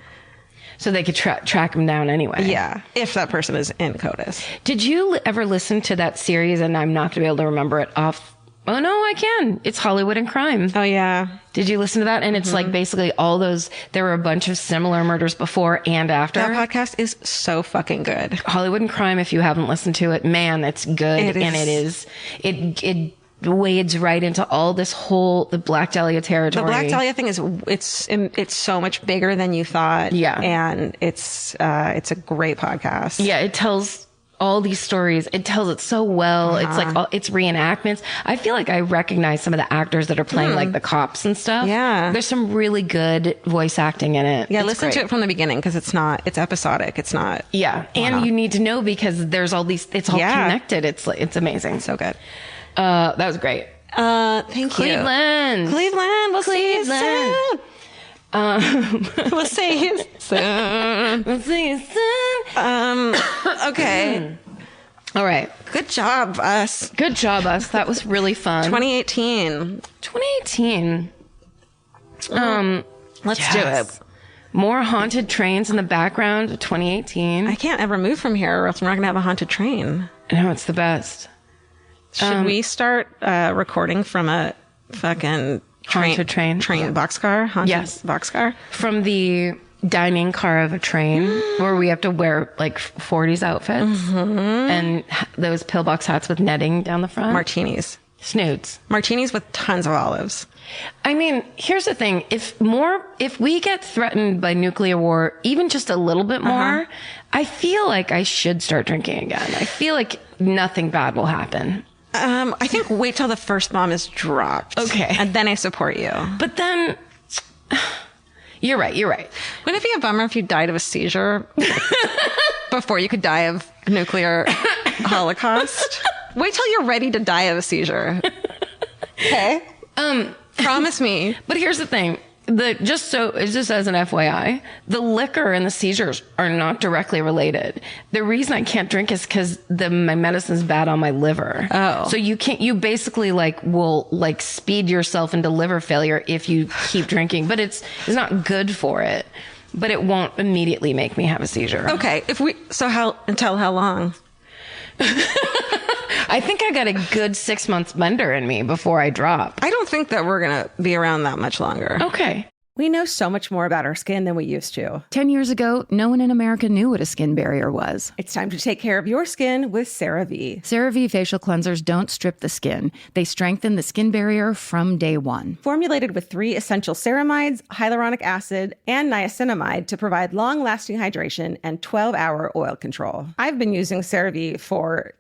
Speaker 2: So they could track him down anyway.
Speaker 3: Yeah. If that person is in CODIS.
Speaker 2: Did you ever listen to that series? And I'm not going to be able to remember it off. Oh, no, I can. It's Hollywood and Crime.
Speaker 3: Oh, yeah.
Speaker 2: Did you listen to that? And it's like basically all those, there were a bunch of similar murders before and after.
Speaker 3: That podcast is so fucking good.
Speaker 2: Hollywood and Crime, if you haven't listened to it, man, it's good. It wades right into all this the Black Dahlia territory.
Speaker 3: The Black Dahlia thing it's so much bigger than you thought.
Speaker 2: Yeah.
Speaker 3: And it's a great podcast.
Speaker 2: Yeah. It tells all these stories. It tells it so well. It's like, it's reenactments. I feel like I recognize some of the actors that are playing like the cops and stuff.
Speaker 3: Yeah.
Speaker 2: There's some really good voice acting in it.
Speaker 3: Yeah. Listen to it from the beginning, because it's episodic. It's not.
Speaker 2: Yeah. And you need to know, because there's all these, it's all connected. It's amazing.
Speaker 3: So good.
Speaker 2: That was great.
Speaker 3: Thank you.
Speaker 2: Cleveland.
Speaker 3: We'll see you soon. We'll see you soon.
Speaker 2: We'll see you soon.
Speaker 3: Okay.
Speaker 2: All right.
Speaker 3: Good job, us.
Speaker 2: That was really fun.
Speaker 3: 2018.
Speaker 2: Let's do it. More haunted trains in the background of 2018.
Speaker 3: I can't ever move from here, or else we're not going to have a haunted train.
Speaker 2: No, it's the best.
Speaker 3: Should we start recording from a fucking
Speaker 2: haunted train
Speaker 3: boxcar? Haunted boxcar?
Speaker 2: From the dining car of a train where we have to wear like 40s outfits and those pillbox hats with netting down the front.
Speaker 3: Martinis.
Speaker 2: Snoods.
Speaker 3: Martinis with tons of olives.
Speaker 2: I mean, here's the thing. If we get threatened by nuclear war, even just a little bit more, I feel like I should start drinking again. I feel like nothing bad will happen.
Speaker 3: I think wait till the first bomb is dropped.
Speaker 2: Okay.
Speaker 3: And then I support you.
Speaker 2: But then, you're right.
Speaker 3: Wouldn't it be a bummer if you died of a seizure before you could die of nuclear holocaust? Wait till you're ready to die of a seizure. Okay? Promise me.
Speaker 2: But here's the thing. Just as an FYI, the liquor and the seizures are not directly related. The reason I can't drink is because my medicine's bad on my liver.
Speaker 3: Oh.
Speaker 2: So you basically will speed yourself into liver failure if you keep drinking, but it's not good for it, but it won't immediately make me have a seizure.
Speaker 3: Okay. Until how long?
Speaker 2: I think I got a good 6 months bender in me before I drop.
Speaker 3: I don't think that we're going to be around that much longer.
Speaker 2: Okay.
Speaker 6: We know so much more about our skin than we used to.
Speaker 4: 10 years ago, no one in America knew what a skin barrier was.
Speaker 6: It's time to take care of your skin with CeraVe.
Speaker 4: CeraVe facial cleansers don't strip the skin. They strengthen the skin barrier from day one.
Speaker 6: Formulated with 3 essential ceramides, hyaluronic acid, and niacinamide to provide long-lasting hydration and 12-hour oil control. I've been using CeraVe for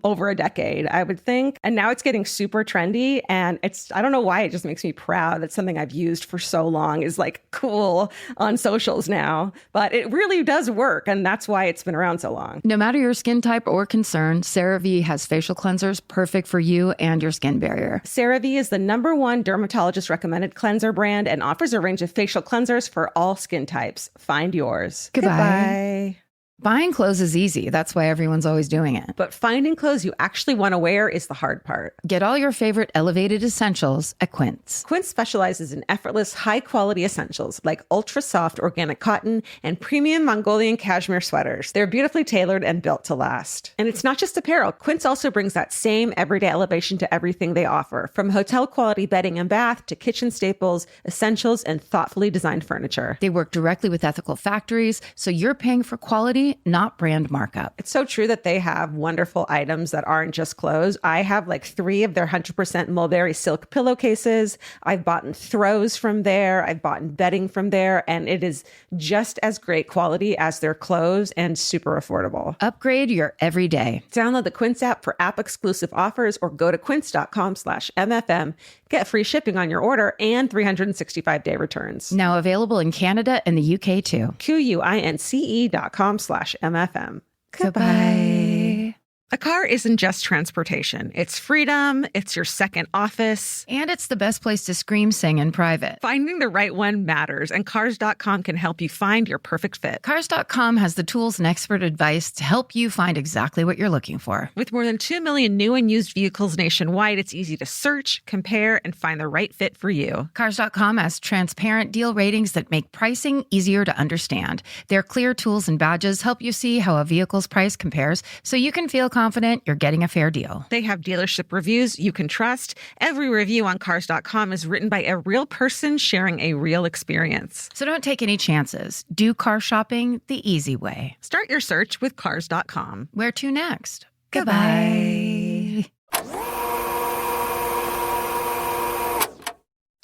Speaker 6: over a decade, I would think. And now it's getting super trendy. And I don't know why, it just makes me proud that something I've used for so long is cool on socials now. But it really does work. And that's why it's been around so long.
Speaker 4: No matter your skin type or concern, CeraVe has facial cleansers perfect for you and your skin barrier.
Speaker 6: CeraVe is the #1 dermatologist recommended cleanser brand and offers a range of facial cleansers for all skin types. Find yours.
Speaker 4: Goodbye. Buying clothes is easy. That's why everyone's always doing it.
Speaker 6: But finding clothes you actually want to wear is the hard part.
Speaker 4: Get all your favorite elevated essentials at Quince.
Speaker 6: Quince specializes in effortless, high-quality essentials like ultra-soft organic cotton and premium Mongolian cashmere sweaters. They're beautifully tailored and built to last. And it's not just apparel. Quince also brings that same everyday elevation to everything they offer, from hotel-quality bedding and bath to kitchen staples, essentials, and thoughtfully designed furniture.
Speaker 4: They work directly with ethical factories, so you're paying for quality, not brand markup.
Speaker 6: It's so true that they have wonderful items that aren't just clothes. I have 3 of their 100% mulberry silk pillowcases. I've bought throws from there. I've bought bedding from there. And it is just as great quality as their clothes and super affordable.
Speaker 4: Upgrade your everyday.
Speaker 6: Download the Quince app for app-exclusive offers or go to quince.com/MFM. Get free shipping on your order and 365-day returns.
Speaker 4: Now available in Canada and the UK too.
Speaker 6: QUINCE.com/MFM.
Speaker 4: Goodbye.
Speaker 6: A car isn't just transportation. It's freedom. It's your second office.
Speaker 4: And it's the best place to scream, sing in private.
Speaker 6: Finding the right one matters, and Cars.com can help you find your perfect fit.
Speaker 4: Cars.com has the tools and expert advice to help you find exactly what you're looking for.
Speaker 6: With more than 2 million new and used vehicles nationwide, it's easy to search, compare, and find the right fit for you.
Speaker 4: Cars.com has transparent deal ratings that make pricing easier to understand. Their clear tools and badges help you see how a vehicle's price compares so you can feel confident you're getting a fair deal.
Speaker 6: They have dealership reviews you can trust. Every review on Cars.com is written by a real person sharing a real experience.
Speaker 4: So don't take any chances. Do car shopping the easy way.
Speaker 6: Start your search with Cars.com.
Speaker 4: Where to next?
Speaker 6: Goodbye.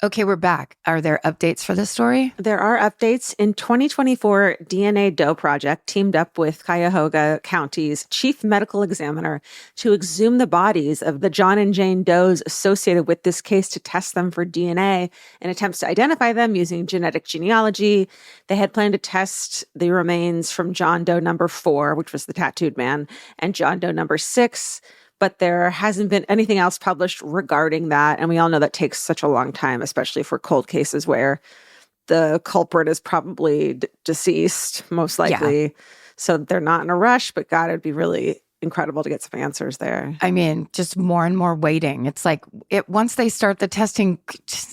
Speaker 4: Okay, we're back. Are there updates for this story?
Speaker 5: There are updates. In 2024, DNA Doe Project teamed up with Cuyahoga County's chief medical examiner to exhume the bodies of the John and Jane Does associated with this case to test them for DNA in attempts to identify them using genetic genealogy. They had planned to test the remains from John Doe number 4, which was the tattooed man, and John Doe number 6. But there hasn't been anything else published regarding that. And we all know that takes such a long time, especially for cold cases where the culprit is probably deceased, most likely. Yeah. So they're not in a rush, but God, it'd be really incredible to get some answers there.
Speaker 4: I mean, just more and more waiting. It's once they start the testing,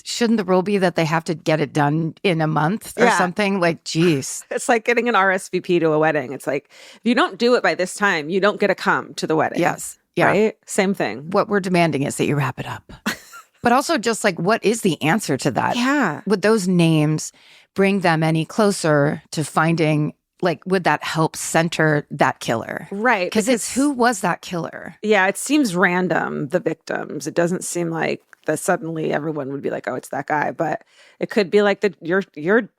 Speaker 4: shouldn't the rule be that they have to get it done in a month or something? Geez.
Speaker 5: It's like getting an RSVP to a wedding. It's like, if you don't do it by this time, you don't get to come to the wedding.
Speaker 4: Yes. Yeah.
Speaker 5: Right? Same thing.
Speaker 4: What we're demanding is that you wrap it up. But also just what is the answer to that?
Speaker 5: Yeah.
Speaker 4: Would those names bring them any closer to finding like, would that help center that killer?
Speaker 5: Right.
Speaker 4: Because it's who was that killer?
Speaker 5: Yeah, it seems random, the victims. It doesn't seem like that suddenly everyone would be like, oh, it's that guy. But it could be like your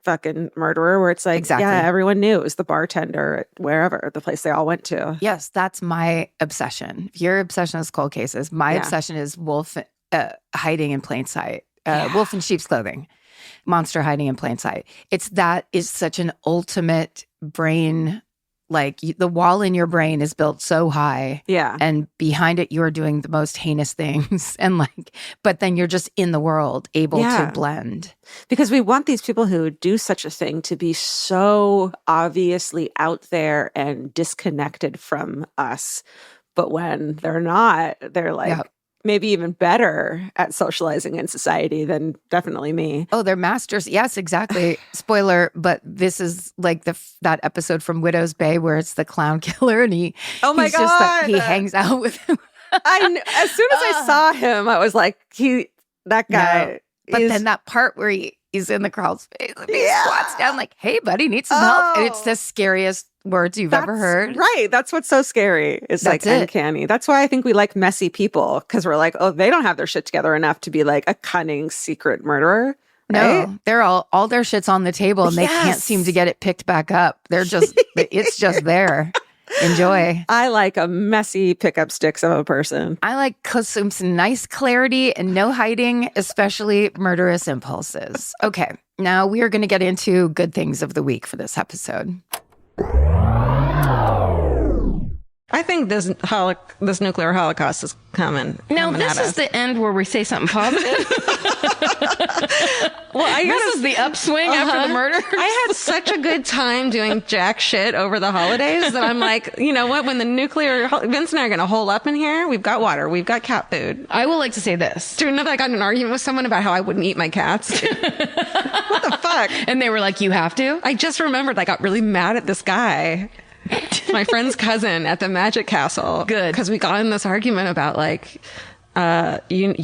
Speaker 5: fucking murderer, where it's like,
Speaker 4: Exactly.
Speaker 5: yeah, everyone knew it was the bartender at wherever, the place they all went to.
Speaker 4: Yes, that's my obsession. Your obsession is cold cases. My obsession is wolf hiding in plain sight. Wolf in sheep's clothing. Monster hiding in plain sight. That is such an ultimate brain, like the wall in your brain is built so high.
Speaker 5: Yeah.
Speaker 4: And behind it, you're doing the most heinous things. And like, but then you're just in the world, able to blend.
Speaker 5: Because we want these people who do such a thing to be so obviously out there and disconnected from us. But when they're not, they're like, maybe even better at socializing in society than definitely me.
Speaker 4: Oh, they're masters. Yes, exactly. Spoiler, but this is like that episode from Widow's Bay where it's the clown killer and he he hangs out with him.
Speaker 5: As soon as I saw him, I was like, that guy.
Speaker 4: No. But then that part where he's in the crawl's face and he squats down like, hey, buddy, need some help? And it's the scariest words you've ever heard.
Speaker 5: Right. That's what's so scary. It's like uncanny. That's why I think we like messy people, because we're like, oh, they don't have their shit together enough to be like a cunning secret murderer. Right?
Speaker 4: No, they're all their shit's on the table and they can't seem to get it picked back up. They're just, it's just there. Enjoy.
Speaker 5: I like a messy pickup sticks of a person.
Speaker 4: I like some nice clarity and no hiding, especially murderous impulses. Okay, now we are going to get into good things of the week for this episode.
Speaker 3: I think this nuclear holocaust is coming.
Speaker 2: Now, this is the end where we say something positive. This is the upswing after the murder.
Speaker 3: I had such a good time doing jack shit over the holidays that I'm like, you know what? When the Vince and I are going to hole up in here, we've got water, we've got cat food.
Speaker 2: I will like to say this.
Speaker 3: Do you know that I got in an argument with someone about how I wouldn't eat my cats? What the fuck?
Speaker 2: And they were like, you have to?
Speaker 3: I just remembered I got really mad at this guy. My friend's cousin at the Magic Castle.
Speaker 2: Good.
Speaker 3: Because we got in this argument about like, you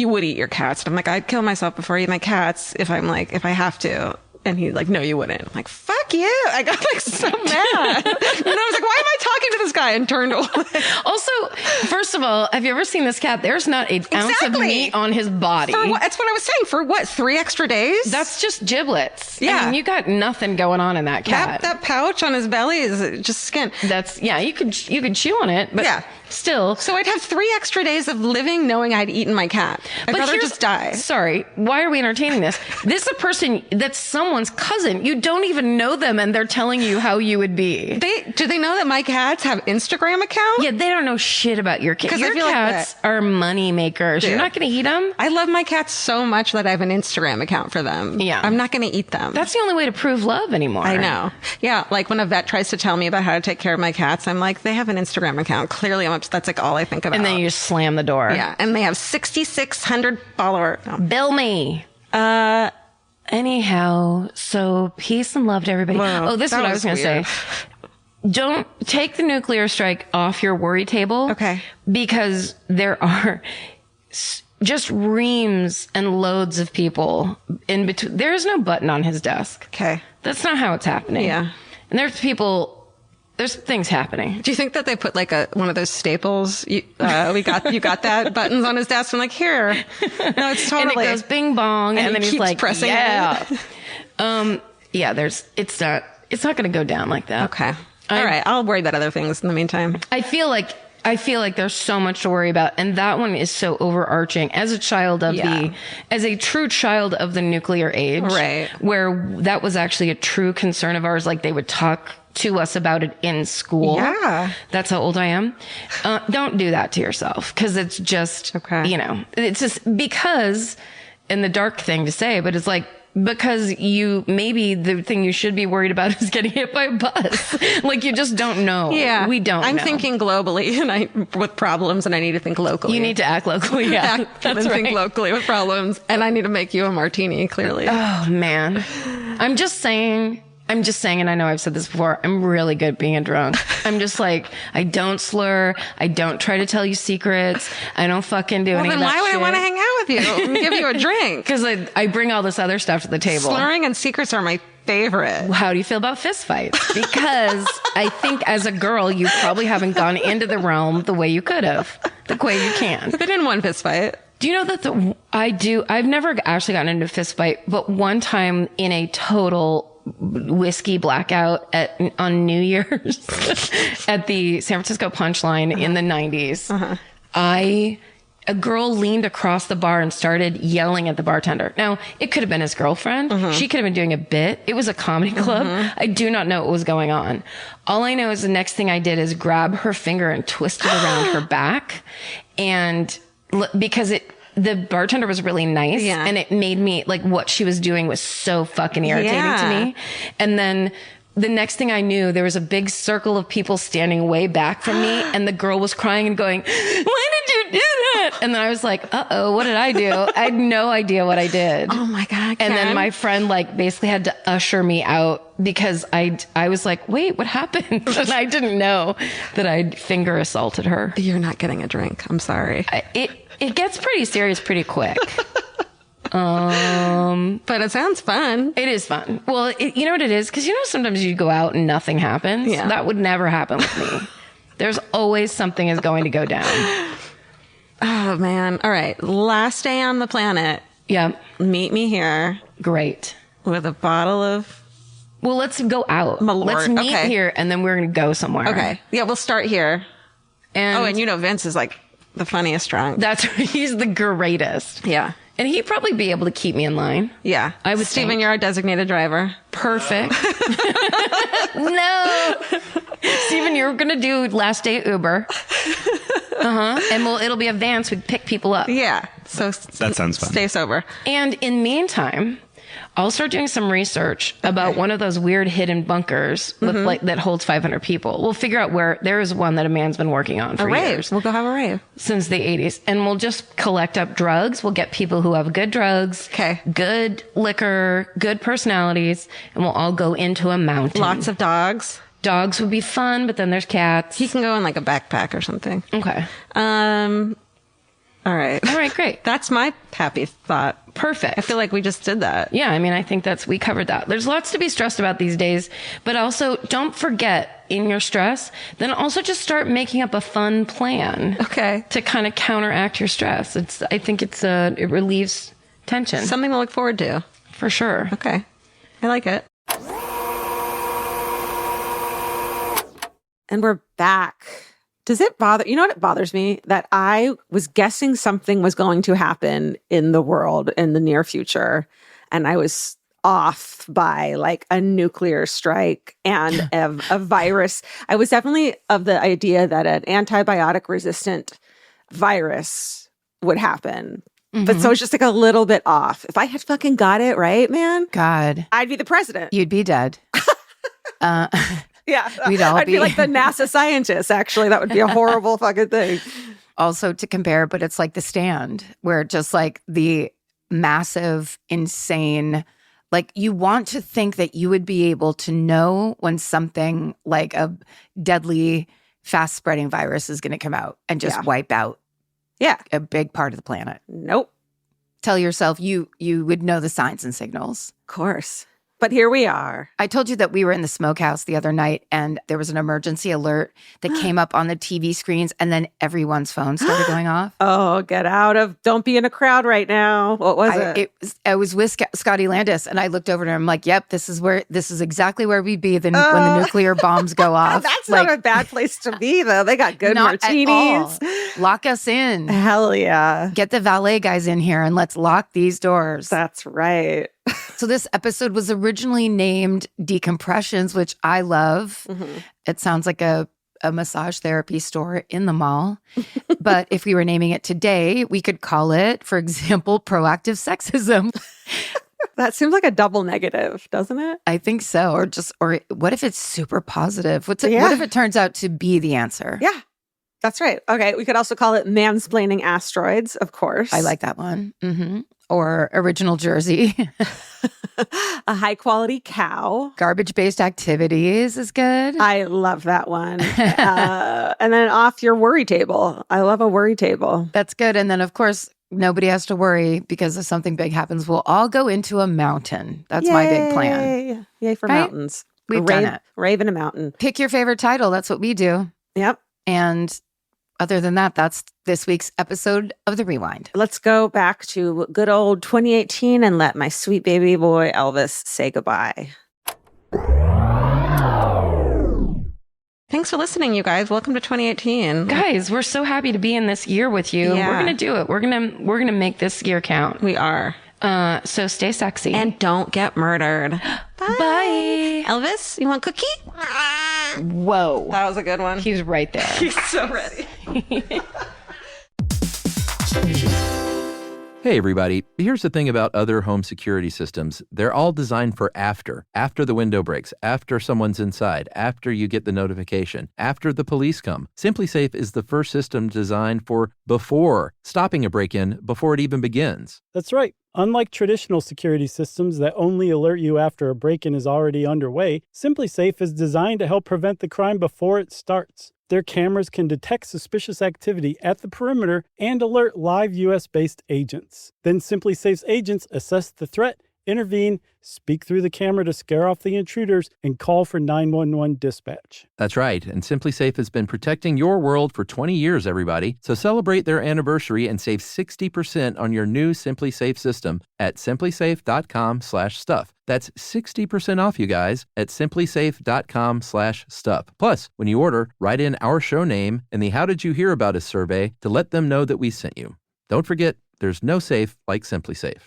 Speaker 3: would eat your cats. And I'm like, I'd kill myself before I eat my cats if I have to. And he's like, no, you wouldn't. I'm like, fuck you. I got like so mad. And I was like, why am I talking to this guy? And turned away.
Speaker 2: Also, first of all, have you ever seen this cat? There's not an ounce of meat on his body.
Speaker 3: That's what I was saying. For what, 3 extra days?
Speaker 2: That's just giblets.
Speaker 3: Yeah.
Speaker 2: I mean, you got nothing going on in that cat.
Speaker 3: That pouch on his belly is just skin.
Speaker 2: You could chew on it, but still.
Speaker 3: So I'd have 3 extra days of living knowing I'd eaten my cat. I'd rather just die.
Speaker 2: Sorry, why are we entertaining this? This is a person that's someone's cousin. You don't even know them and they're telling you how you would be.
Speaker 3: Do they know that my cats have Instagram accounts?
Speaker 2: Yeah, they don't know shit about your cats. Your cats are money makers. Dude, you're not going to eat them?
Speaker 3: I love my cats so much that I have an Instagram account for them. Yeah. I'm not going to eat them.
Speaker 2: That's the only way to prove love anymore.
Speaker 3: I know. Yeah, like when a vet tries to tell me about how to take care of my cats, I'm like, they have an Instagram account. Clearly, that's like all I think about.
Speaker 2: And then you just slam the door.
Speaker 3: Yeah, and they have 6,600 followers. No.
Speaker 2: Bill me. Anyhow, so peace and love to everybody.
Speaker 3: Well,
Speaker 2: this is what I was going to say. Don't take the nuclear strike off your worry table.
Speaker 3: Okay.
Speaker 2: Because there are just reams and loads of people in between. There is no button on his desk.
Speaker 3: Okay.
Speaker 2: That's not how it's happening.
Speaker 3: Yeah.
Speaker 2: And there's things happening.
Speaker 3: Do you think that they put like one of those staples? You got that buttons on his desk. I'm like, here. No, it's totally.
Speaker 2: And it goes bing bong, and then he's like,
Speaker 3: pressing it.
Speaker 2: It's not going to go down like that.
Speaker 3: Okay. All right. I'll worry about other things in the meantime.
Speaker 2: I feel like there's so much to worry about, and that one is so overarching. As a child of as a true child of the nuclear age,
Speaker 3: right?
Speaker 2: Where that was actually a true concern of ours. Like they would talk to us about it in school.
Speaker 3: Yeah.
Speaker 2: That's how old I am. Don't do that to yourself, because it's just, it's just because, and the dark thing to say, but it's like, because maybe the thing you should be worried about is getting hit by a bus. Like you just don't know.
Speaker 3: Yeah.
Speaker 2: We don't know.
Speaker 3: I'm thinking globally with problems, and I need to think locally.
Speaker 2: You need to act locally. Yeah.
Speaker 3: Think locally with problems. And I need to make you a martini, clearly.
Speaker 2: Oh man. I'm just saying, and I know I've said this before, I'm really good at being a drunk. I'm just like, I don't slur. I don't try to tell you secrets. I don't fucking do any of that
Speaker 3: Well, then why would
Speaker 2: shit.
Speaker 3: I want to hang out with you and give you a drink.
Speaker 2: Because I bring all this other stuff to the table.
Speaker 3: Slurring and secrets are my favorite.
Speaker 2: How do you feel about fist fights? Because I think as a girl, you probably haven't gone into the realm the way you could have, the way you can.
Speaker 3: I've been in one fist fight.
Speaker 2: Do you know that I've never actually gotten into a fist fight, but one time in a total whiskey blackout on New Year's at the San Francisco Punchline in the 90s, a girl leaned across the bar and started yelling at the bartender. Now, it could have been his girlfriend. She could have been doing a bit. It was a comedy club. I do not know what was going on. All I know is the next thing I did is grab her finger and twist it around her back. And because the bartender was really nice, and it made me, like, what she was doing was so fucking irritating to me. And then the next thing I knew, there was a big circle of people standing way back from me, and the girl was crying and going, "Why did you do that?" And then I was like, "Uh-oh, what did I do?" I had no idea what I did.
Speaker 3: Oh my God, Karen.
Speaker 2: And then my friend, like, basically had to usher me out because I was like, "Wait, what happened?" And I didn't know that I'd finger assaulted her.
Speaker 3: You're not getting a drink. I'm sorry.
Speaker 2: It gets pretty serious pretty quick.
Speaker 3: But it sounds fun.
Speaker 2: It is fun. Well, you know what it is? Because sometimes you go out and nothing happens.
Speaker 3: Yeah.
Speaker 2: That would never happen with me. There's always something is going to go down.
Speaker 3: Oh, man. All right. Last day on the planet.
Speaker 2: Yeah.
Speaker 3: Meet me here
Speaker 2: Great.
Speaker 3: with a bottle of...
Speaker 2: Well, let's go out.
Speaker 3: Malort.
Speaker 2: Let's meet
Speaker 3: Okay.
Speaker 2: here, and then we're going to go somewhere.
Speaker 3: Okay. Yeah, we'll start here.
Speaker 2: And
Speaker 3: Vince is like the funniest drunk.
Speaker 2: he's the greatest.
Speaker 3: Yeah.
Speaker 2: And he'd probably be able to keep me in line.
Speaker 3: Yeah.
Speaker 2: I would
Speaker 3: Steven,
Speaker 2: think.
Speaker 3: you're our designated driver.
Speaker 2: Perfect. No. Steven, you're going to do last day Uber. And it'll be a van so we pick people up.
Speaker 3: Yeah. So
Speaker 1: That sounds fun.
Speaker 3: Stay sober.
Speaker 2: And in the meantime, I'll start doing some research about one of those weird hidden bunkers with that holds 500 people. We'll figure out where there is one that a man's been working on for years.
Speaker 3: We'll go have a rave.
Speaker 2: Since the 80s. And we'll just collect up drugs. We'll get people who have good drugs, good liquor, good personalities, and we'll all go into a mountain.
Speaker 3: Lots of dogs.
Speaker 2: Dogs would be fun, but then there's cats.
Speaker 3: He can go in like a backpack or something.
Speaker 2: Okay.
Speaker 3: All right.
Speaker 2: All right, great.
Speaker 3: That's my happy thought.
Speaker 2: Perfect.
Speaker 3: I feel like we just did that.
Speaker 2: Yeah, I mean, I think we covered that. There's lots to be stressed about these days, but also don't forget in your stress, then also just start making up a fun plan.
Speaker 3: Okay.
Speaker 2: To kind of counteract your stress. I think it relieves tension.
Speaker 3: Something to look forward to.
Speaker 2: For sure.
Speaker 3: Okay. I like it.
Speaker 5: And we're back. Does it bother you? Know what bothers me? That I was guessing something was going to happen in the world in the near future, and I was off by like a nuclear strike and a virus. I was definitely of the idea that an antibiotic resistant virus would happen. But so it's just like a little bit off. If I had fucking got it right, man,
Speaker 4: God,
Speaker 5: I'd be the president.
Speaker 4: you'd be dead.
Speaker 5: Yeah.
Speaker 4: We'd all
Speaker 5: I'd be
Speaker 4: be-
Speaker 5: like the NASA scientist, actually. That would be a horrible fucking thing.
Speaker 4: Also to compare, but it's like The Stand, where just like the massive, insane, like you want to think that you would be able to know when something like a deadly, fast spreading virus is going to come out and just wipe out a big part of the planet.
Speaker 5: Nope.
Speaker 4: Tell yourself you would know the signs and signals.
Speaker 5: Of course. But here we are.
Speaker 4: I told you that we were in the smokehouse the other night and there was an emergency alert that came up on the TV screens and then everyone's phone started going off.
Speaker 5: Oh, get out of, don't be in a crowd right now. What was it?
Speaker 4: I was with Scotty Landis and I looked over to him like, yep, this is exactly where we'd be when the nuclear bombs go off.
Speaker 5: That's
Speaker 4: like,
Speaker 5: not a bad place to be, though. They got good
Speaker 4: not
Speaker 5: martinis.
Speaker 4: at all. Lock us in.
Speaker 5: Hell yeah.
Speaker 4: Get the valet guys in here and let's lock these doors.
Speaker 5: That's right.
Speaker 4: So this episode was originally named Decompressions, which I love. It sounds like a massage therapy store in the mall. But if we were naming it today, we could call it, for example, proactive sexism.
Speaker 5: That seems like a double negative, doesn't it?
Speaker 4: I think so. Or what if it's super positive? What if it turns out to be the answer?
Speaker 5: Yeah, that's right. Okay, we could also call it mansplaining asteroids, of course.
Speaker 4: I like that one. Or original Jersey.
Speaker 5: A high quality cow.
Speaker 4: Garbage-based activities is good.
Speaker 5: I love that one. And then off your worry table. I love a worry table.
Speaker 4: That's good. And then, of course, Nobody has to worry because if something big happens, we'll all go into a mountain. That's my big plan.
Speaker 5: Yay for
Speaker 4: Right?
Speaker 5: mountains.
Speaker 4: We've done it.
Speaker 5: Rave in a mountain.
Speaker 4: Pick your favorite title. That's what we do.
Speaker 5: Yep.
Speaker 4: And other than that, that's this week's episode of The Rewind.
Speaker 5: Let's go back to good old 2018 and let my sweet baby boy Elvis say goodbye.
Speaker 3: Thanks for listening, you guys. Welcome to 2018.
Speaker 2: Guys, we're so happy to be in this year with you.
Speaker 3: Yeah.
Speaker 2: We're going to do it. We're going to make this year count.
Speaker 3: We are.
Speaker 2: So stay sexy.
Speaker 3: And don't get murdered.
Speaker 2: Bye.
Speaker 3: Elvis, you want cookie?
Speaker 2: Whoa.
Speaker 3: That was a good one.
Speaker 2: He's right there.
Speaker 3: He's so ready.
Speaker 7: Hey everybody, here's the thing about other home security systems. They're all designed for after the window breaks, after someone's inside, after you get the notification, after the police come. SimpliSafe is the first system designed for before, stopping a break-in before it even begins.
Speaker 8: That's right. Unlike traditional security systems that only alert you after a break-in is already underway, SimpliSafe is designed to help prevent the crime before it starts. Their cameras can detect suspicious activity at the perimeter and alert live U.S.-based agents. Then SimpliSafe's agents assess the threat, intervene, speak through the camera to scare off the intruders, and call for 911 dispatch.
Speaker 7: That's right, and SimpliSafe has been protecting your world for 20 years, everybody. So celebrate their anniversary and save 60% on your new SimpliSafe system at simplisafe.com/stuff. That's 60% off, you guys, at simplisafe.com/stuff. Plus, when you order, write in our show name and the How Did You Hear About Us survey to let them know that we sent you. Don't forget, there's no safe like SimpliSafe.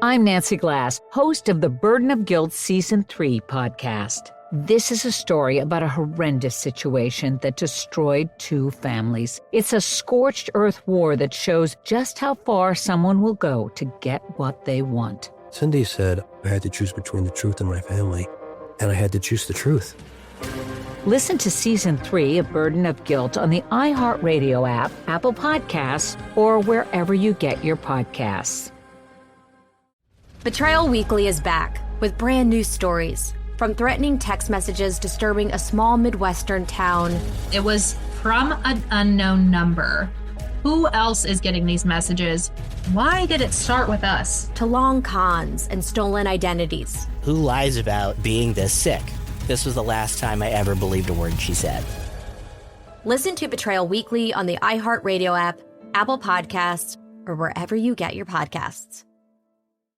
Speaker 9: I'm Nancy Glass, host of the Burden of Guilt Season 3 podcast. This is a story about a horrendous situation that destroyed 2 families. It's a scorched earth war that shows just how far someone will go to get what they want.
Speaker 10: Cindy said I had to choose between the truth and my family, and I had to choose the truth.
Speaker 9: Listen to Season 3 of Burden of Guilt on the iHeartRadio app, Apple Podcasts, or wherever you get your podcasts.
Speaker 11: Betrayal Weekly is back with brand new stories. From threatening text messages disturbing a small Midwestern town.
Speaker 12: It was from an unknown number. Who else is getting these messages? Why did it start with us?
Speaker 11: To long cons and stolen identities.
Speaker 13: Who lies about being this sick? This was the last time I ever believed a word she said.
Speaker 11: Listen to Betrayal Weekly on the iHeartRadio app, Apple Podcasts, or wherever you get your podcasts.